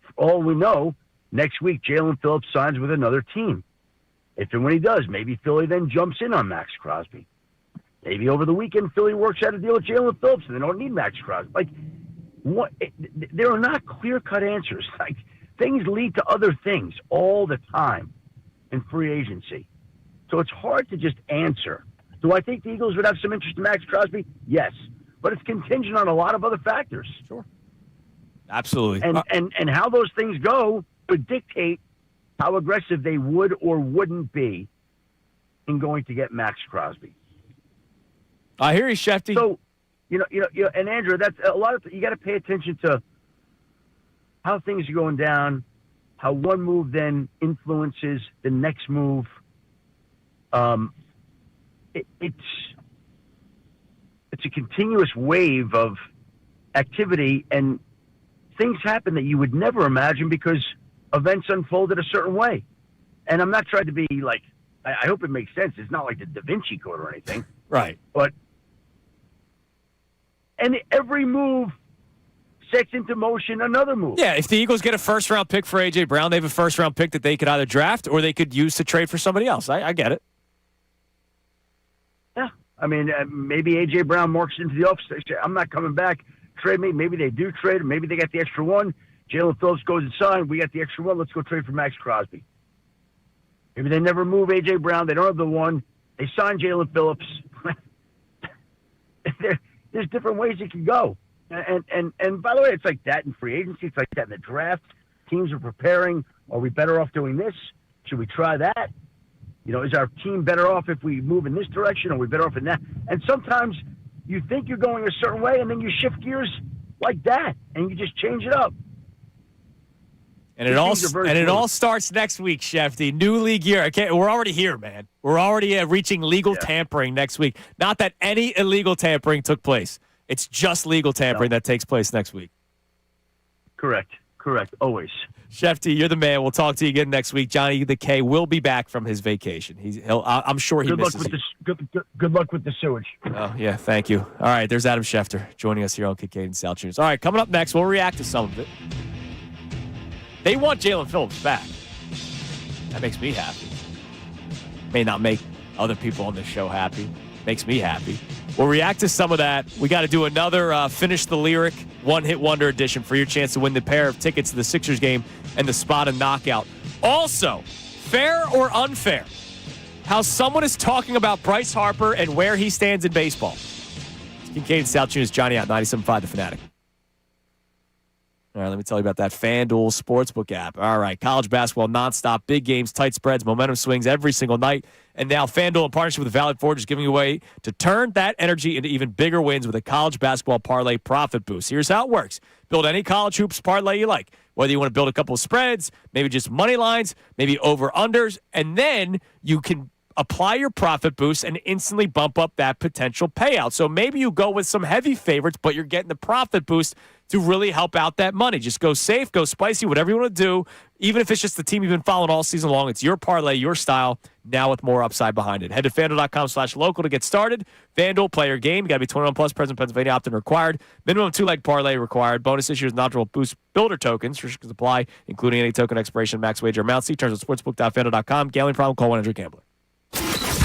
For all we know, next week Jalen Phillips signs with another team. If and when he does, maybe Philly then jumps in on Max Crosby. Maybe over the weekend Philly works out a deal with Jalen Phillips and they don't need Max Crosby. Like, what? There are not clear-cut answers. Like, things lead to other things all the time in free agency. So it's hard to just answer. Do I think the Eagles would have some interest in Max Crosby? Yes. But it's contingent on a lot of other factors. Sure. Absolutely. And how those things go would dictate how aggressive they would or wouldn't be in going to get Max Crosby. I hear you, Shefty. So, and Andrew, that's a lot of, you got to pay attention to how things are going down, how one move then influences the next move. It's a continuous wave of activity, and things happen that you would never imagine because events unfolded a certain way. And I'm not trying to be like, I hope it makes sense. It's not like the Da Vinci Code or anything. Right. And every move sets into motion another move. Yeah, if the Eagles get a first-round pick for A.J. Brown, they have a first-round pick that they could either draft or they could use to trade for somebody else. I get it. Yeah. I mean, maybe A.J. Brown marks into the office. They say, I'm not coming back. Trade me. Maybe they do trade. Maybe they got the extra one. Jalen Phillips goes inside. We got the extra one. Let's go trade for Max Crosby. Maybe they never move A.J. Brown. They don't have the one. They sign Jalen Phillips. There's different ways it can go. And by the way, it's like that in free agency. It's like that in the draft. Teams are preparing. Are we better off doing this? Should we try that? Is our team better off if we move in this direction? Are we better off in that? And sometimes you think you're going a certain way, and then you shift gears like that, and you just change it up. And it all starts next week, Shefty. New league year. We're already here, man. We're already reaching legal tampering next week. Not that any illegal tampering took place. It's just legal tampering that takes place next week. Correct. Always. Shefty, you're the man. We'll talk to you again next week. Johnny the K will be back from his vacation. I'm sure he misses you. Good luck with the sewage. Oh, yeah, thank you. All right, there's Adam Schefter joining us here on Kincade Salciunas. All right, coming up next, we'll react to some of it. They want Jalen Phillips back. That makes me happy. May not make other people on this show happy. Makes me happy. We'll react to some of that. We got to do another Finish the Lyric one-hit wonder edition for your chance to win the pair of tickets to the Sixers game and the spot and knockout. Also, fair or unfair, how someone is talking about Bryce Harper and where he stands in baseball. It's Kincade Salciunas, Johnny out, 97.5 The Fanatic. All right, let me tell you about that FanDuel Sportsbook app. All right, college basketball nonstop, big games, tight spreads, momentum swings every single night. And now FanDuel, in partnership with Valley Forge, is giving you a way to turn that energy into even bigger wins with a college basketball parlay profit boost. Here's how it works. Build any college hoops parlay you like. Whether you want to build a couple of spreads, maybe just money lines, maybe over-unders, and then you can apply your profit boost and instantly bump up that potential payout. So maybe you go with some heavy favorites, but you're getting the profit boost to really help out that money. Just go safe, go spicy, whatever you want to do. Even if it's just the team you've been following all season long, it's your parlay, your style, now with more upside behind it. Head to FanDuel.com/local to get started. FanDuel, play your game. You got to be 21 plus, present Pennsylvania, opt-in required. Minimum 2-leg parlay required. Bonus issues, non-drill boost builder tokens. Restrictions apply, including any token expiration, max wager amount. See terms at sportsbook.fanduel.com. Gambling problem, call 1-800-GAMBLER.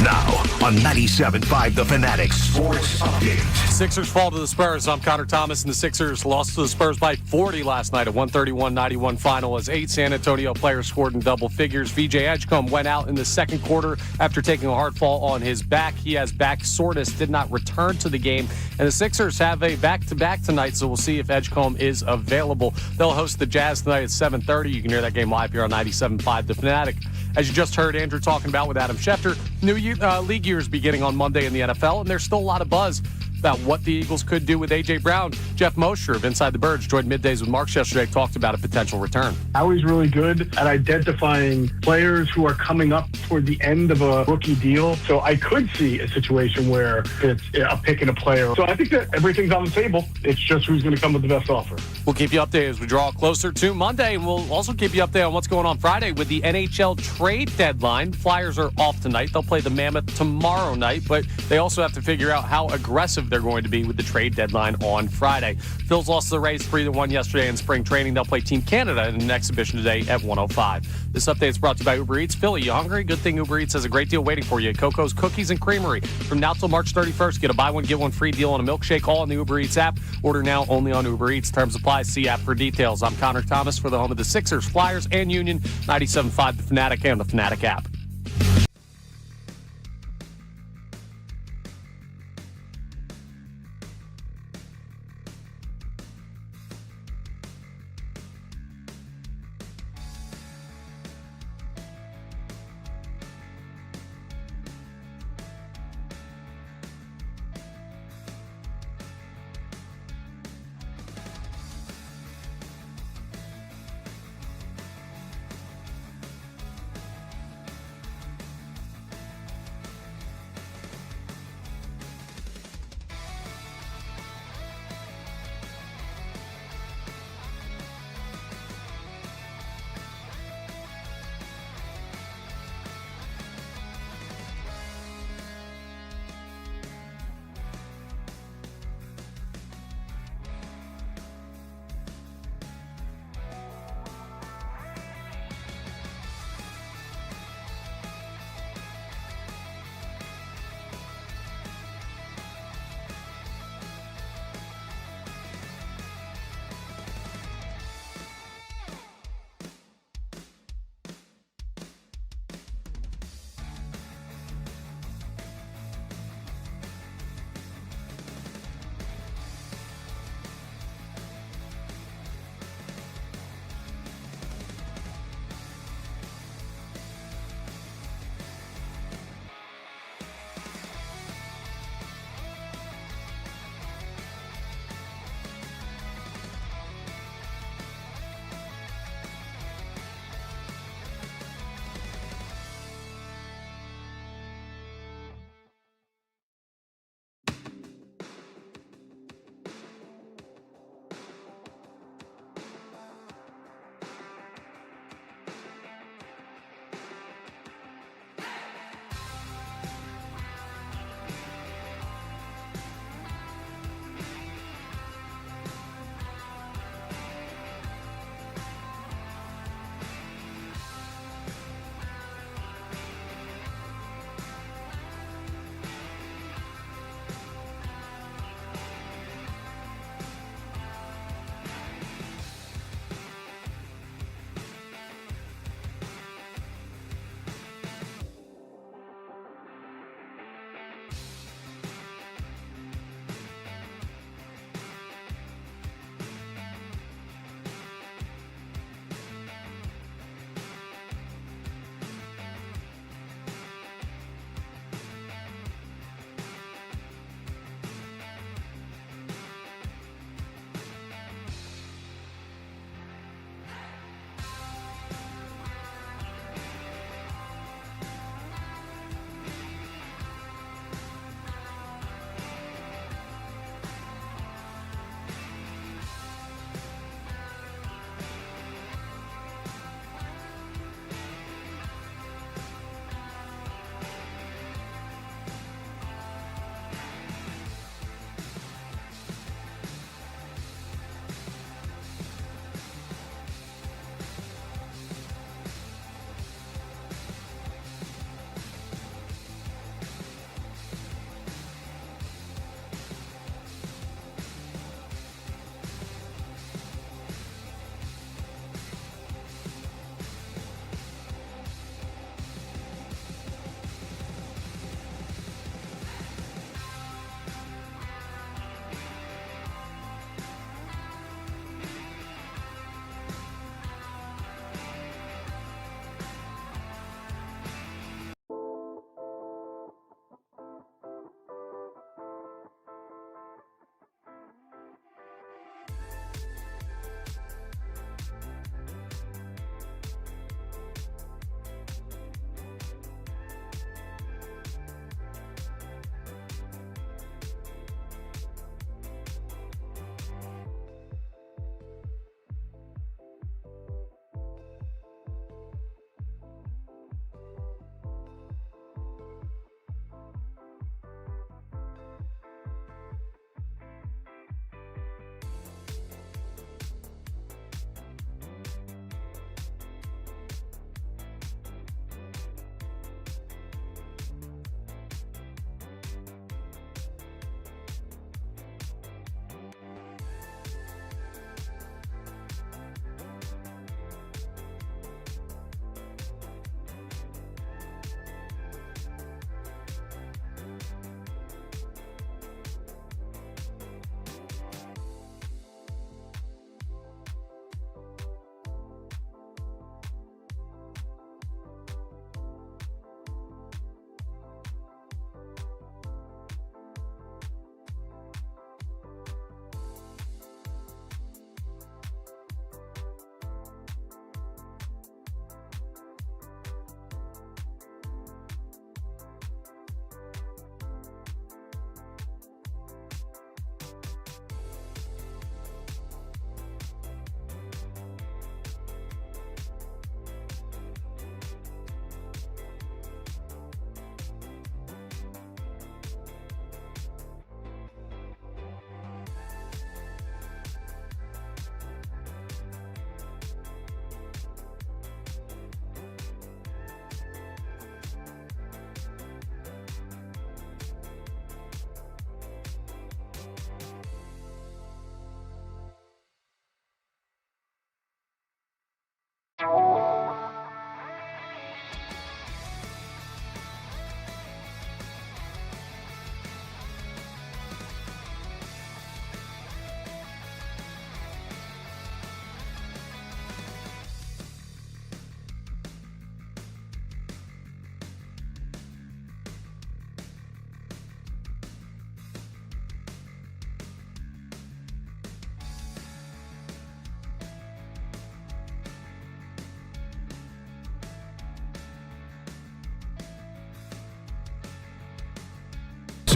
Now on 97.5 The Fanatic Sports Update. Sixers fall to the Spurs. I'm Connor Thomas, and the Sixers lost to the Spurs by 40 last night, a 131-91 final as 8 San Antonio players scored in double figures. VJ Edgecombe went out in the second quarter after taking a hard fall on his back. He has back soreness, did not return to the game. And the Sixers have a back-to-back tonight, so we'll see if Edgecombe is available. They'll host the Jazz tonight at 7:30. You can hear that game live here on 97.5 The Fanatic. As you just heard Andrew talking about with Adam Schefter, new league year is beginning on Monday in the NFL, and there's still a lot of buzz about what the Eagles could do with A.J. Brown. Jeff Mosher of Inside the Birds joined Middays with Marks yesterday, talked about a potential return. Howie's really good at identifying players who are coming up toward the end of a rookie deal. So I could see a situation where it's a pick and a player. So I think that everything's on the table. It's just who's going to come with the best offer. We'll keep you updated as we draw closer to Monday, and we'll also keep you updated on what's going on Friday with the NHL trade deadline. Flyers are off tonight. They'll play the Mammoth tomorrow night, but they also have to figure out how aggressive they're going to be with the trade deadline on Friday. Phillies lost to the Rays 3-1 yesterday in spring training. They'll play Team Canada in an exhibition today at 1:05. This update is brought to you by Uber Eats. Philly, you hungry? Good thing Uber Eats has a great deal waiting for you at Coco's Cookies and Creamery. From now till March 31st, get a buy one, get one free deal on a milkshake, all on the Uber Eats app. Order now only on Uber Eats. Terms apply. See app for details. I'm Connor Thomas for the home of the Sixers, Flyers, and Union. 97.5 The Fanatic and the Fanatic app.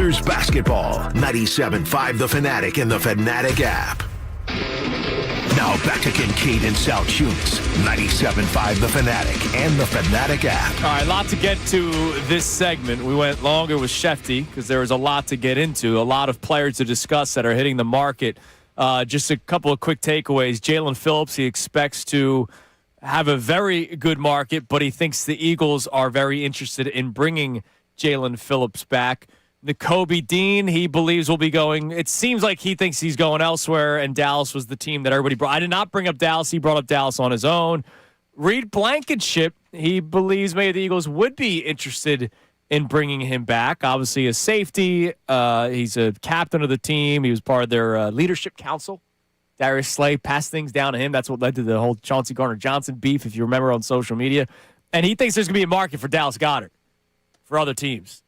Sixers basketball. 97.5 The Fanatic and the Fanatic app. Now back to Kincade and Salciunas. 97.5 The Fanatic and the Fanatic app. All right, a lot to get to this segment. We went longer with Shefty because there was a lot to get into, a lot of players to discuss that are hitting the market. Just a couple of quick takeaways. Jalen Phillips, he expects to have a very good market, but he thinks the Eagles are very interested in bringing Jalen Phillips back. Nakobe Dean, he believes will be going. It seems like he thinks he's going elsewhere, and Dallas was the team that everybody brought. I did not bring up Dallas. He brought up Dallas on his own. Reed Blankenship, he believes maybe the Eagles would be interested in bringing him back. Obviously, a safety. He's a captain of the team. He was part of their leadership council. Darius Slay passed things down to him. That's what led to the whole Chauncey Gardner-Johnson beef, if you remember, on social media. And he thinks there's going to be a market for Dallas Goedert for other teams.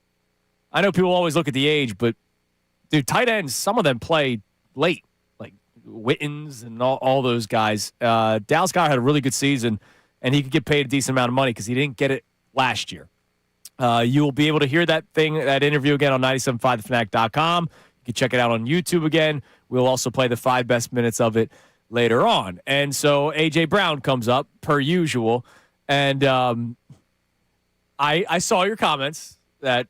I know people always look at the age, but, dude, tight ends, some of them play late, like Wittens and all those guys. Dallas Goedert had a really good season, and he could get paid a decent amount of money because he didn't get it last year. You will be able to hear that interview again on 975thefanatic.com. You can check it out on YouTube again. We'll also play the 5 best minutes of it later on. And so A.J. Brown comes up, per usual, and I saw your comments that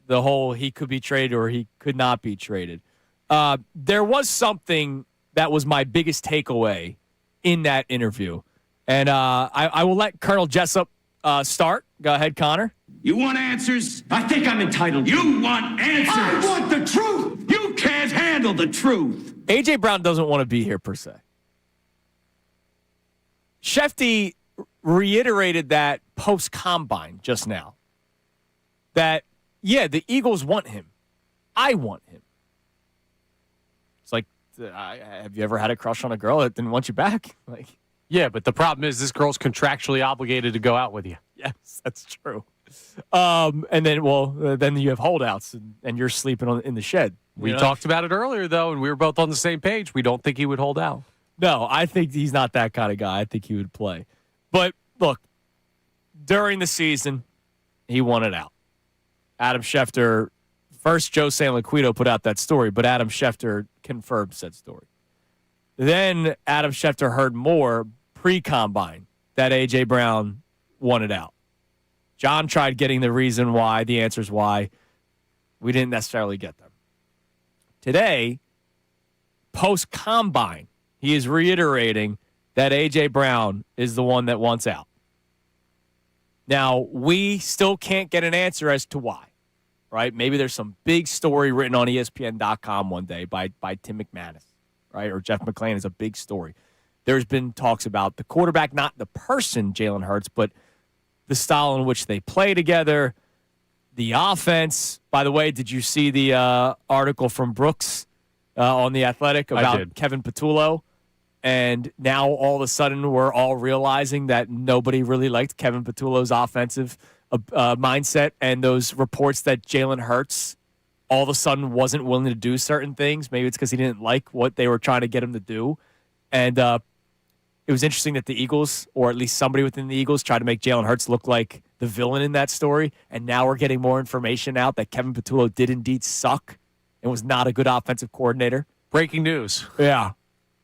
the whole he could be traded or he could not be traded. There was something that was my biggest takeaway in that interview. And I will let Colonel Jessup start. Go ahead, Connor. You want answers? I think I'm entitled. You want answers? I want the truth. You can't handle the truth. A.J. Brown doesn't want to be here, per se. Shefty reiterated that post-combine just now. That, yeah, the Eagles want him. I want him. It's like, have you ever had a crush on a girl that didn't want you back? Like, yeah, but the problem is this girl's contractually obligated to go out with you. Yes, that's true. And then you have holdouts, and you're sleeping in the shed. We talked about it earlier, though, and we were both on the same page. We don't think he would hold out. No, I think he's not that kind of guy. I think he would play. But, look, during the season, he wanted out. Adam Schefter, first Joe Sanliquito put out that story, but Adam Schefter confirmed said story. Then Adam Schefter heard more pre-combine that A.J. Brown wanted out. John tried getting the reason why, the answers why. We didn't necessarily get them. Today, post-combine, he is reiterating that A.J. Brown is the one that wants out. Now, we still can't get an answer as to why, right? Maybe there's some big story written on ESPN.com one day by Tim McManus, right? Or Jeff McClain is a big story. There's been talks about the quarterback, not the person, Jalen Hurts, but the style in which they play together, the offense. By the way, did you see the article from Brooks on The Athletic about Kevin Patullo? And now all of a sudden we're all realizing that nobody really liked Kevin Patullo's offensive mindset, and those reports that Jalen Hurts all of a sudden wasn't willing to do certain things. Maybe it's because he didn't like what they were trying to get him to do. And it was interesting that the Eagles, or at least somebody within the Eagles, tried to make Jalen Hurts look like the villain in that story. And now we're getting more information out that Kevin Patullo did indeed suck and was not a good offensive coordinator. Breaking news. Yeah.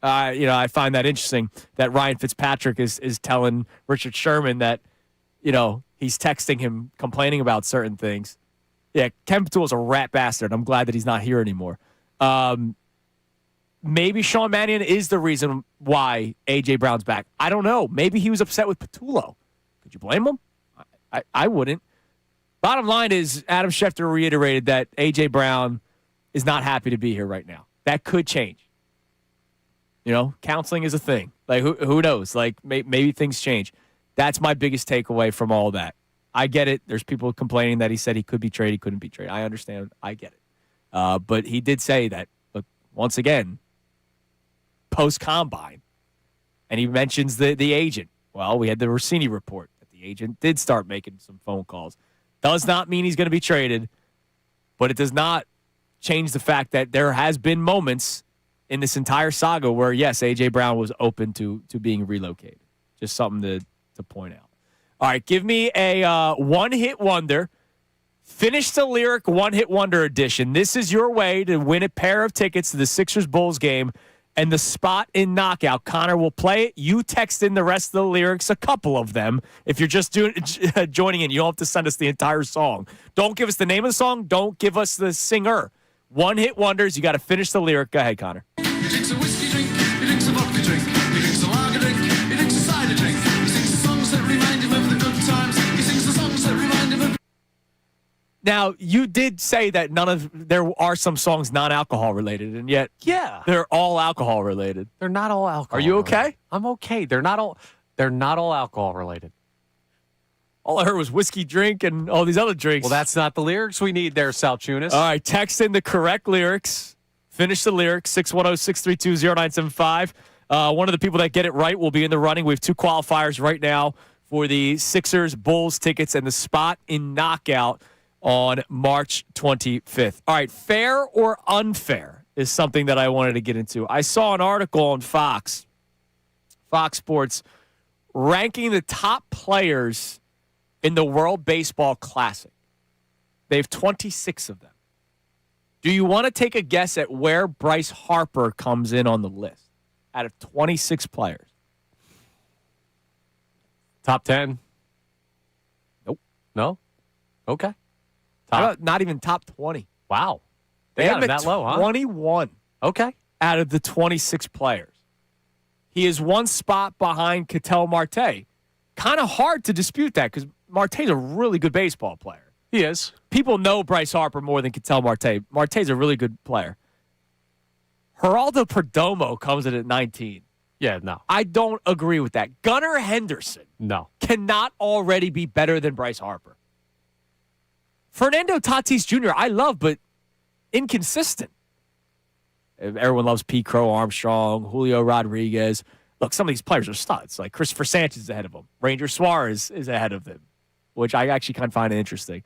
I find that interesting that Ryan Fitzpatrick is telling Richard Sherman that, he's texting him complaining about certain things. Yeah, Kevin Patullo's a rat bastard. I'm glad that he's not here anymore. Maybe Sean Mannion is the reason why A.J. Brown's back. I don't know. Maybe he was upset with Patullo. Could you blame him? I wouldn't. Bottom line is Adam Schefter reiterated that A.J. Brown is not happy to be here right now. That could change. Counseling is a thing. Like, who knows? Like, maybe things change. That's my biggest takeaway from all that. I get it. There's people complaining that he said he could be traded, he couldn't be traded. I understand. I get it. But he did say that, look, once again, post-combine, and he mentions the agent. Well, we had the Rossini report that the agent did start making some phone calls. Does not mean he's going to be traded, but it does not change the fact that there has been moments in this entire saga where, yes, A.J. Brown was open to being relocated. Just something to point out. All right, give me a one-hit wonder Finish the Lyric One-Hit Wonder Edition. This is your way to win a pair of tickets to the Sixers-Bulls game and the spot in Knockout. Connor will play it. You text in the rest of the lyrics, a couple of them. If you're just joining in, you don't have to send us the entire song. Don't give us the name of the song. Don't give us the singer. One-hit wonders. You got to finish the lyric. Go ahead, Connor. He drinks a whiskey drink, he drinks a vodka drink, he drinks a lager drink, he drinks a cider drink. He sings the songs that remind him of the good times. He sings the songs that remind him of... Now, you did say that there are some songs non-alcohol related, and yet they're all alcohol related. They're not all alcohol. Are you okay? Related. I'm okay. They're not all alcohol related. All I heard was whiskey drink and all these other drinks. Well, that's not the lyrics we need there, Salciunas. All right, text in the correct lyrics. Finish the lyrics, 610-632-0975. One of the people that get it right will be in the running. We have 2 qualifiers right now for the Sixers-Bulls tickets and the spot in Knockout on March 25th. All right, fair or unfair is something that I wanted to get into. I saw an article on Fox Sports, ranking the top players in the World Baseball Classic. They have 26 of them. Do you want to take a guess at where Bryce Harper comes in on the list out of 26 players? Top 10? Nope. No? Okay. Not even top 20. Wow. They got have him that low, huh? 21. Okay. Out of the 26 players. He is one spot behind Ketel Marte. Kind of hard to dispute that because Marte's a really good baseball player. He is. People know Bryce Harper more than Ketel Marte. Marte's a really good player. Geraldo Perdomo comes in at 19. Yeah, no. I don't agree with that. Gunnar Henderson cannot already be better than Bryce Harper. Fernando Tatis Jr., I love, but inconsistent. Everyone loves Pete Crow Armstrong, Julio Rodriguez. Look, some of these players are studs. Like Christopher Sanchez is ahead of them. Ranger Suarez is ahead of them, which I actually kind of find interesting.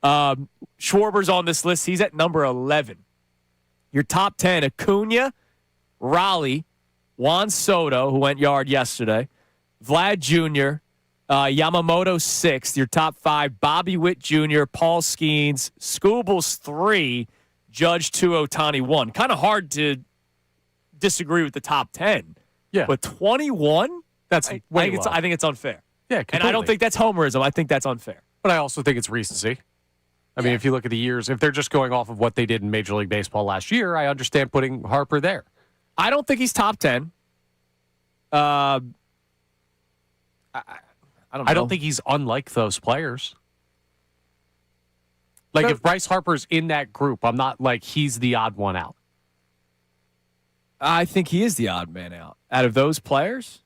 Schwarber's on this list. He's at number 11. Your top 10, Acuna, Raleigh, Juan Soto, who went yard yesterday, Vlad Jr., Yamamoto 6th. Your top 5, Bobby Witt Jr., Paul Skeens, Scoobles 3, Judge 2, Ohtani 1. Kind of hard to disagree with the top 10. Yeah. But 21? That's I way think low. I think it's unfair. Yeah, completely. And I don't think that's homerism. I think that's unfair. But I also think it's recency. I mean, if you look at the years, if they're just going off of what they did in Major League Baseball last year, I understand putting Harper there. I don't think he's top 10. I don't know. I don't think he's unlike those players. Like, if Bryce Harper's in that group, I'm not like he's the odd one out. I think he is the odd man out. Out of those players?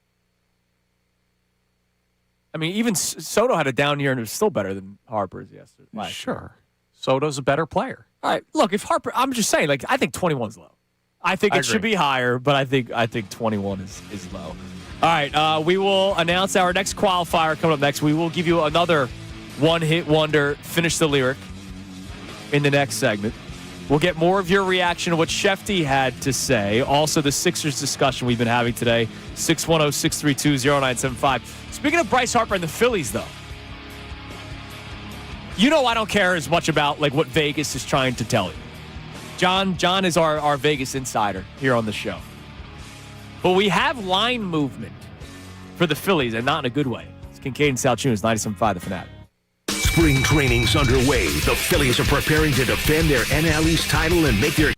I mean, even Soto had a down year and was still better than Harper's yesterday. Sure. Soto's a better player. All right. Look, if Harper, I'm just saying, like, I think 21's low. I think it should be higher, but I think 21 is low. All right, we will announce our next qualifier coming up next. We will give you another one-hit wonder, finish the lyric, in the next segment. We'll get more of your reaction to what Shefty had to say. Also, the Sixers discussion we've been having today, 610-632-0975. Speaking of Bryce Harper and the Phillies, though, you know I don't care as much about like what Vegas is trying to tell you. John is our Vegas insider here on the show. But we have line movement for the Phillies, and not in a good way. It's Kincade and Salciunas, 97.5 The Fanatic. Spring training's underway. The Phillies are preparing to defend their NL East title and make their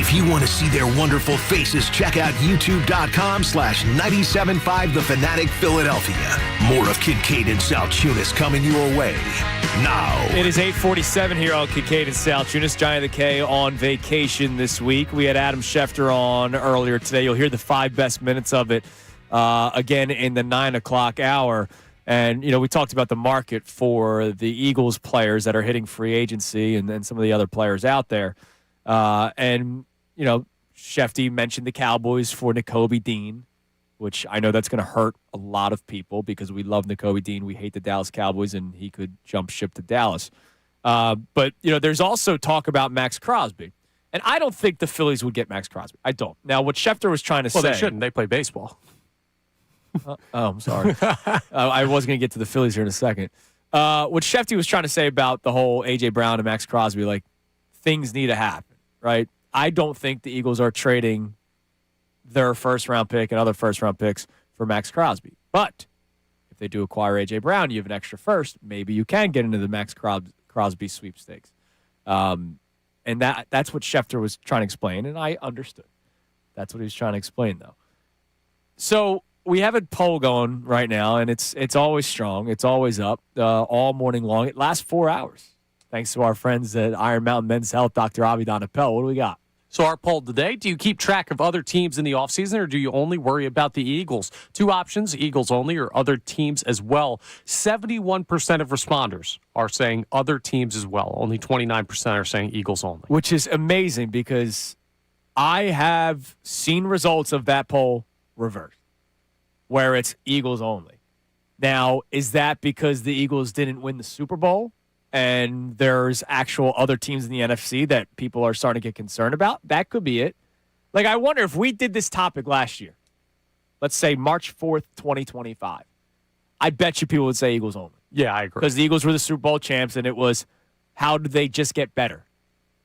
If you want to see their wonderful faces, check out youtube.com/975 The Fanatic Philadelphia. More of Kincade and Salciunas coming your way now. It is 8:47 here on Kincade and Salciunas. Johnny the K on vacation this week. We had Adam Schefter on earlier today. You'll hear the 5 best minutes of it again in the 9 o'clock hour. And, we talked about the market for the Eagles players that are hitting free agency and then some of the other players out there. Shefty mentioned the Cowboys for Nakobe Dean, which I know that's going to hurt a lot of people because we love Nakobe Dean. We hate the Dallas Cowboys, and he could jump ship to Dallas. But there's also talk about Max Crosby. And I don't think the Phillies would get Max Crosby. I don't. Now, what Schefter was trying to say... Well, they shouldn't. They play baseball. I'm sorry. I was going to get to the Phillies here in a second. What Shefty was trying to say about the whole A.J. Brown and Max Crosby, like, things need to happen, right? I don't think the Eagles are trading their first-round pick and other first-round picks for Max Crosby. But if they do acquire A.J. Brown, you have an extra first. Maybe you can get into the Max Crosby sweepstakes. And that's what Schefter was trying to explain, and I understood. That's what he was trying to explain, though. So we have a poll going right now, and it's always strong. It's always up all morning long. It lasts 4 hours. Thanks to our friends at Iron Mountain Men's Health, Dr. Avidan Appel. What do we got? So our poll today, do you keep track of other teams in the offseason, or do you only worry about the Eagles? 2 options, Eagles only or other teams as well. 71% of responders are saying other teams as well. Only 29% are saying Eagles only. Which is amazing because I have seen results of that poll reversed, where it's Eagles only. Now, is that because the Eagles didn't win the Super Bowl and there's actual other teams in the NFC that people are starting to get concerned about? That could be it. Like, I wonder if we did this topic last year, let's say March 4th, 2025, I bet you people would say Eagles only. Yeah, I agree. Because the Eagles were the Super Bowl champs, and it was, how did they just get better?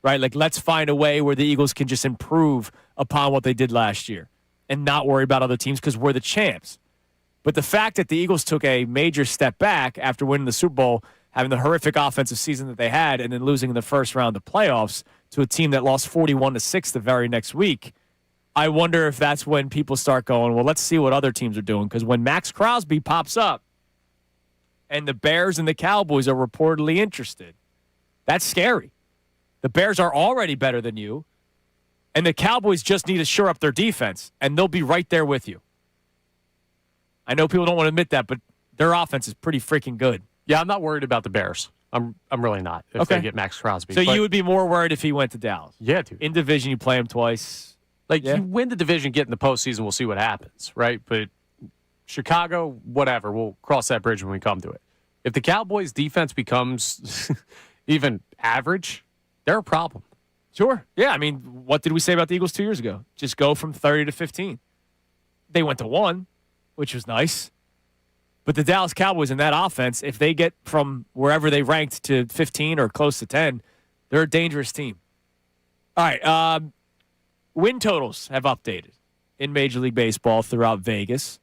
Right? Like, let's find a way where the Eagles can just improve upon what they did last year and not worry about other teams because we're the champs. But the fact that the Eagles took a major step back after winning the Super Bowl, having the horrific offensive season that they had, and then losing in the first round of the playoffs to a team that lost 41-6 the very next week, I wonder if that's when people start going, well, let's see what other teams are doing. Because when Max Crosby pops up and the Bears and the Cowboys are reportedly interested, that's scary. The Bears are already better than you, and the Cowboys just need to shore up their defense, and they'll be right there with you. I know people don't want to admit that, but their offense is pretty freaking good. Yeah, I'm not worried about the Bears. I'm really not if they get Max Crosby. So you would be more worried if he went to Dallas? Yeah, dude. In division, you play him twice. You win the division, get in the postseason, we'll see what happens, right? But Chicago, whatever, we'll cross that bridge when we come to it. If the Cowboys' defense becomes even average, they're a problem. Sure. Yeah, I mean, what did we say about the Eagles 2 years ago? Just go from 30 to 15. They went to 1, which was nice. But the Dallas Cowboys in that offense, if they get from wherever they ranked to 15 or close to 10, they're a dangerous team. All right. Win totals have updated in Major League Baseball throughout Vegas.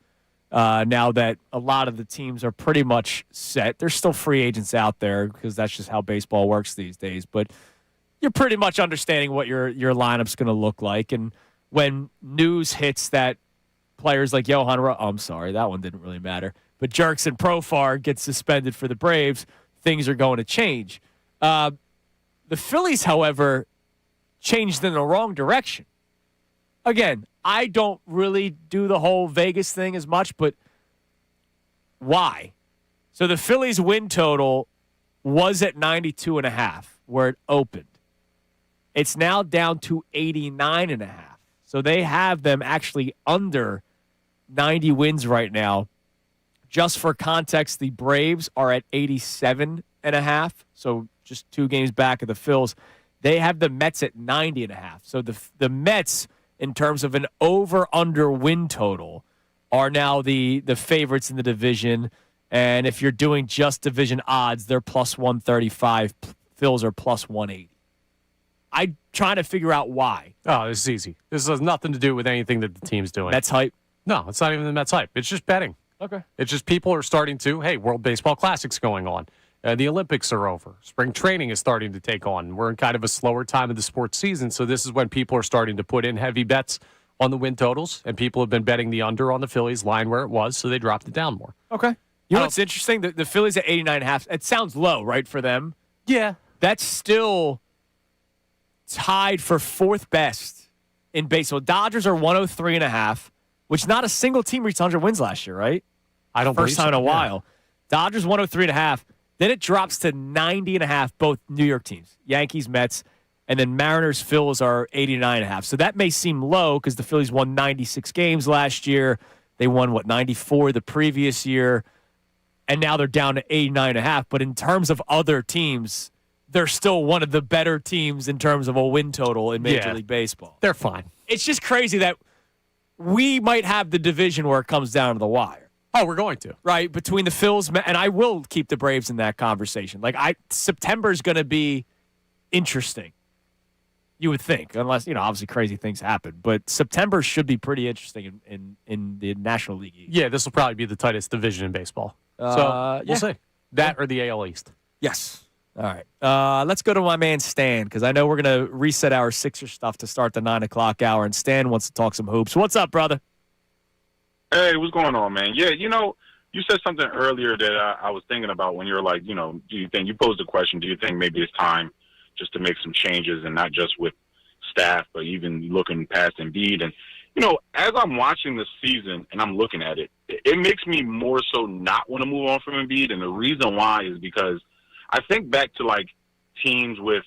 Now that a lot of the teams are pretty much set. There's still free agents out there because that's just how baseball works these days. But you're pretty much understanding what your lineup's going to look like. And when news hits that players like I'm sorry, that one didn't really matter. But Jerkson Profar gets suspended for the Braves, things are going to change. The Phillies, however, changed in the wrong direction. Again, I don't really do the whole Vegas thing as much, but why? So the Phillies win total was at 92.5 where it opened. It's now down to 89.5. So they have them actually under 90 wins right now. Just for context, the Braves are at 87.5, so just 2 games back of the Phils. They have the Mets at 90.5. So the Mets, in terms of an over-under win total, are now the favorites in the division. And if you're doing just division odds, they're plus 135. Phils are plus 180. I'm trying to figure out why. Oh, this is easy. This has nothing to do with anything that the team's doing. Mets hype? No, it's not even the Mets hype. It's just betting. Okay. It's just people are starting to, hey, World Baseball Classic's going on. The Olympics are over. Spring training is starting to take on. We're in kind of a slower time of the sports season, so this is when people are starting to put in heavy bets on the win totals, and people have been betting the under on the Phillies line where it was, so they dropped it down more. Okay. You know what's interesting? The Phillies at 89.5. It sounds low, right, for them? Yeah. That's still tied for fourth best in baseball. Dodgers are 103.5, which not a single team reached 100 wins last year, right? I don't believe First time in a while. Dodgers 103.5. Then it drops to 90.5, both New York teams, Yankees, Mets, and then Mariners, Phils are 89.5. So that may seem low because the Phillies won 96 games last year. They won, 94 the previous year. And now they're down to 89.5. But in terms of other teams, they're still one of the better teams in terms of a win total in Major League Baseball. They're fine. It's just crazy that we might have the division where it comes down to the wire. Oh, we're going to. Right, between the Phils, and I will keep the Braves in that conversation. September's going to be interesting, you would think, unless, obviously crazy things happen. But September should be pretty interesting in the National League East. Yeah, this will probably be the tightest division in baseball. So we'll see. That or the AL East. Yes. All right. Let's go to my man Stan, because I know we're going to reset our Sixers stuff to start the 9 o'clock hour, and Stan wants to talk some hoops. What's up, brother? Hey, what's going on, man? Yeah, you said something earlier that I was thinking about when you were like, do you think, you posed a question, do you think maybe it's time just to make some changes, and not just with staff, but even looking past Embiid? And, as I'm watching this season and I'm looking at it, it makes me more so not want to move on from Embiid. And the reason why is because I think back to, teams with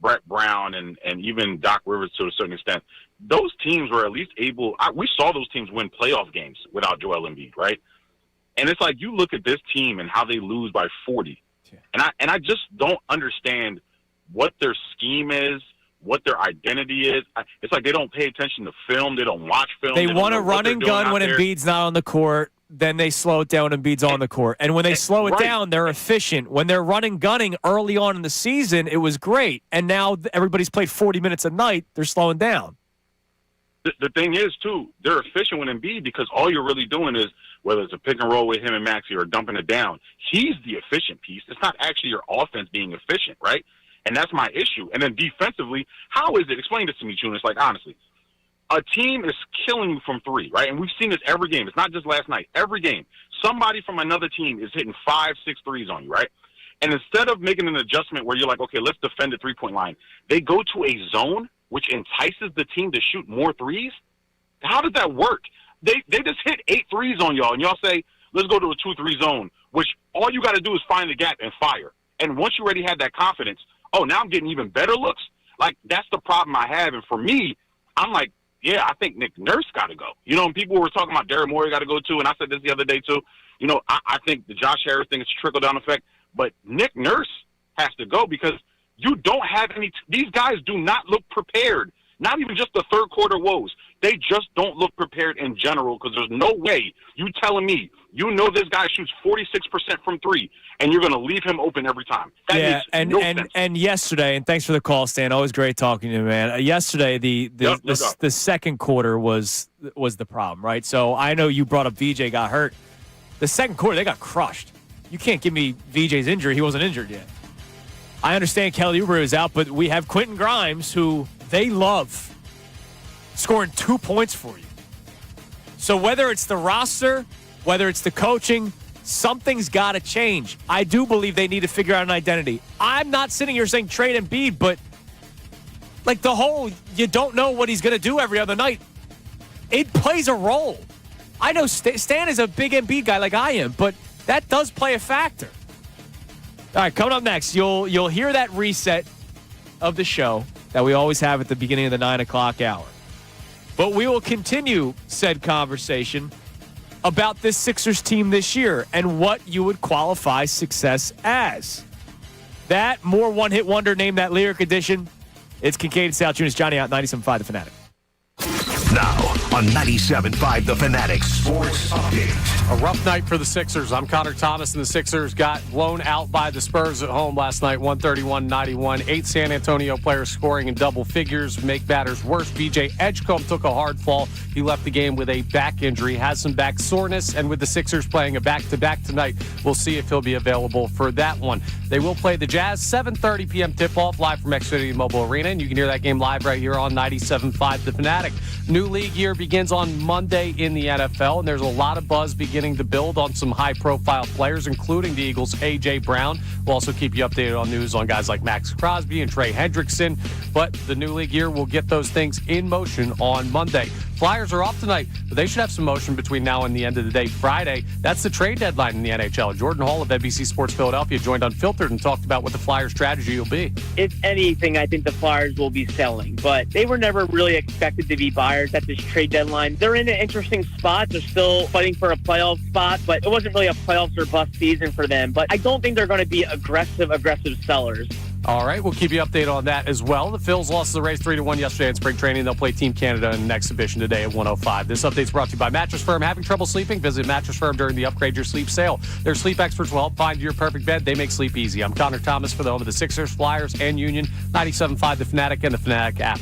Brett Brown and even Doc Rivers to a certain extent. Those teams were at least we saw those teams win playoff games without Joel Embiid, right? And it's like you look at this team and how they lose by 40. Yeah. And I just don't understand what their scheme is, what their identity is. It's like they don't pay attention to film. They don't watch film. They want to run and gun when Embiid's not on the court. Then they slow it down when Embiid's on the court. And when they slow it down, they're efficient. When they're running gunning early on in the season, it was great. And now everybody's played 40 minutes a night. They're slowing down. The thing is, too, they're efficient with Embiid because all you're really doing is, whether it's a pick and roll with him and Maxey or dumping it down, he's the efficient piece. It's not actually your offense being efficient, right? And that's my issue. And then defensively, how is it? Explain this to me, Chunas. Honestly, a team is killing you from three, right? And we've seen this every game. It's not just last night. Every game, somebody from another team is hitting 5, 6 threes on you, right? And instead of making an adjustment where you're like, okay, let's defend the three-point line, they go to a zone which entices the team to shoot more threes. How does that work? They just hit 8 threes on y'all, and y'all say, let's go to a 2-3 zone, which all you got to do is find the gap and fire. And once you already had that confidence, oh, now I'm getting even better looks? That's the problem I have. And for me, I'm like, yeah, I think Nick Nurse got to go. And people were talking about Daryl Morey got to go too, and I said this the other day too. I think the Josh Harris thing is a trickle-down effect, but Nick Nurse has to go because you don't have any – these guys do not look prepared, not even just the third quarter woes. They just don't look prepared in general because there's no way you telling me this guy shoots 46% from three and you're going to leave him open every time. That makes no sense. And yesterday, and thanks for the call, Stan. Always great talking to you, man. Yesterday, the second quarter was the problem, right? So I know you brought up VJ got hurt. The second quarter, they got crushed. You can't give me VJ's injury. He wasn't injured yet. I understand Kelly Oubre is out, but we have Quentin Grimes, who they love scoring 2 points for you. So whether it's the roster, whether it's the coaching, something's got to change. I do believe they need to figure out an identity. I'm not sitting here saying trade Embiid, but the whole you don't know what he's going to do every other night, it plays a role. I know Stan is a big Embiid guy like I am, but that does play a factor. All right, coming up next, you'll hear that reset of the show that we always have at the beginning of the 9 o'clock hour. But we will continue said conversation about this Sixers team this year and what you would qualify success as. That, more one-hit wonder, name that lyric edition. It's Kincade Salciunas, Johnny out, 97.5 The Fanatic. Now, on 97.5 The Fanatic Sports Update. A rough night for the Sixers. I'm Connor Thomas, and the Sixers got blown out by the Spurs at home last night, 131-91. 8 San Antonio players scoring in double figures. Make matters worse, VJ Edgecombe took a hard fall. He left the game with a back injury, has some back soreness, and with the Sixers playing a back-to-back tonight, we'll see if he'll be available for that one. They will play the Jazz, 7:30 p.m. tip-off, live from Xfinity Mobile Arena, and you can hear that game live right here on 97.5 The Fanatic. New league year begins on Monday in the NFL, and there's a lot of buzz beginning to build on some high-profile players, including the Eagles' A.J. Brown. We'll also keep you updated on news on guys like Max Crosby and Trey Hendrickson, but the new league year will get those things in motion on Monday. Flyers are off tonight, but they should have some motion between now and the end of the day Friday. That's the trade deadline in the NHL. Jordan Hall of NBC Sports Philadelphia joined Unfiltered and talked about what the Flyers' strategy will be. If anything, I think the Flyers will be selling, but they were never really expected to be buyers at this trade deadline. They're in an interesting spot. They're still fighting for a playoff spot, but it wasn't really a playoffs or bust season for them. But I don't think they're going to be aggressive sellers. All right, we'll keep you updated on that as well. The Phils lost the Rays 3-1 yesterday in spring training. They'll play Team Canada in an exhibition today at 1:05. This update's brought to you by Mattress Firm. Having trouble sleeping? Visit Mattress Firm during the Upgrade Your Sleep sale. Their sleep experts will help find your perfect bed. They make sleep easy. I'm Connor Thomas for the home of the Sixers, Flyers, and Union. 97.5 The Fanatic and the Fanatic app.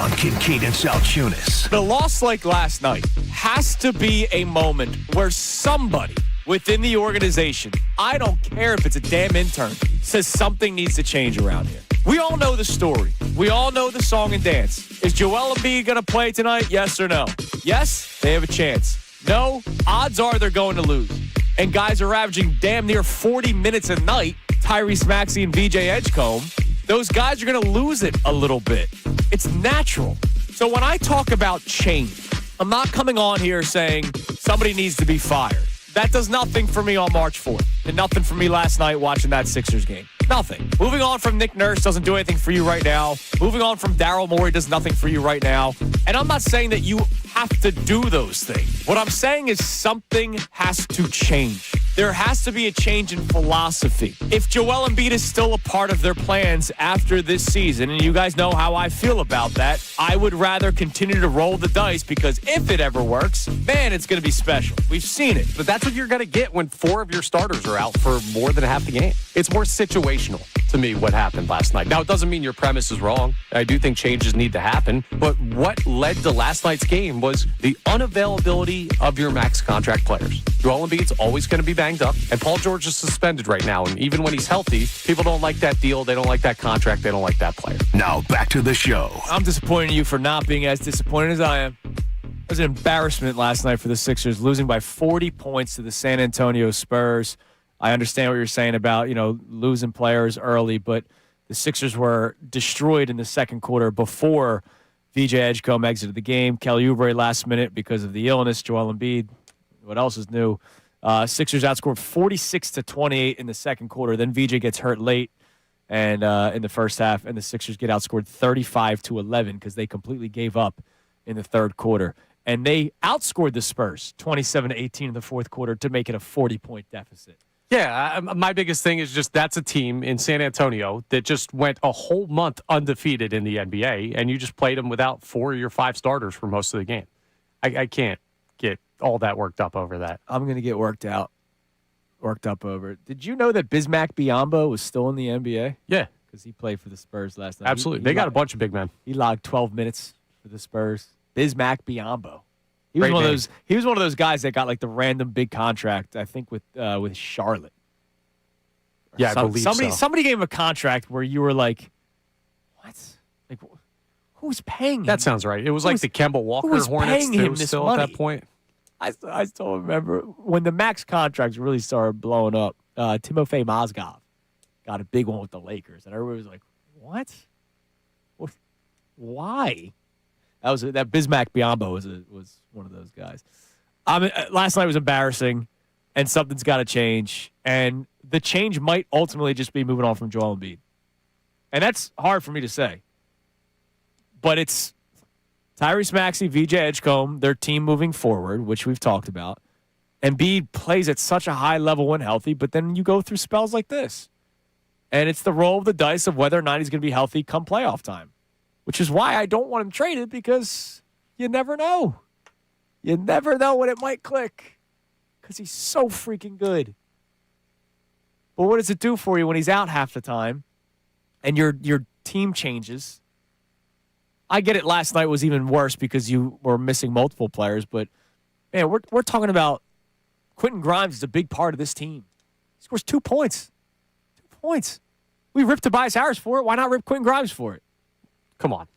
On Kincade and Salciunas. The loss like last night has to be a moment where somebody within the organization, I don't care if it's a damn intern, says something needs to change around here. We all know the story. We all know the song and dance. Is Joel Embiid going to play tonight? Yes or no? Yes, they have a chance. No, odds are they're going to lose. And guys are averaging damn near 40 minutes a night, Tyrese Maxey and VJ Edgecombe. Those guys are going to lose it a little bit. It's natural. So when I talk about change, I'm not coming on here saying somebody needs to be fired. That does nothing for me on March 4th. And nothing for me last night watching that Sixers game. Nothing. Moving on from Nick Nurse doesn't do anything for you right now. Moving on from Daryl Morey does nothing for you right now. And I'm not saying that you have to do those things. What I'm saying is something has to change. There has to be a change in philosophy. If Joel Embiid is still a part of their plans after this season, and you guys know how I feel about that, I would rather continue to roll the dice because if it ever works, man, it's going to be special. We've seen it. But that's what you're going to get when 4 of your starters are out for more than half the game. It's more situational to me what happened last night. Now, it doesn't mean your premise is wrong. I do think changes need to happen. But what led to last night's game was the unavailability of your max contract players. Joel Embiid's always going to be banged up, and Paul George is suspended right now. And even when he's healthy, people don't like that deal. They don't like that contract. They don't like that player. Now back to the show. I'm disappointed in you for not being as disappointed as I am. It was an embarrassment last night for the Sixers, losing by 40 points to the San Antonio Spurs. I understand what you're saying about, losing players early, but the Sixers were destroyed in the second quarter before VJ Edgecombe exited the game. Kelly Oubre last minute because of the illness. Joel Embiid, what else is new? Sixers outscored 46-28 in the second quarter. Then VJ gets hurt late and in the first half, and the Sixers get outscored 35-11 because they completely gave up in the third quarter. And they outscored the Spurs 27-18 in the fourth quarter to make it a 40-point deficit. Yeah, my biggest thing is just that's a team in San Antonio that just went a whole month undefeated in the NBA, and you just played them without 4 of your 5 starters for most of the game. I can't get all that worked up over that. I'm going to get worked up over it. Did you know that Bismack Biyombo was still in the NBA? Yeah. Because he played for the Spurs last night. Absolutely. They got a bunch of big men. He logged 12 minutes for the Spurs. Bismack Biyombo. He was one of those guys that got like the random big contract, I think, with Charlotte. Yeah, I believe so. Somebody gave him a contract where you were like, what? Like, who's paying him? That sounds right. It was like the Kemba Walker Hornets that was still at that point. I still remember when the max contracts really started blowing up. Timofey Mozgov got a big one with the Lakers, and everybody was like, "What? Why?" That Bismack Biyombo was one of those guys. Last night was embarrassing, and something's got to change. And the change might ultimately just be moving on from Joel Embiid, and that's hard for me to say. But it's Tyrese Maxey, VJ Edgecombe, their team moving forward, which we've talked about. Embiid plays at such a high level when healthy, but then you go through spells like this. And it's the roll of the dice of whether or not he's going to be healthy come playoff time, which is why I don't want him traded, because you never know. You never know when it might click because he's so freaking good. But what does it do for you when he's out half the time and your team changes? I get it. Last night was even worse because you were missing multiple players. But, man, we're talking about Quentin Grimes is a big part of this team. He scores 2 points. 2 points. We ripped Tobias Harris for it. Why not rip Quentin Grimes for it? Come on.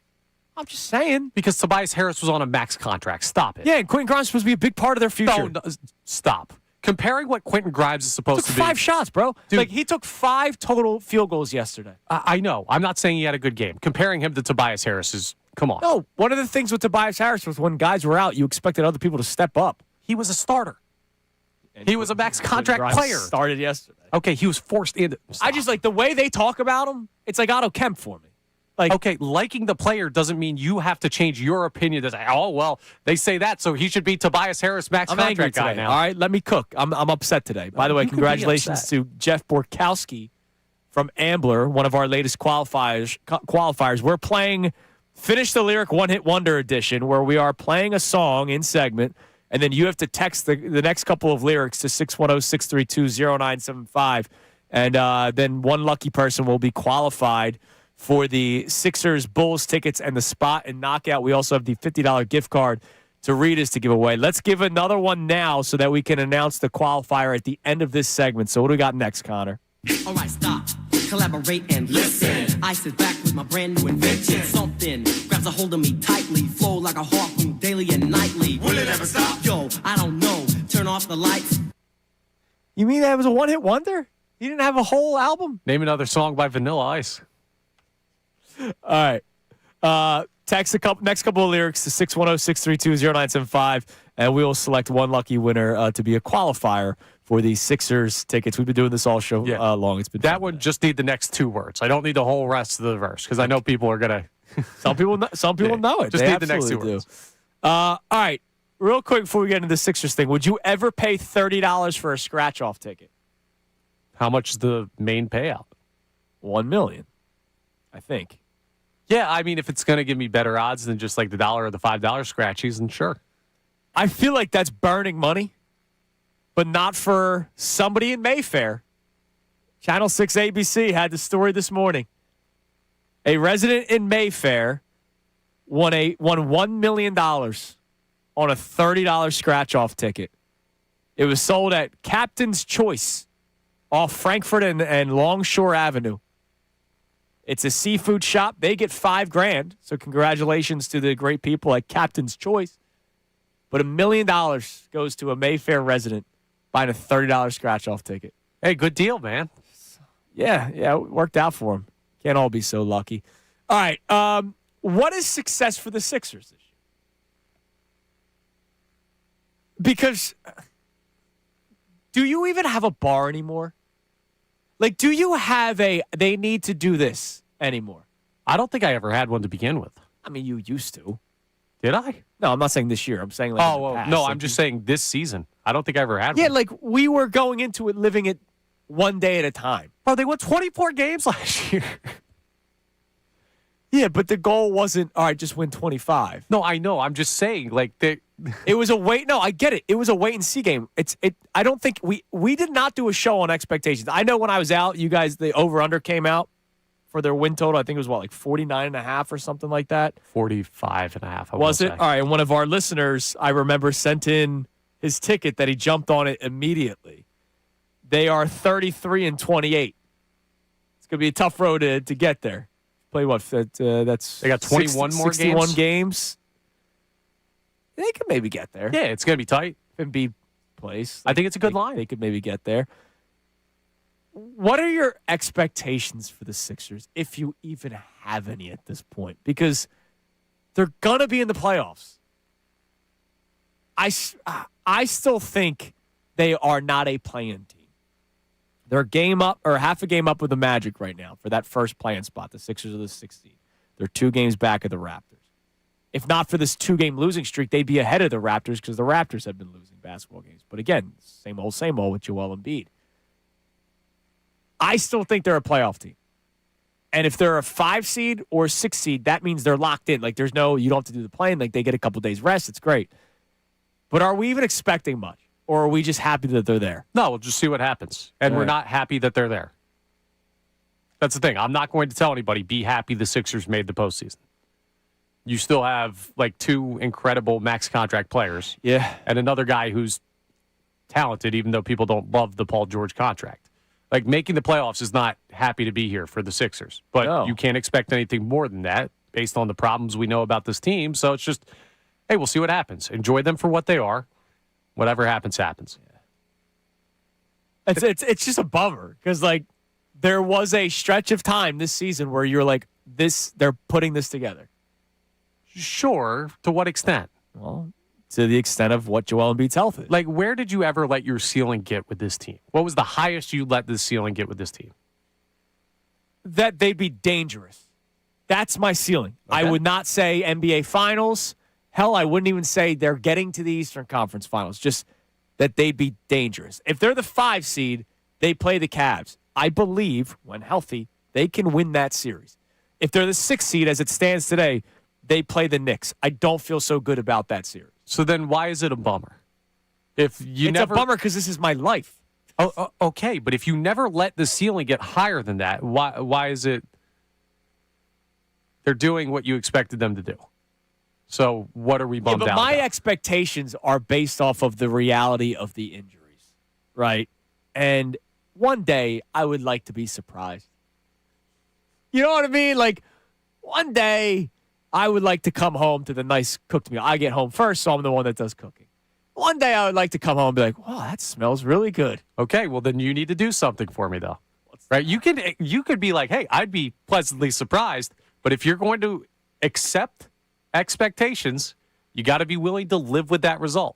I'm just saying. Because Tobias Harris was on a max contract. Stop it. Yeah, and Quentin Grimes is supposed to be a big part of their future. No, stop. Comparing what Quentin Grimes is supposed to be. 5 shots, bro. Dude. Like, he took 5 total field goals yesterday. I know. I'm not saying he had a good game. Comparing him to Tobias Harris is, come on. No, one of the things with Tobias Harris was when guys were out, you expected other people to step up. He was a starter. And he was a max contract player. Started yesterday. Okay, he was forced into. I just like the way they talk about him. It's like Otto Kemp for me. Like, okay, liking the player doesn't mean you have to change your opinion to say, oh, well, they say that, so he should be Tobias Harris max I'm contract angry guy today. now. All right, let me cook. I'm upset today. By the way, congratulations to Jeff Borkowski from Ambler, one of our latest qualifiers. We're playing Finish the Lyric One Hit Wonder edition, where we are playing a song in segment, and then you have to text the next couple of lyrics to 610-632-0975, and then one lucky person will be qualified for the Sixers Bulls tickets and the spot and knockout. We also have the $50 gift card to Rita's to give away. Let's give another one now so that we can announce the qualifier at the end of this segment. So what do we got next, Connor? All right, stop, collaborate and listen. I sit back with my brand new invention. Something grabs a hold of me tightly, flow like a harpoon daily and nightly. Will it ever stop? Yo, I don't know. Turn off the lights. You mean that was a one-hit wonder? You didn't have a whole album? Name another song by Vanilla Ice. All right. Text next couple of lyrics to 610-632-0975, and we will select one lucky winner to be a qualifier for the Sixers tickets. We've been doing this all show long. It's been that one. Just need the next 2 words. I don't need the whole rest of the verse because I know people are gonna. Some people know it. Just they need the next 2 do. words. All right. Real quick before we get into the Sixers thing, would you ever pay $30 for a scratch-off ticket? How much is the main payout? $1 million, I think. Yeah, I mean, if it's going to give me better odds than just like the $1 or the $5 scratchies, then sure. I feel like that's burning money, but not for somebody in Mayfair. Channel 6 ABC had the story this morning. A resident in Mayfair won $1 million on a $30 scratch-off ticket. It was sold at Captain's Choice off Frankfurt and Longshore Avenue. It's a seafood shop. They get $5,000. So congratulations to the great people at Captain's Choice. But $1 million goes to a Mayfair resident buying a $30 scratch-off ticket. Hey, good deal, man. Yeah, it worked out for him. Can't all be so lucky. All right, what is success for the Sixers this year? Because do you even have a bar anymore? Like, do you have they need to do this anymore? I don't think I ever had one to begin with. I mean, you used to. Did I? No, I'm not saying this year. I'm saying like in the past. No, like, I'm just saying this season. I don't think I ever had one. Yeah, like we were going into it living it one day at a time. Oh, they won 24 games last year. Yeah, but the goal wasn't, all right, just win 25. No, I know. I'm just saying, like, it was a wait. No, I get it. It was a wait and see game. I don't think we did not do a show on expectations. I know when I was out, you guys, the over-under came out for their win total. I think it was, like 49.5 or something like that? 45.5. Was it? All right, and one of our listeners, I remember, sent in his ticket that he jumped on it immediately. They are 33-28. It's going to be a tough road to get there. Play what? That's they got 21 more 61 games. They could maybe get there. Yeah, it's going to be tight. Embiid plays. I think it's a good line. They could maybe get there. What are your expectations for the Sixers, if you even have any at this point? Because they're going to be in the playoffs. I still think they are not a play-in team. They're a game up or half a game up with the Magic right now for that first play-in spot. The Sixers are the 6th seed. They're 2 games back of the Raptors. If not for this 2-game losing streak, they'd be ahead of the Raptors because the Raptors have been losing basketball games. But again, same old with Joel Embiid. I still think they're a playoff team. And if they're a 5 seed or a 6 seed, that means they're locked in. Like, you don't have to do the play-in. Like, they get a couple days rest. It's great. But are we even expecting much? Or are we just happy that they're there? No, we'll just see what happens. And we're not happy that they're there. That's the thing. I'm not going to tell anybody, be happy the Sixers made the postseason. You still have, like, 2 incredible max contract players. Yeah. And another guy who's talented, even though people don't love the Paul George contract. Like, making the playoffs is not happy to be here for the Sixers. But you can't expect anything more than that based on the problems we know about this team. So it's just, hey, we'll see what happens. Enjoy them for what they are. Whatever happens, happens. Yeah. It's just a bummer because, like, there was a stretch of time this season where you're like, they're putting this together. Sure. To what extent? Well, to the extent of what Joel Embiid's health is. Like, where did you ever let your ceiling get with this team? What was the highest you let the ceiling get with this team? That they'd be dangerous. That's my ceiling. Okay. I would not say NBA Finals. Hell, I wouldn't even say they're getting to the Eastern Conference Finals. Just that they'd be dangerous. If they're the 5 seed, they play the Cavs. I believe, when healthy, they can win that series. If they're the 6th seed, as it stands today, they play the Knicks. I don't feel so good about that series. So then why is it a bummer? It's a bummer because this is my life. Oh, okay, but if you never let the ceiling get higher than that, why is it they're doing what you expected them to do? So what are we bummed out but my about? expectations are based off of the reality of the injuries, right? And one day I would like to be surprised. You know what I mean? Like, one day I would like to come home to the nice cooked meal. I get home first, so I'm the one that does cooking. One day I would like to come home and be like, wow, that smells really good. Okay, well, then you need to do something for me, though. Right? You could be like, hey, I'd be pleasantly surprised, but if you're going to accept expectations, you got to be willing to live with that result.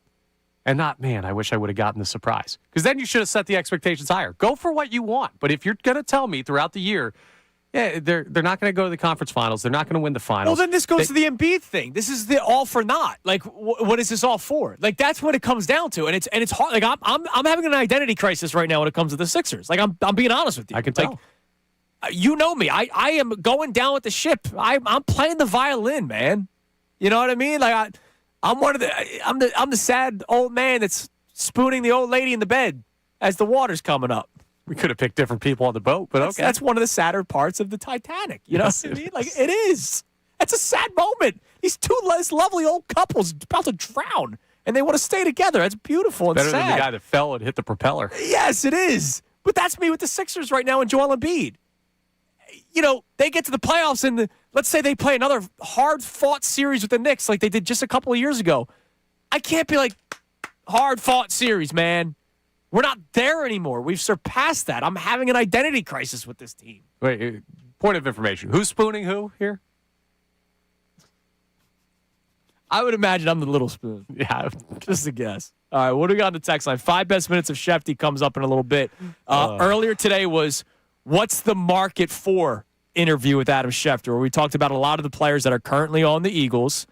And not, man, I wish I would have gotten the surprise. Because then you should have set the expectations higher. Go for what you want. But if you're going to tell me throughout the year, Yeah, they're not going to go to the conference finals. They're not going to win the finals. Well, then this goes to the Embiid thing. This is the all for naught. Like, what is this all for? Like, that's what it comes down to, and it's hard. Like, I'm having an identity crisis right now when it comes to the Sixers. Like, I'm being honest with you. I can tell. You know me. I am going down with the ship. I'm playing the violin, man. You know what I mean? Like, I'm the sad old man that's spooning the old lady in the bed as the water's coming up. We could have picked different people on the boat, but okay. That's one of the sadder parts of the Titanic. You know what I mean? Like, it is. It's a sad moment. These two lovely old couples about to drown, and they want to stay together. That's beautiful and better sad. Than the guy that fell and hit the propeller. Yes, it is. But that's me with the Sixers right now and Joel Embiid. You know, they get to the playoffs, and let's say they play another hard-fought series with the Knicks like they did just a couple of years ago. I can't be like, hard-fought series, man. We're not there anymore. We've surpassed that. I'm having an identity crisis with this team. Wait, point of information. Who's spooning who here? I would imagine I'm the little spoon. Yeah. Just a guess. All right, what do we got on the text line? 5 best minutes of Shefty comes up in a little bit. Earlier today was What's the Market For interview with Adam Schefter, where we talked about a lot of the players that are currently on the Eagles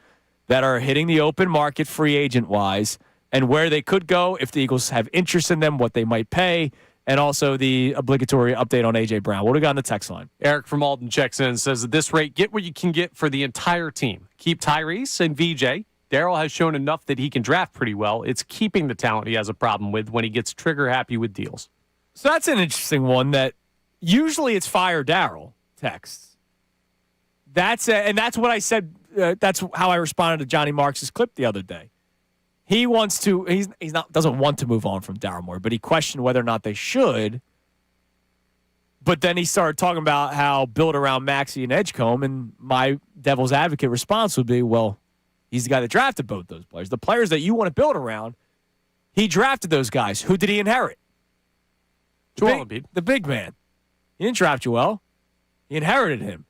that are hitting the open market free agent-wise, and where they could go if the Eagles have interest in them, what they might pay, and also the obligatory update on A.J. Brown. What do we got on the text line? Eric from Alden checks in and says, at this rate, get what you can get for the entire team. Keep Tyrese and VJ. Darryl has shown enough that he can draft pretty well. It's keeping the talent he has a problem with when he gets trigger-happy with deals. So that's an interesting one that usually it's fire Darryl texts. And that's what I said. That's how I responded to Johnny Marks' clip the other day. He wants to. Doesn't want to move on from Daryl Morey, but he questioned whether or not they should. But then he started talking about how built around Maxey and Edgecombe, and my devil's advocate response would be, well, he's the guy that drafted both those players. The players that you want to build around, he drafted those guys. Who did he inherit? Joel Embiid. The big man. He didn't draft Joel. He inherited him.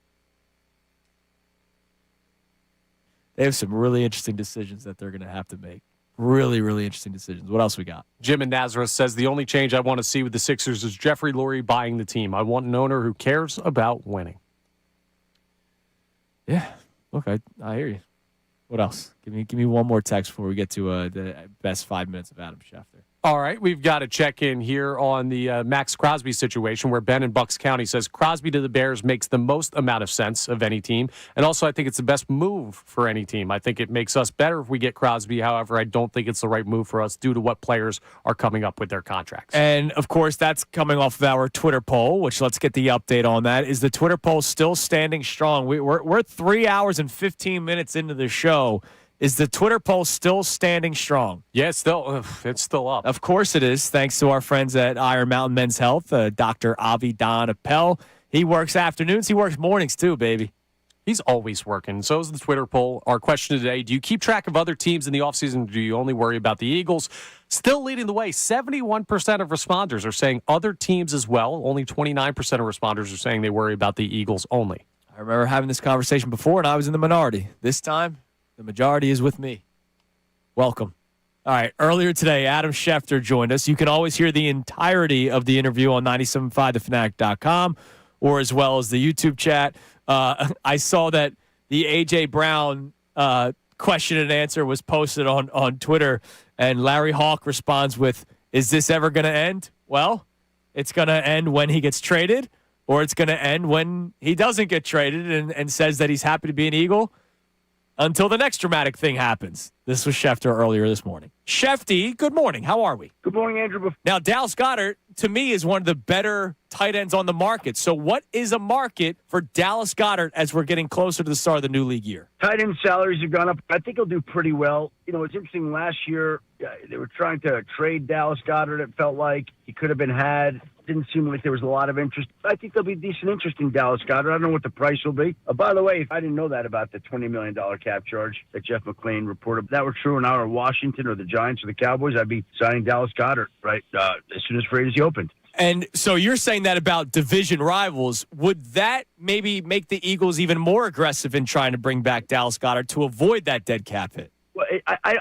They have some really interesting decisions that they're going to have to make. Really, really interesting decisions. What else we got? Jim in Nazareth says, the only change I want to see with the Sixers is Jeffrey Lurie buying the team. I want an owner who cares about winning. Yeah. Okay. I hear you. What else? Give me one more text before we get to the best 5 minutes of Adam Schefter. All right, we've got to check in here on the Max Crosby situation, where Ben in Bucks County says Crosby to the Bears makes the most amount of sense of any team. And also, I think it's the best move for any team. I think it makes us better if we get Crosby. However, I don't think it's the right move for us due to what players are coming up with their contracts. And, of course, that's coming off of our Twitter poll, which let's get the update on that. Is the Twitter poll still standing strong? We're 3 hours and 15 minutes into the show. Is the Twitter poll still standing strong? Yeah, it's still up. Of course it is, thanks to our friends at Iron Mountain Men's Health, Dr. Avi Don Appel. He works afternoons. He works mornings, too, baby. He's always working. So is the Twitter poll. Our question today, do you keep track of other teams in the offseason, or do you only worry about the Eagles? Still leading the way. 71% of responders are saying other teams as well. Only 29% of responders are saying they worry about the Eagles only. I remember having this conversation before, and I was in the minority. This time, the majority is with me. Welcome. All right, earlier today, Adam Schefter joined us. You can always hear the entirety of the interview on 97.5thefanatic.com or as well as the YouTube chat. I saw that the A.J. Brown question and answer was posted on Twitter, and Larry Hawk responds with, is this ever going to end? Well, it's going to end when he gets traded, or it's going to end when he doesn't get traded and says that he's happy to be an Eagle until the next dramatic thing happens. This was Schefter earlier this morning. Shefty, good morning. How are we? Good morning, Andrew. Now, Dallas Goedert, to me, is one of the better tight ends on the market. So what is a market for Dallas Goedert as we're getting closer to the start of the new league year? Tight end salaries have gone up. I think he'll do pretty well. You know, it's interesting. Last year, they were trying to trade Dallas Goedert, it felt like. He could have been had. Didn't seem like there was a lot of interest. I think there'll be decent interest in Dallas Goedert. I don't know what the price will be. By the way, I didn't know that about the $20 million cap charge that Jeff McClain reported. If that were true in our Washington or the Giants or the Cowboys, I'd be signing Dallas Goedert right as soon as free agency opened. And so you're saying that about division rivals. Would that maybe make the Eagles even more aggressive in trying to bring back Dallas Goedert to avoid that dead cap hit? Well,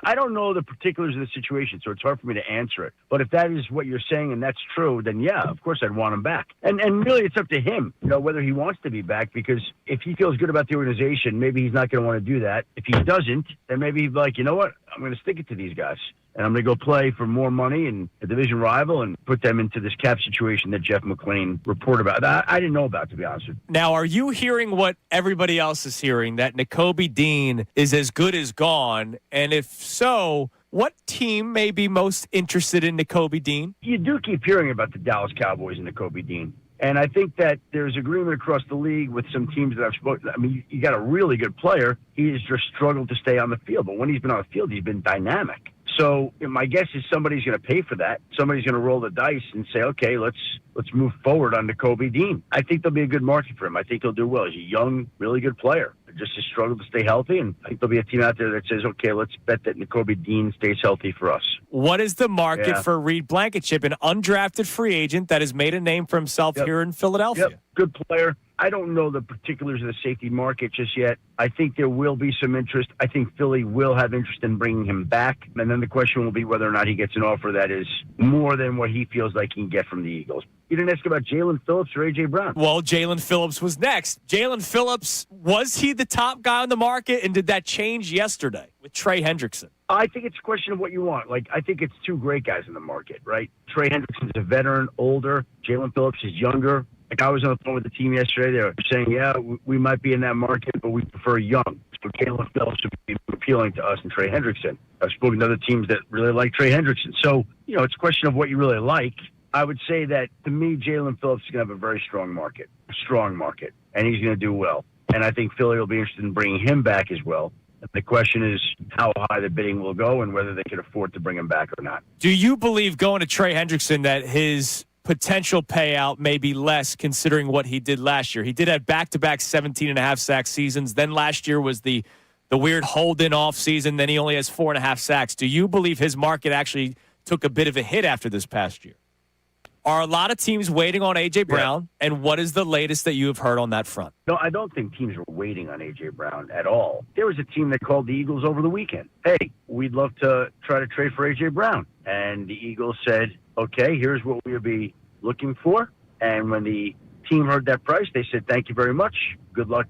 I don't know the particulars of the situation, so it's hard for me to answer it. But if that is what you're saying and that's true, then yeah, of course I'd want him back. And really, it's up to him, whether he wants to be back. Because if he feels good about the organization, maybe he's not going to want to do that. If he doesn't, then maybe he's like, you know what, I'm going to stick it to these guys. And I'm going to go play for more money and a division rival and put them into this cap situation that Jeff McLean reported about. I didn't know about, to be honest with you. Now, are you hearing what everybody else is hearing, that Nakobe Dean is as good as gone? And if so, what team may be most interested in Nakobe Dean? You do keep hearing about the Dallas Cowboys and Nakobe Dean. And I think that there's agreement across the league with some teams that I've spoken. I mean, you got a really good player. He has just struggled to stay on the field. But when he's been on the field, he's been dynamic. So my guess is somebody's going to pay for that. Somebody's going to roll the dice and say, okay, let's move forward on Nakobe Dean. I think there'll be a good market for him. I think he'll do well. He's a young, really good player. Just has struggled to stay healthy, and I think there'll be a team out there that says, okay, let's bet that Nakobe Dean stays healthy for us. What is the market for Reed Blankenship, an undrafted free agent that has made a name for himself here in Philadelphia? Yep. Good player. I don't know the particulars of the safety market just yet. I think there will be some interest. I think Philly will have interest in bringing him back. And then the question will be whether or not he gets an offer that is more than what he feels like he can get from the Eagles. You didn't ask about Jalen Phillips or A.J. Brown. Well, Jalen Phillips was next. Jalen Phillips, was he the top guy on the market, and did that change yesterday with Trey Hendrickson? I think it's a question of what you want. I think it's two great guys in the market, right? Trey Hendrickson's a veteran, older. Jalen Phillips is younger. I was on the phone with the team yesterday. They were saying, yeah, we might be in that market, but we prefer young. So Jalen Phillips would be appealing to us and Trey Hendrickson. I've spoken to other teams that really like Trey Hendrickson. So, it's a question of what you really like. I would say that, to me, Jalen Phillips is going to have a very strong market, and he's going to do well. And I think Philly will be interested in bringing him back as well. The question is how high the bidding will go and whether they can afford to bring him back or not. Do you believe, going to Trey Hendrickson, that his potential payout may be less considering what he did last year? He did have back-to-back 17.5 sack seasons. Then last year was the weird hold-in off season. Then he only has 4.5 sacks. Do you believe his market actually took a bit of a hit after this past year? Are a lot of teams waiting on A.J. Brown? Yeah. And what is the latest that you have heard on that front? No, I don't think teams are waiting on A.J. Brown at all. There was a team that called the Eagles over the weekend. Hey, we'd love to try to trade for A.J. Brown. And the Eagles said, okay, here's what we'll be looking for. And when the team heard that price, they said, thank you very much. Good luck,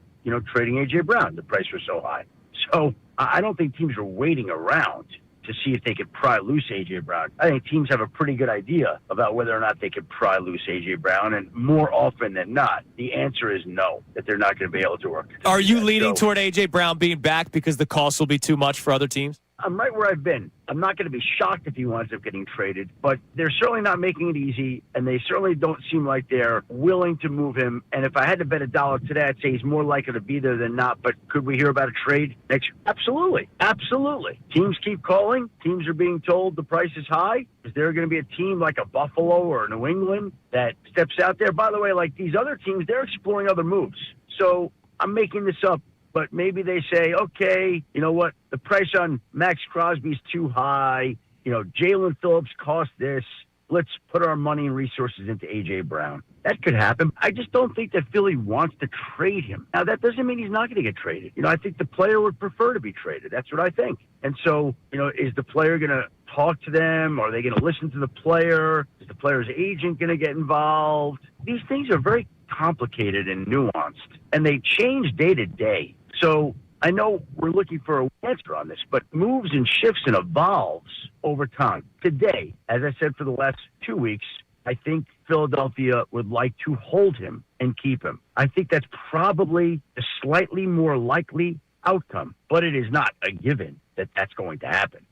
trading A.J. Brown. The price was so high. So I don't think teams are waiting around to see if they could pry loose A.J. Brown. I think teams have a pretty good idea about whether or not they could pry loose A.J. Brown, and more often than not, the answer is no, that they're not going to be able to work. Are you leaning toward A.J. Brown being back because the cost will be too much for other teams? I'm right where I've been. I'm not going to be shocked if he winds up getting traded, but they're certainly not making it easy, and they certainly don't seem like they're willing to move him. And if I had to bet $1 today, I'd say he's more likely to be there than not. But could we hear about a trade next year? Absolutely. Absolutely. Teams keep calling. Teams are being told the price is high. Is there going to be a team like a Buffalo or a New England that steps out there? By the way, like these other teams, they're exploring other moves. So I'm making this up. But maybe they say, okay, you know what? The price on Max Crosby's too high. Jalen Phillips cost this. Let's put our money and resources into A.J. Brown. That could happen. I just don't think that Philly wants to trade him. Now, that doesn't mean he's not going to get traded. I think the player would prefer to be traded. That's what I think. And so, is the player going to talk to them? Are they going to listen to the player? Is the player's agent going to get involved? These things are very complicated and nuanced, and they change day to day. So I know we're looking for an answer on this, but moves and shifts and evolves over time. Today, as I said for the last 2 weeks, I think Philadelphia would like to hold him and keep him. I think that's probably a slightly more likely outcome, but it is not a given that that's going to happen.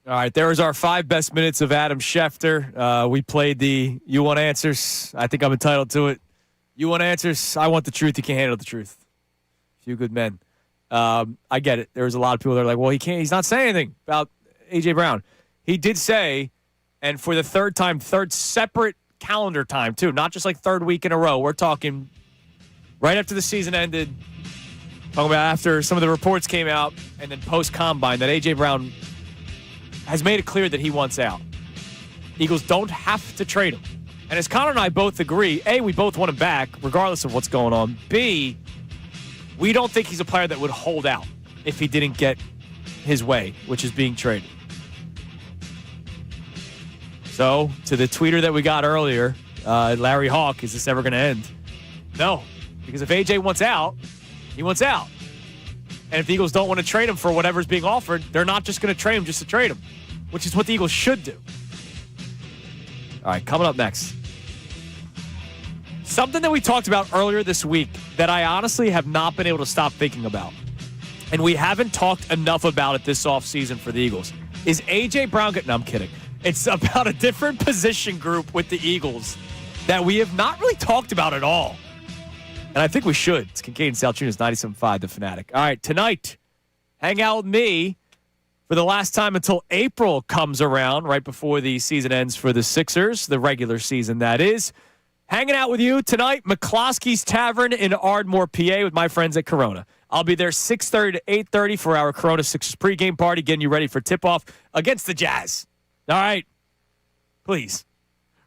All right, there was our 5 best minutes of Adam Schefter. We played the You Want Answers. I think I'm entitled to it. You want answers? I want the truth. You can't handle the truth. Few good men. I get it. There's a lot of people that are like, well, he's not saying anything about A.J. Brown. He did say, and for the third separate calendar time, too, not just like third week in a row. We're talking right after the season ended, talking about after some of the reports came out, and then post-combine, that A.J. Brown has made it clear that he wants out. Eagles don't have to trade him. And as Connor and I both agree, A, we both want him back, regardless of what's going on. B, we don't think he's a player that would hold out if he didn't get his way, which is being traded. So, to the tweeter that we got earlier, Larry Hawk, is this ever going to end? No, because if AJ wants out, he wants out. And if the Eagles don't want to trade him for whatever's being offered, they're not just going to trade him just to trade him, which is what the Eagles should do. All right, coming up next. Something that we talked about earlier this week that I honestly have not been able to stop thinking about, and we haven't talked enough about it this offseason for the Eagles, is A.J. Brown getting... No, I'm kidding. It's about a different position group with the Eagles that we have not really talked about at all. And I think we should. It's Kincade Salciunas, 97.5, The Fanatic. All right, tonight, hang out with me for the last time until April comes around, right before the season ends for the Sixers, the regular season, that is. Hanging out with you tonight, McCloskey's Tavern in Ardmore, PA, with my friends at Corona. I'll be there 6:30 to 8:30 for our Corona Sixers pregame party, getting you ready for tip-off against the Jazz. All right? Please.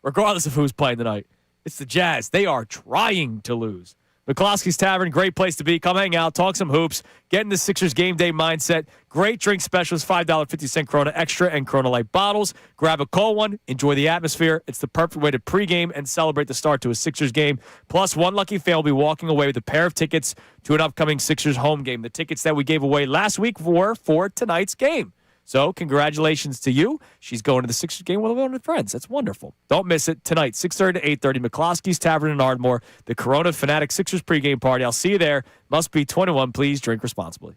Regardless of who's playing tonight, it's the Jazz. They are trying to lose. McCloskey's Tavern, great place to be. Come hang out, talk some hoops, get in the Sixers game day mindset. Great drink specials, $5.50 Corona Extra and Corona Light bottles. Grab a cold one, enjoy the atmosphere. It's the perfect way to pregame and celebrate the start to a Sixers game. Plus, one lucky fan will be walking away with a pair of tickets to an upcoming Sixers home game. The tickets that we gave away last week were for tonight's game. So, congratulations to you. She's going to the Sixers game with one of her friends. That's wonderful. Don't miss it. Tonight, 6:30 to 8:30, McCloskey's Tavern in Ardmore, the Corona Fanatic Sixers pregame party. I'll see you there. Must be 21. Please drink responsibly.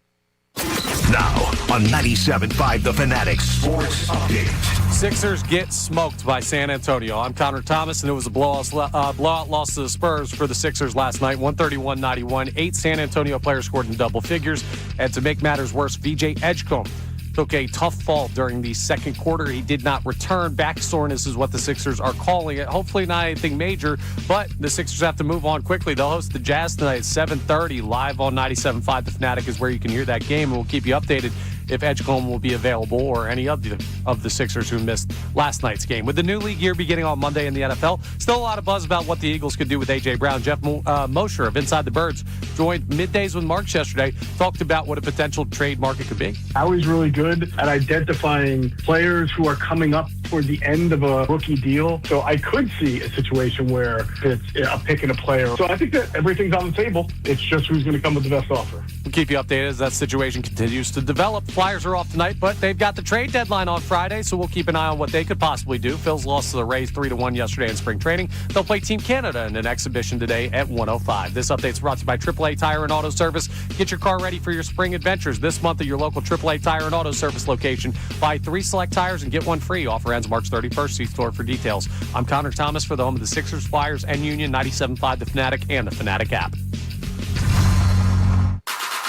Now, on 97.5, The Fanatic Sports Update. Sixers get smoked by San Antonio. I'm Connor Thomas, and it was a blowout loss to the Spurs for the Sixers last night, 131-91. 8 San Antonio players scored in double figures. And to make matters worse, VJ Edgecombe took a tough fall during the second quarter. He did not return. Back soreness is what the Sixers are calling it. Hopefully not anything major, but the Sixers have to move on quickly. They'll host the Jazz tonight at 7:30 live on 97.5. The Fanatic is where you can hear that game, and we'll keep you updated if Edgecombe will be available or any of the Sixers who missed last night's game. With the new league year beginning on Monday in the NFL, still a lot of buzz about what the Eagles could do with A.J. Brown. Jeff Mosher of Inside the Birds joined Middays with Marks yesterday, talked about what a potential trade market could be. Howie's really good at identifying players who are coming up toward the end of a rookie deal. So I could see a situation where it's a pick and a player. So I think that everything's on the table. It's just who's going to come with the best offer. We'll keep you updated as that situation continues to develop. Flyers are off tonight, but they've got the trade deadline on Friday, so we'll keep an eye on what they could possibly do. Phil's lost to the Rays 3-1 yesterday in spring training. They'll play Team Canada in an exhibition today at 1:05. This update's brought to you by AAA Tire and Auto Service. Get your car ready for your spring adventures this month at your local AAA Tire and Auto Service location. Buy 3 select tires and get 1 free. Offer ends March 31st. See store for details. I'm Connor Thomas for the home of the Sixers, Flyers, and Union, 97.5 The Fanatic and the Fanatic app.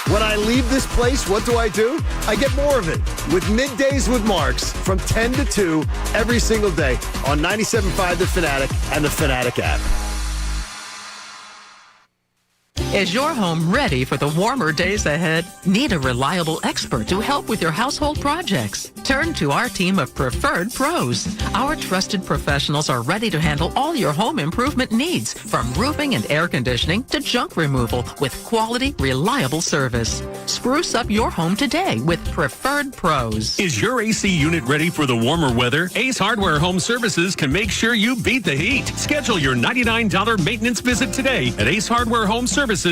When I leave this place, what do? I get more of it with Middays with Marks from 10 to 2 every single day on 97.5 The Fanatic and the Fanatic app. Is your home ready for the warmer days ahead? Need a reliable expert to help with your household projects? Turn to our team of preferred pros. Our trusted professionals are ready to handle all your home improvement needs, from roofing and air conditioning to junk removal, with quality, reliable service. Spruce up your home today with preferred pros. Is your AC unit ready for the warmer weather? Ace Hardware Home Services can make sure you beat the heat. Schedule your $99 maintenance visit today at acehardwarehomeservices.com.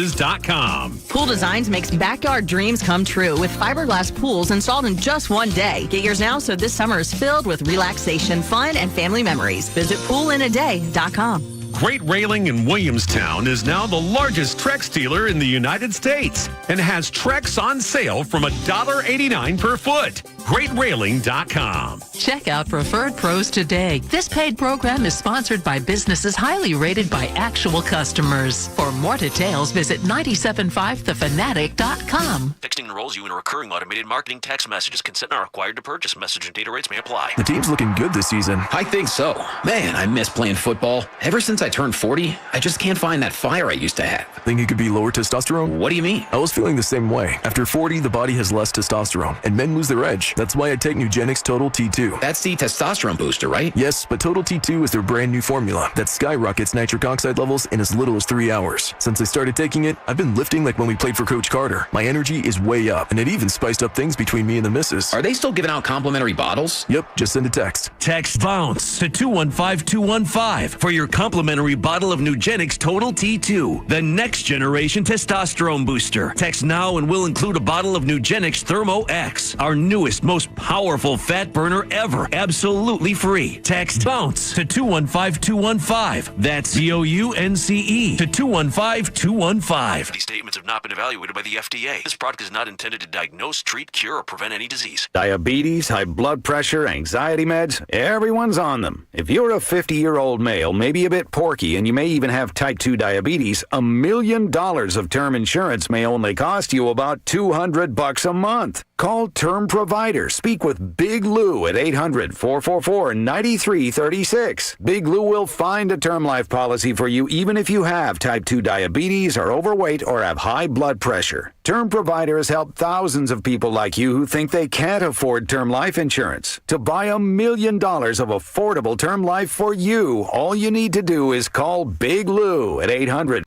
Pool Designs makes backyard dreams come true with fiberglass pools installed in just one day. Get yours now so this summer is filled with relaxation, fun, and family memories. Visit poolinaday.com. Great Railing in Williamstown is now the largest Trex dealer in the United States and has Trex on sale from $1.89 per foot. GreatRailing.com. Check out Preferred Pros today. This paid program is sponsored by businesses highly rated by actual customers. For more details, visit 975thefanatic.com. Texting enrolls you in a recurring automated marketing text messages. Consent not required to purchase. Message and data rates may apply. The team's looking good this season. I think so. Man, I miss playing football. Ever since I turned 40, I just can't find that fire I used to have. Think it could be lower testosterone? What do you mean? I was feeling the same way. After 40, the body has less testosterone, and men lose their edge. That's why I take Nugenix Total T2. That's the testosterone booster, right? Yes, but Total T2 is their brand new formula that skyrockets nitric oxide levels in as little as 3 hours. Since I started taking it, I've been lifting like when we played for Coach Carter. My energy is way up, and it even spiced up things between me and the missus. Are they still giving out complimentary bottles? Yep, just send a text. Text BOUNCE to 215-215 for your complimentary bottle of Nugenix Total T2, the next generation testosterone booster. Text now and we'll include a bottle of Nugenix Thermo X, our newest, most powerful fat burner ever, absolutely free. Text BOUNCE to 215-215. That's BOUNCE to 215-215. These statements have not been evaluated by the FDA. This product is not intended to diagnose, treat, cure, or prevent any disease. Diabetes, high blood pressure, anxiety meds, everyone's on them. If you're a 50-year-old male, maybe a bit porky, and you may even have type 2 diabetes, $1 million of term insurance may only cost you about $200 a month. Call Term Provider. Speak with Big Lou at 800-444-9336. Big Lou will find a term life policy for you even if you have type 2 diabetes, are overweight, or have high blood pressure. Term Provider has helped thousands of people like you who think they can't afford term life insurance. To buy $1 million of affordable term life for you, all you need to do is call Big Lou at 800.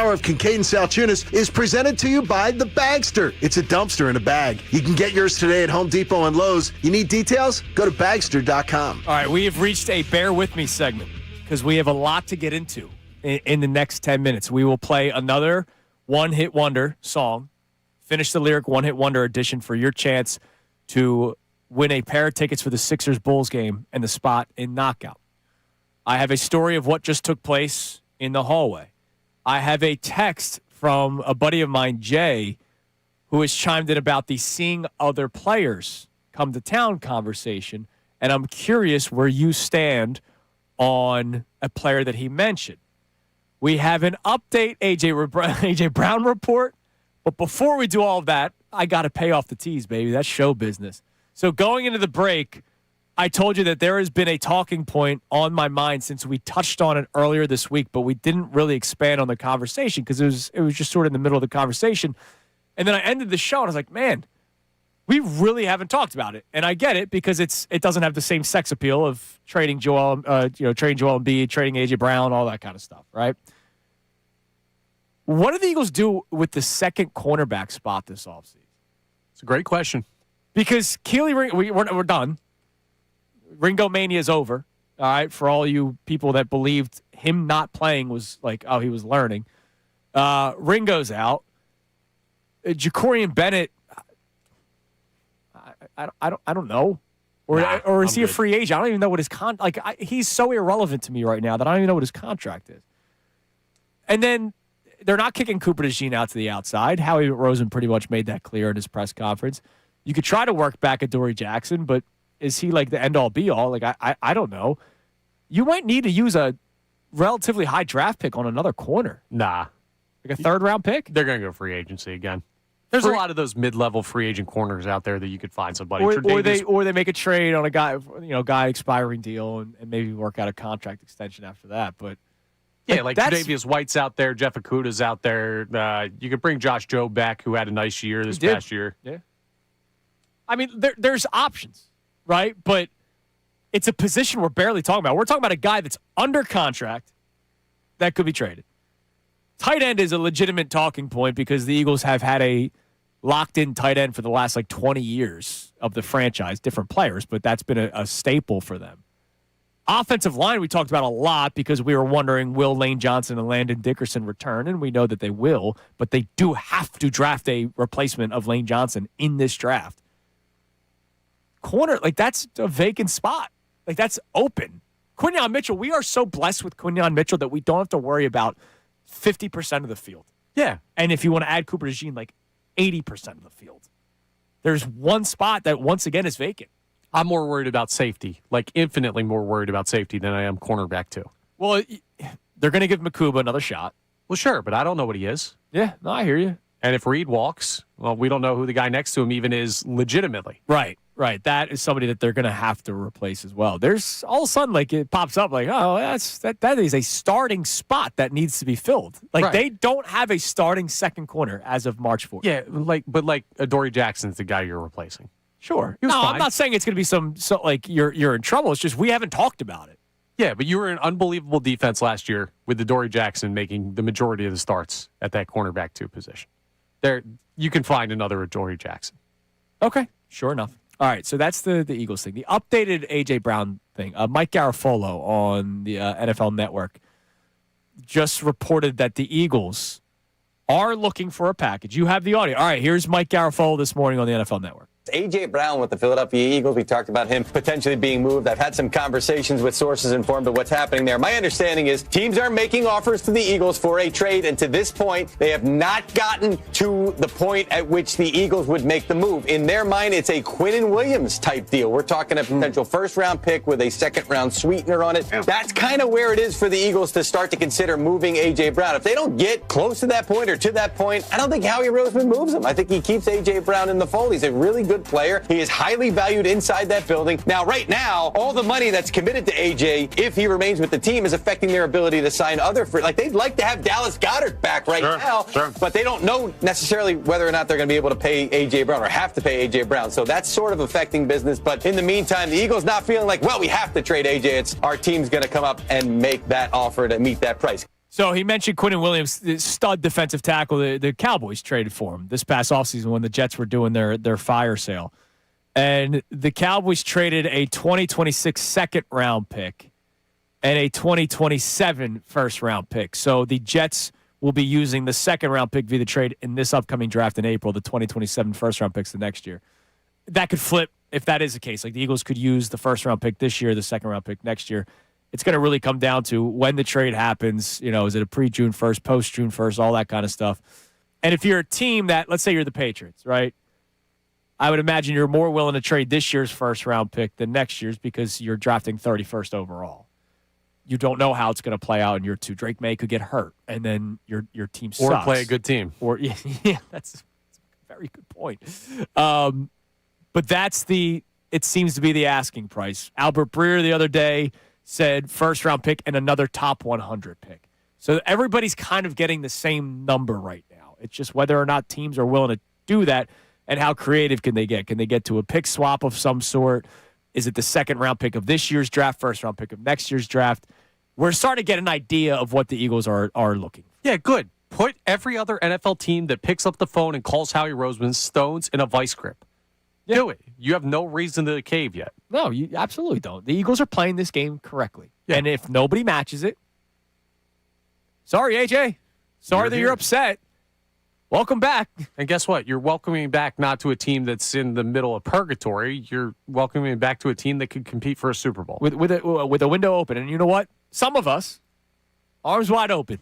Hour of Kincade and Salciunas is presented to you by The Bagster. It's a dumpster in a bag. You can get yours today at Home Depot and Lowe's. You need details? Go to Bagster.com. All right, we have reached a Bear With Me segment because we have a lot to get into in the next 10 minutes. We will play another one-hit wonder song, finish the lyric one-hit wonder edition for your chance to win a pair of tickets for the Sixers-Bulls game and the spot in Knockout. I have a story of what just took place in the hallway. I have a text from a buddy of mine, Jay, who has chimed in about the seeing other players come to town conversation, and I'm curious where you stand on a player that he mentioned. We have an update AJ Brown report, but before we do all of that, I got to pay off the tease, baby. That's show business. So going into the break, I told you that there has been a talking point on my mind since we touched on it earlier this week, but we didn't really expand on the conversation because it was just sort of in the middle of the conversation. And then I ended the show and I was like, man, we really haven't talked about it. And I get it because it doesn't have the same sex appeal of trading Joel Embiid, trading AJ Brown, all that kind of stuff, right? What do the Eagles do with the second cornerback spot this offseason? It's a great question. Because Keely Ringo, we're done. Ringo Mania is over, all right, for all you people that believed him not playing was like, oh, he was learning. Ringo's out. Jacorian Bennett, I don't know. Or is he a free agent? I don't even know what his he's so irrelevant to me right now that I don't even know what his contract is. And then they're not kicking Cooper DeJean out to the outside. Howie Roseman pretty much made that clear in his press conference. You could try to work back at Dory Jackson, but is he like the end-all, be-all? Like, I don't know. You might need to use a relatively high draft pick on another corner. Nah. Like a third-round pick? They're going to go free agency again. There's a lot of those mid-level free agent corners out there that you could find somebody. Or they make a trade on a guy expiring deal and maybe work out a contract extension after that. But yeah, like Tre'Davious White's out there, Jeff Okuda's out there. You could bring Josh Jobe back, who had a nice year this past year. Yeah. I mean, there's options. Right? But it's a position we're barely talking about. We're talking about a guy that's under contract that could be traded. Tight end is a legitimate talking point because the Eagles have had a locked-in tight end for the last 20 years of the franchise, different players, but that's been a staple for them. Offensive line we talked about a lot because we were wondering, will Lane Johnson and Landon Dickerson return? And we know that they will, but they do have to draft a replacement of Lane Johnson in this draft. Corner, that's a vacant spot. That's open. Quinyon Mitchell, we are so blessed with Quinyon Mitchell that we don't have to worry about 50% of the field. Yeah. And if you want to add Cooper DeJean, 80% of the field. There's one spot that, once again, is vacant. I'm more worried about safety, infinitely more worried about safety than I am cornerback, too. Well, they're going to give Makuba another shot. Well, sure, but I don't know what he is. Yeah, no, I hear you. And if Reed walks, well, we don't know who the guy next to him even is legitimately. Right. That is somebody that they're going to have to replace as well. There's all of a sudden, it pops up that is a starting spot that needs to be filled. They don't have a starting second corner as of March 4th. Yeah, but Adoree Jackson's the guy you're replacing. Sure. No, I'm not saying it's going to be you're in trouble. It's just we haven't talked about it. Yeah, but you were an unbelievable defense last year with Adoree Jackson making the majority of the starts at that cornerback 2 position. There, you can find another Adoree Jackson. Okay, sure enough. All right, so that's the Eagles thing. The updated A.J. Brown thing. Mike Garafolo on the NFL Network just reported that the Eagles are looking for a package. You have the audio. All right, here's Mike Garafolo this morning on the NFL Network. A.J. Brown with the Philadelphia Eagles. We talked about him potentially being moved. I've had some conversations with sources informed of what's happening there. My understanding is teams are making offers to the Eagles for a trade, and to this point, they have not gotten to the point at which the Eagles would make the move. In their mind, it's a Quinnen Williams type deal. We're talking a potential first-round pick with a second-round sweetener on it. That's kind of where it is for the Eagles to start to consider moving A.J. Brown. If they don't get close to that point or to that point, I don't think Howie Roseman moves him. I think he keeps A.J. Brown in the fold. He's a really good player. He is highly valued inside that building. Now, right now, all the money that's committed to AJ, if he remains with the team, is affecting their ability to sign other free. They'd like to have Dallas Goedert back now, but they don't know necessarily whether or not they're going to be able to pay AJ Brown or have to pay AJ Brown. So that's sort of affecting business. But in the meantime, the Eagles not feeling we have to trade AJ. It's our team's going to come up and make that offer to meet that price. So he mentioned Quinnen Williams, the stud defensive tackle. The Cowboys traded for him this past offseason when the Jets were doing their fire sale. And the Cowboys traded a 2026 second-round pick and a 2027 first-round pick. So the Jets will be using the second-round pick via the trade in this upcoming draft in April, the 2027 first-round picks the next year. That could flip if that is the case. Like the Eagles could use the first-round pick this year, the second-round pick next year. It's going to really come down to when the trade happens. You know, is it a pre-June 1st, post-June 1st, all that kind of stuff. And if you're a team that, let's say you're the Patriots, right? I would imagine you're more willing to trade this year's first-round pick than next year's because you're drafting 31st overall. You don't know how it's going to play out in year two. Drake May could get hurt, and then your team sucks. Or play a good team. Or yeah, that's a very good point. But it seems to be the asking price. Albert Breer the other day said first-round pick and another top 100 pick. So everybody's kind of getting the same number right now. It's just whether or not teams are willing to do that and how creative can they get. Can they get to a pick swap of some sort? Is it the second-round pick of this year's draft, first-round pick of next year's draft? We're starting to get an idea of what the Eagles are looking for. Yeah, good. Put every other NFL team that picks up the phone and calls Howie Roseman stones in a vice grip. Yeah. Do it. You have no reason to cave yet. No, you absolutely don't. The Eagles are playing this game correctly. Yeah. And if nobody matches it, sorry, AJ. Sorry that you're upset. Welcome back. And guess what? You're welcoming back not to a team that's in the middle of purgatory. You're welcoming back to a team that could compete for a Super Bowl. With a window open. And you know what? Some of us, arms wide open.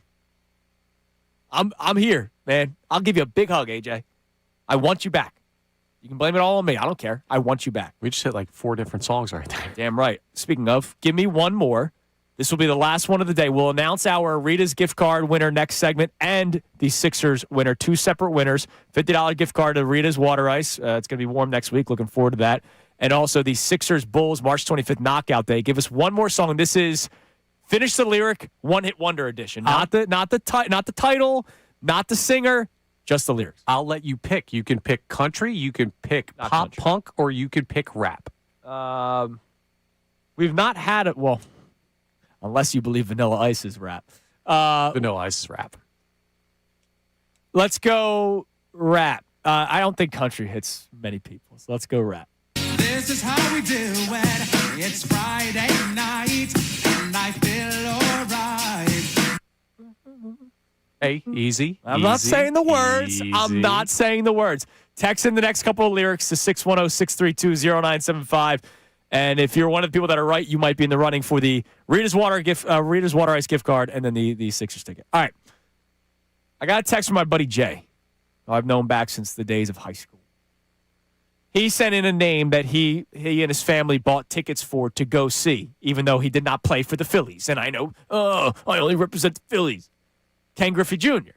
I'm here, man. I'll give you a big hug, AJ. I want you back. You can blame it all on me. I don't care. I want you back. We just hit like 4 different songs right there. Damn right. Speaking of, give me one more. This will be the last one of the day. We'll announce our Rita's gift card winner next segment and the Sixers winner. 2 separate winners. $50 gift card to Rita's Water Ice. It's going to be warm next week. Looking forward to that. And also the Sixers Bulls March 25th knockout day. Give us one more song. This is Finish the Lyric One Hit Wonder edition. Not the title, not the singer. Just the lyrics. I'll let you pick. You can pick country, you can pick pop punk, or you can pick rap. We've not had it. Well, unless you believe Vanilla Ice is rap. Vanilla Ice is rap. Let's go rap. I don't think country hits many people, so let's go rap. This is how we do it. It's Friday night, and I feel alright. Hey, easy. I'm not saying the words. Easy. I'm not saying the words. Text in the next couple of lyrics to 610-632-0975. And if you're one of the people that are right, you might be in the running for the Rita's Water Ice gift card and then the Sixers ticket. All right. I got a text from my buddy Jay, who I've known back since the days of high school. He sent in a name that he and his family bought tickets for to go see, even though he did not play for the Phillies. And I know, I only represent the Phillies. Ken Griffey Jr.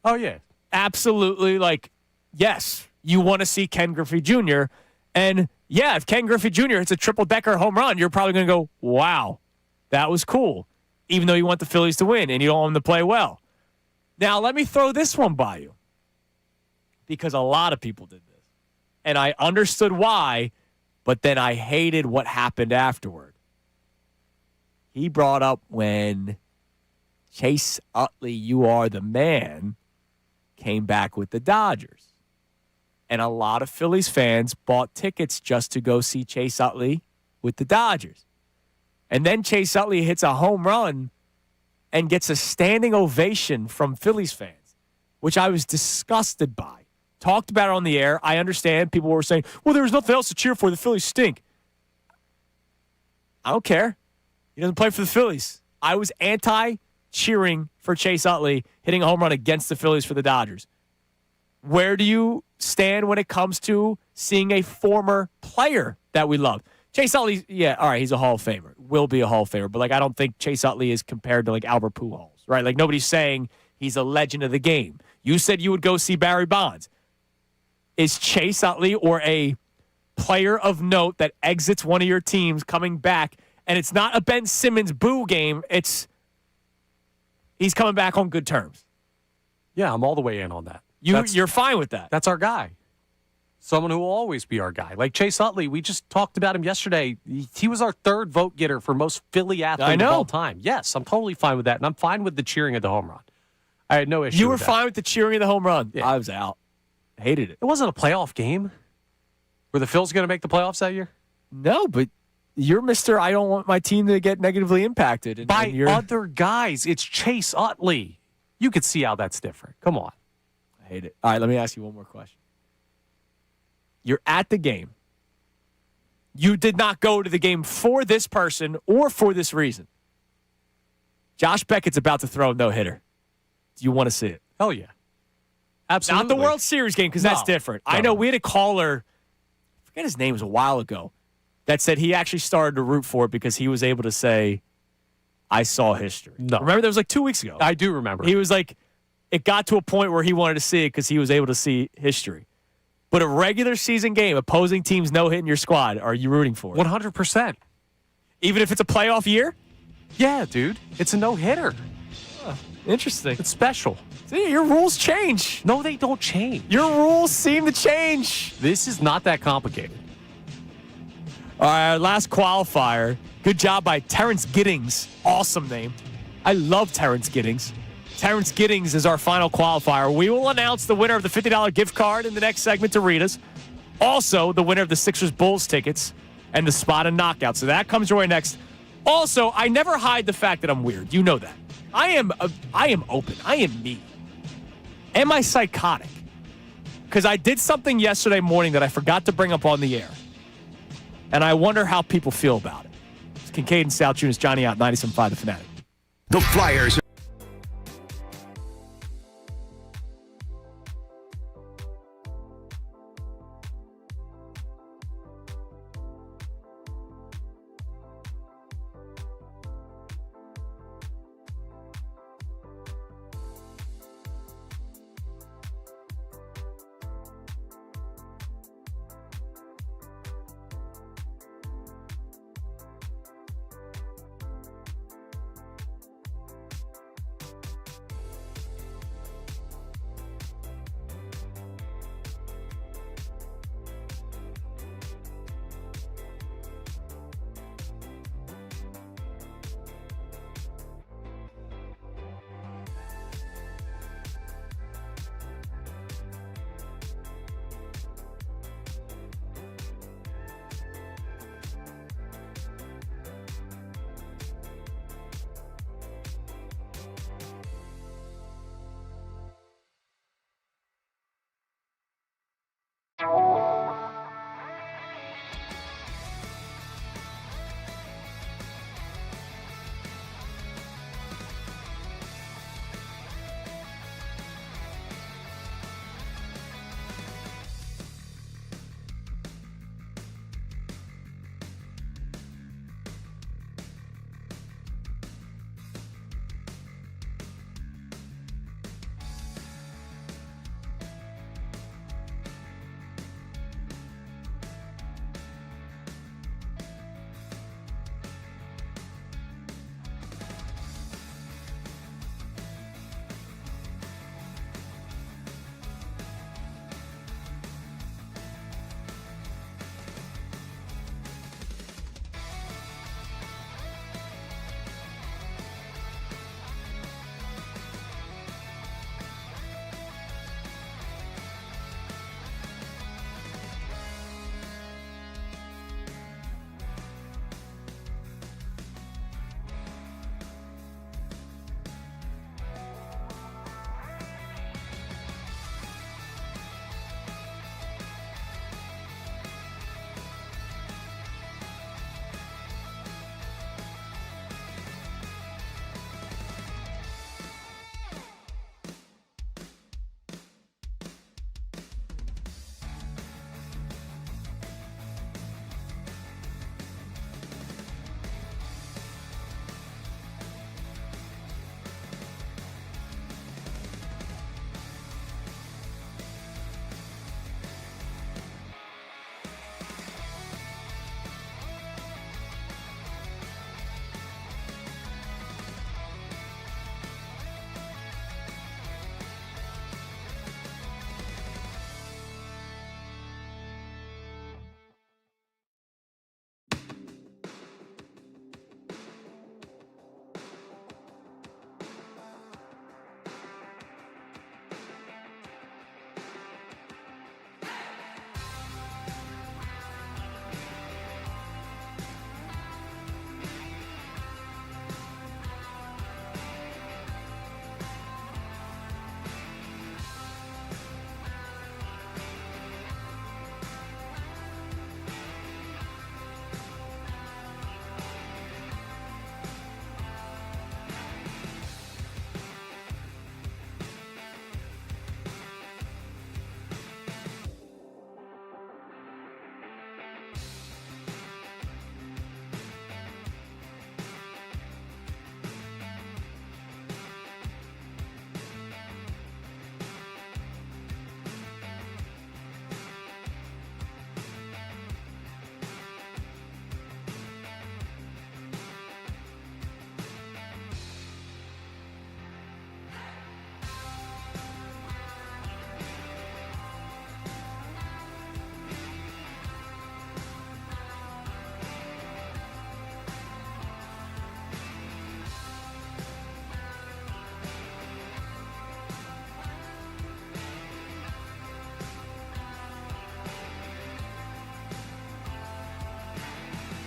Oh, yeah. Absolutely. Like, yes, you want to see Ken Griffey Jr. And, yeah, if Ken Griffey Jr. hits a triple-decker home run, you're probably going to go, wow, that was cool, even though you want the Phillies to win and you don't want them to play well. Now, let me throw this one by you because a lot of people did this. And I understood why, but then I hated what happened afterward. He brought up when Chase Utley, you are the man, came back with the Dodgers. And a lot of Phillies fans bought tickets just to go see Chase Utley with the Dodgers. And then Chase Utley hits a home run and gets a standing ovation from Phillies fans, which I was disgusted by. Talked about it on the air. I understand people were saying, well, there was nothing else to cheer for. The Phillies stink. I don't care. He doesn't play for the Phillies. I was anti-cheering for Chase Utley hitting a home run against the Phillies for the Dodgers. Where do you stand when it comes to seeing a former player that we love? Chase Utley, yeah, all right, he's a Hall of Famer. Will be a Hall of Famer. But, I don't think Chase Utley is compared to, Albert Pujols, right? Nobody's saying he's a legend of the game. You said you would go see Barry Bonds. Is Chase Utley or a player of note that exits one of your teams coming back, and it's not a Ben Simmons boo game, he's coming back on good terms? Yeah, I'm all the way in on that. You're fine with that. That's our guy. Someone who will always be our guy. Like Chase Utley, we just talked about him yesterday. He was our third vote getter for most Philly athlete of all time. Yes, I'm totally fine with that, and I'm fine with the cheering of the home run. I had no issue You were with that. fine with the cheering of the home run. Yeah. I was out. Hated it. It wasn't a playoff game. Were the Phils going to make the playoffs that year? No, but you're Mr. I don't want my team to get negatively impacted. By other guys. It's Chase Utley. You could see how that's different. Come on. I hate it. All right, let me ask you one more question. You're at the game. You did not go to the game for this person or for this reason. Josh Beckett's about to throw a no-hitter. Do you want to see it? Hell yeah. Absolutely. Not the World Series game, because that's different. No. I know we had a caller, I forget his name, it was a while ago, that said he actually started to root for it because he was able to say, I saw history. No. Remember, that was like 2 weeks ago. I do remember. He was like, it got to a point where he wanted to see it because he was able to see history. But a regular season game, opposing teams no-hitting your squad, are you rooting for it? 100%. Even if it's a playoff year? Yeah, dude. It's a no-hitter. Interesting. It's special. See, your rules change. No, they don't change. Your rules seem to change. This is not that complicated. All right, last qualifier. Good job by Terrence Giddings. Awesome name. I love Terrence Giddings. Terrence Giddings is our final qualifier. We will announce the winner of the $50 gift card in the next segment to Rita's. Also, the winner of the Sixers-Bulls tickets and the spot and knockout. So that comes your way next. Also, I never hide the fact that I'm weird. You know that. I am open. I am me. Am I psychotic? Because I did something yesterday morning that I forgot to bring up on the air. And I wonder how people feel about it. It's Kincade and Salciunas, Johnny out, 97.5 The Fanatic. The Flyers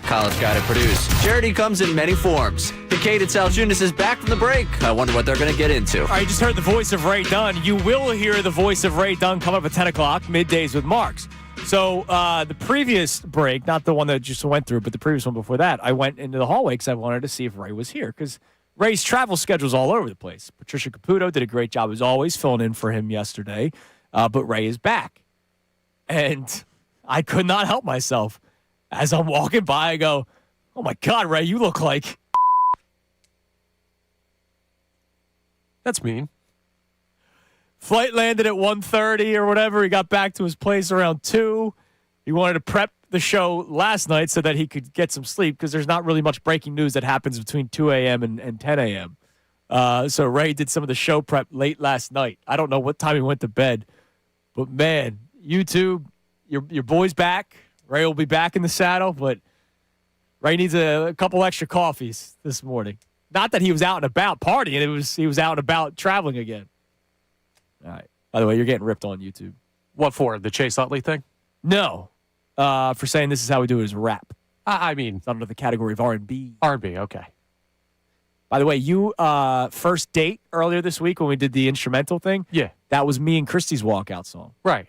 college guy to produce. Charity comes in many forms. Kincade Salciunas is back from the break. I wonder what they're going to get into. All right, you just heard the voice of Ray Dunn. You will hear the voice of Ray Dunn come up at 10 o'clock, Middays with Marks. So the previous break, not the one that just went through, but the previous one before that, I went into the hallway because I wanted to see if Ray was here because Ray's travel schedule's all over the place. Patricia Caputo did a great job, as always, filling in for him yesterday. But Ray is back. And I could not help myself. As I'm walking by, I go, oh, my God, Ray, you look like... That's mean. Flight landed at 1:30 or whatever. He got back to his place around 2. He wanted to prep the show last night so that he could get some sleep because there's not really much breaking news that happens between 2 a.m. and 10 a.m. So Ray did some of the show prep late last night. I don't know what time he went to bed. But, man, YouTube, your boy's back. Ray will be back in the saddle, but Ray needs a couple extra coffees this morning. Not that he was out and about partying. He was out and about traveling again. All right. By the way, you're getting ripped on YouTube. What for? The Chase Utley thing? No. For saying this is how we do it as rap. I mean, it's under the category of R&B. R&B, okay. By the way, you first date earlier this week when we did the instrumental thing. Yeah. That was me and Christy's walkout song. Right.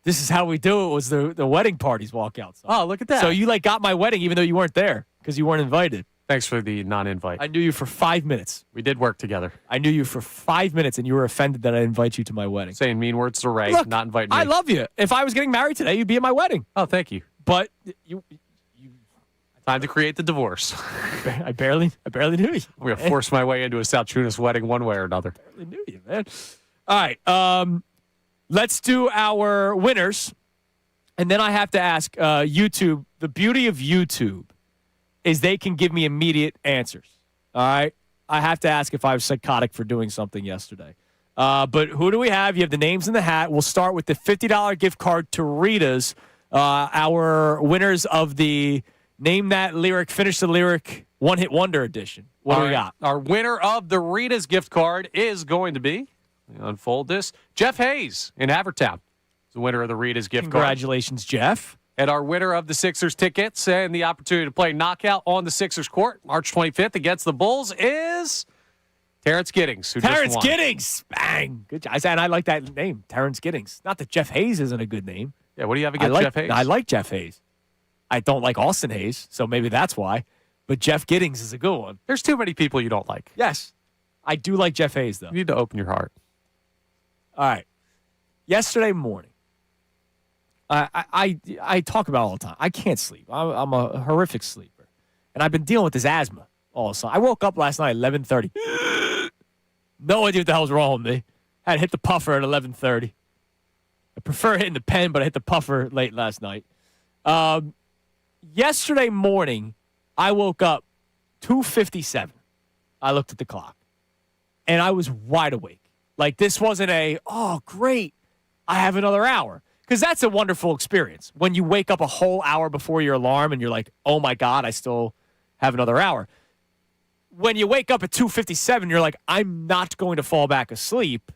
This is how we do it was the wedding party's walkout song. Oh, look at that. So you got my wedding even though you weren't there because you weren't invited. Thanks for the non-invite. I knew you for 5 minutes. We did work together. I knew you for 5 minutes, and you were offended that I invite you to my wedding. Saying mean words to Ray, Look, not inviting me. I love you. If I was getting married today, you'd be at my wedding. Oh, thank you. But you time to create the divorce. I barely knew you. I'm going to force my way into a Salciunas wedding one way or another. I barely knew you, man. All right, let's do our winners. And then I have to ask YouTube, the beauty of YouTube is they can give me immediate answers. All right? I have to ask if I was psychotic for doing something yesterday. But who do we have? You have the names in the hat. We'll start with the $50 gift card to Rita's, our winners of the Name That Lyric, Finish the Lyric One-Hit Wonder edition. What do we got? Our winner of the Rita's gift card is going to be, unfold this, Jeff Hayes in Havertown. The winner of the Rita's gift card. Congratulations, Jeff. And our winner of the Sixers tickets and the opportunity to play knockout on the Sixers court March 25th against the Bulls is Terrence Giddings. Terrence Giddings. Bang. Good job. And I like that name, Terrence Giddings. Not that Jeff Hayes isn't a good name. Yeah, what do you have against Jeff Hayes? I like Jeff Hayes. I don't like Austin Hayes, so maybe that's why. But Jeff Giddings is a good one. There's too many people you don't like. Yes. I do like Jeff Hayes, though. You need to open your heart. All right. Yesterday morning, I talk about it all the time. I can't sleep. I'm a horrific sleeper. And I've been dealing with this asthma all the time. I woke up last night at 11:30. No idea what the hell's wrong with me. Had to hit the puffer at 11:30. I prefer hitting the pen, but I hit the puffer late last night. Yesterday morning, I woke up 2:57. I looked at the clock. And I was wide awake. Like, this wasn't oh, great, I have another hour. Because that's a wonderful experience. When you wake up a whole hour before your alarm and you're like, oh, my God, I still have another hour. When you wake up at 2:57, you're like, I'm not going to fall back asleep.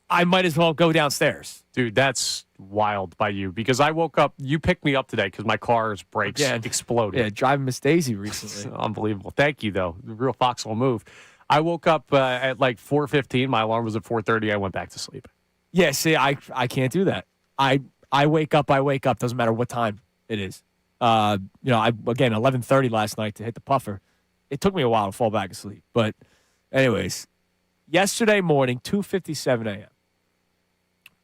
I might as well go downstairs. Dude, that's wild by you because I woke up. You picked me up today because my car's brakes exploded. Yeah, driving Miss Daisy recently. Unbelievable. Thank you, though. The real foxhole move. I woke up at like 4:15. My alarm was at 4:30. I went back to sleep. Yeah, see, I can't do that. I wake up. Doesn't matter what time it is. Again, 11:30 last night to hit the puffer. It took me a while to fall back asleep. But anyways, yesterday morning, 2:57 a.m.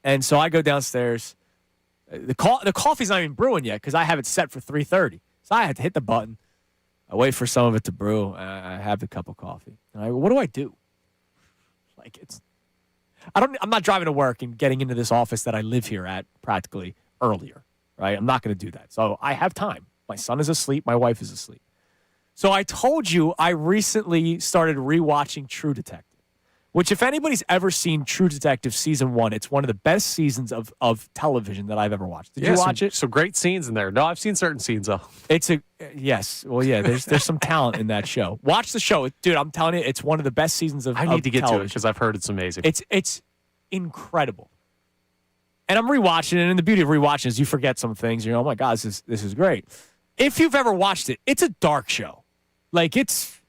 And so I go downstairs. The coffee's not even brewing yet because I have it set for 3:30. So I had to hit the button. I wait for some of it to brew. And I have the cup of coffee. And I go, what do I do? Like I'm not driving to work and getting into this office that I live here at practically earlier, right? I'm not going to do that. So I have time. My son is asleep. My wife is asleep. So I told you I recently started rewatching True Detective, which if anybody's ever seen True Detective Season 1, it's one of the best seasons of television that I've ever watched. Did you watch it? Some great scenes in there. No, I've seen certain scenes, though. Yes. Well, yeah, there's some talent in that show. Watch the show. Dude, I'm telling you, it's one of the best seasons of television. I need to get to it because I've heard it's amazing. It's incredible. And I'm rewatching it, and the beauty of rewatching is you forget some things. You're oh my God, this is great. if you've ever watched it, it's a dark show. Like it's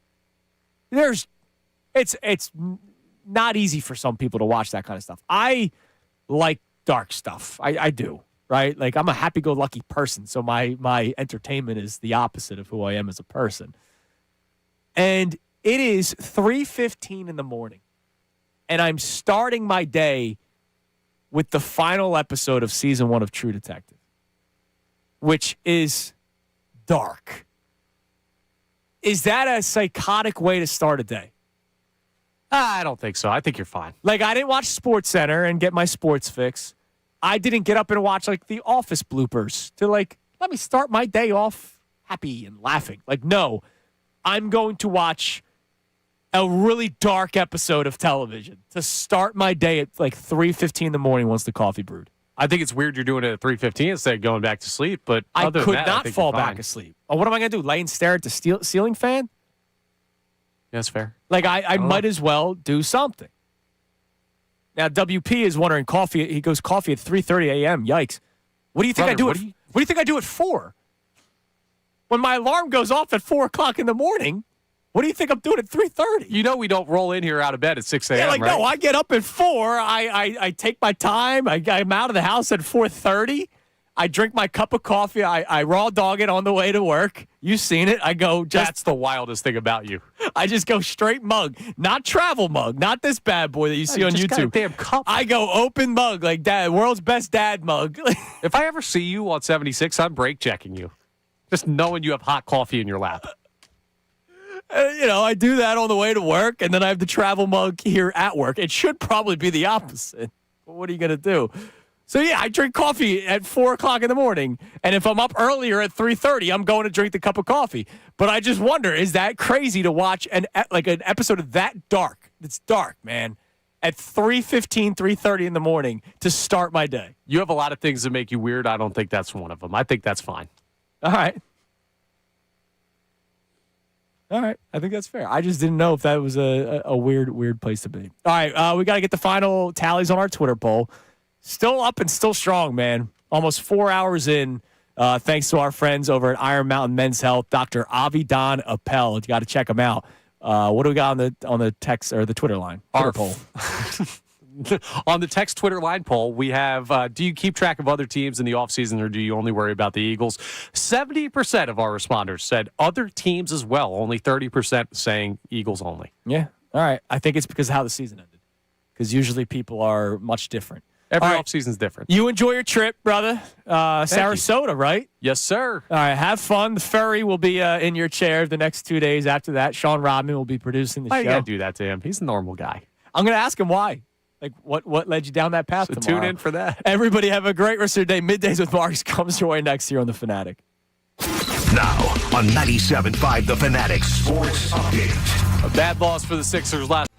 not easy for some people to watch that kind of stuff. I like dark stuff. I do, right? Like I'm a happy-go-lucky person, so my entertainment is the opposite of who I am as a person. And it is 3:15 in the morning, and I'm starting my day with the final episode of season 1 of True Detective, which is dark. Is that a psychotic way to start a day? I don't think so. I think you're fine. Like, I didn't watch SportsCenter and get my sports fix. I didn't get up and watch, like, the Office bloopers to, like, let me start my day off happy and laughing. Like, no, I'm going to watch a really dark episode of television to start my day at, like, 3:15 in the morning once the coffee brewed. I think it's weird you're doing it at 3:15 instead of going back to sleep, but I other could than that, not I think fall you're fine. back asleep. Oh, what am I going to do, lay and stare at the ceiling fan? Yeah, that's fair. Like, I might as well do something. Now, WP is wondering, coffee. He goes coffee at 3:30 a.m. Yikes. What do you think I do? What do you think I do at 4? When my alarm goes off at 4 o'clock in the morning, what do you think I'm doing at 3:30? You know we don't roll in here out of bed at 6 a.m., Yeah, like, right? no, I get up at 4. I take my time. I'm out of the house at 4:30. I drink my cup of coffee. I raw dog it on the way to work. You've seen it. I go just. That's the wildest thing about you. I just go straight mug, not travel mug, not this bad boy that you see on just got a YouTube. damn cup. I go open mug, like dad, world's best dad mug. If I ever see you on 76, I'm brake checking you. Just knowing you have hot coffee in your lap. I do that on the way to work, and then I have the travel mug here at work. It should probably be the opposite. But what are you going to do? So, yeah, I drink coffee at 4 o'clock in the morning, and if I'm up earlier at 3:30, I'm going to drink the cup of coffee. But I just wonder, is that crazy to watch an episode of that dark? It's dark, man. At 3:15, 3:30 in the morning to start my day. You have a lot of things that make you weird. I don't think that's one of them. I think that's fine. All right. I think that's fair. I just didn't know if that was a weird place to be. All right, we got to get the final tallies on our Twitter poll. Still up and still strong, man. Almost 4 hours in, thanks to our friends over at Iron Mountain Men's Health, Dr. Avidan Appel. You got to check them out. What do we got on the text or the Twitter line? Twitter poll. On the text Twitter line poll, we have, do you keep track of other teams in the offseason or do you only worry about the Eagles? 70% of our responders said other teams as well. Only 30% saying Eagles only. Yeah. All right. I think it's because of how the season ended. Because usually people are much different. Every offseason's different. You enjoy your trip, brother. Sarasota, right? Yes, sir. All right. Have fun. The ferry will be in your chair the next 2 days after that. Sean Rodman will be producing the show. Why you got to do that to him? He's a normal guy. I'm going to ask him why. Like, what led you down that path So tomorrow? tune in for that. Everybody have a great rest of your day. Middays with Marks comes your way next year on The Fanatic. Now on 97.5 The Fanatic Sports Update. A bad loss for the Sixers last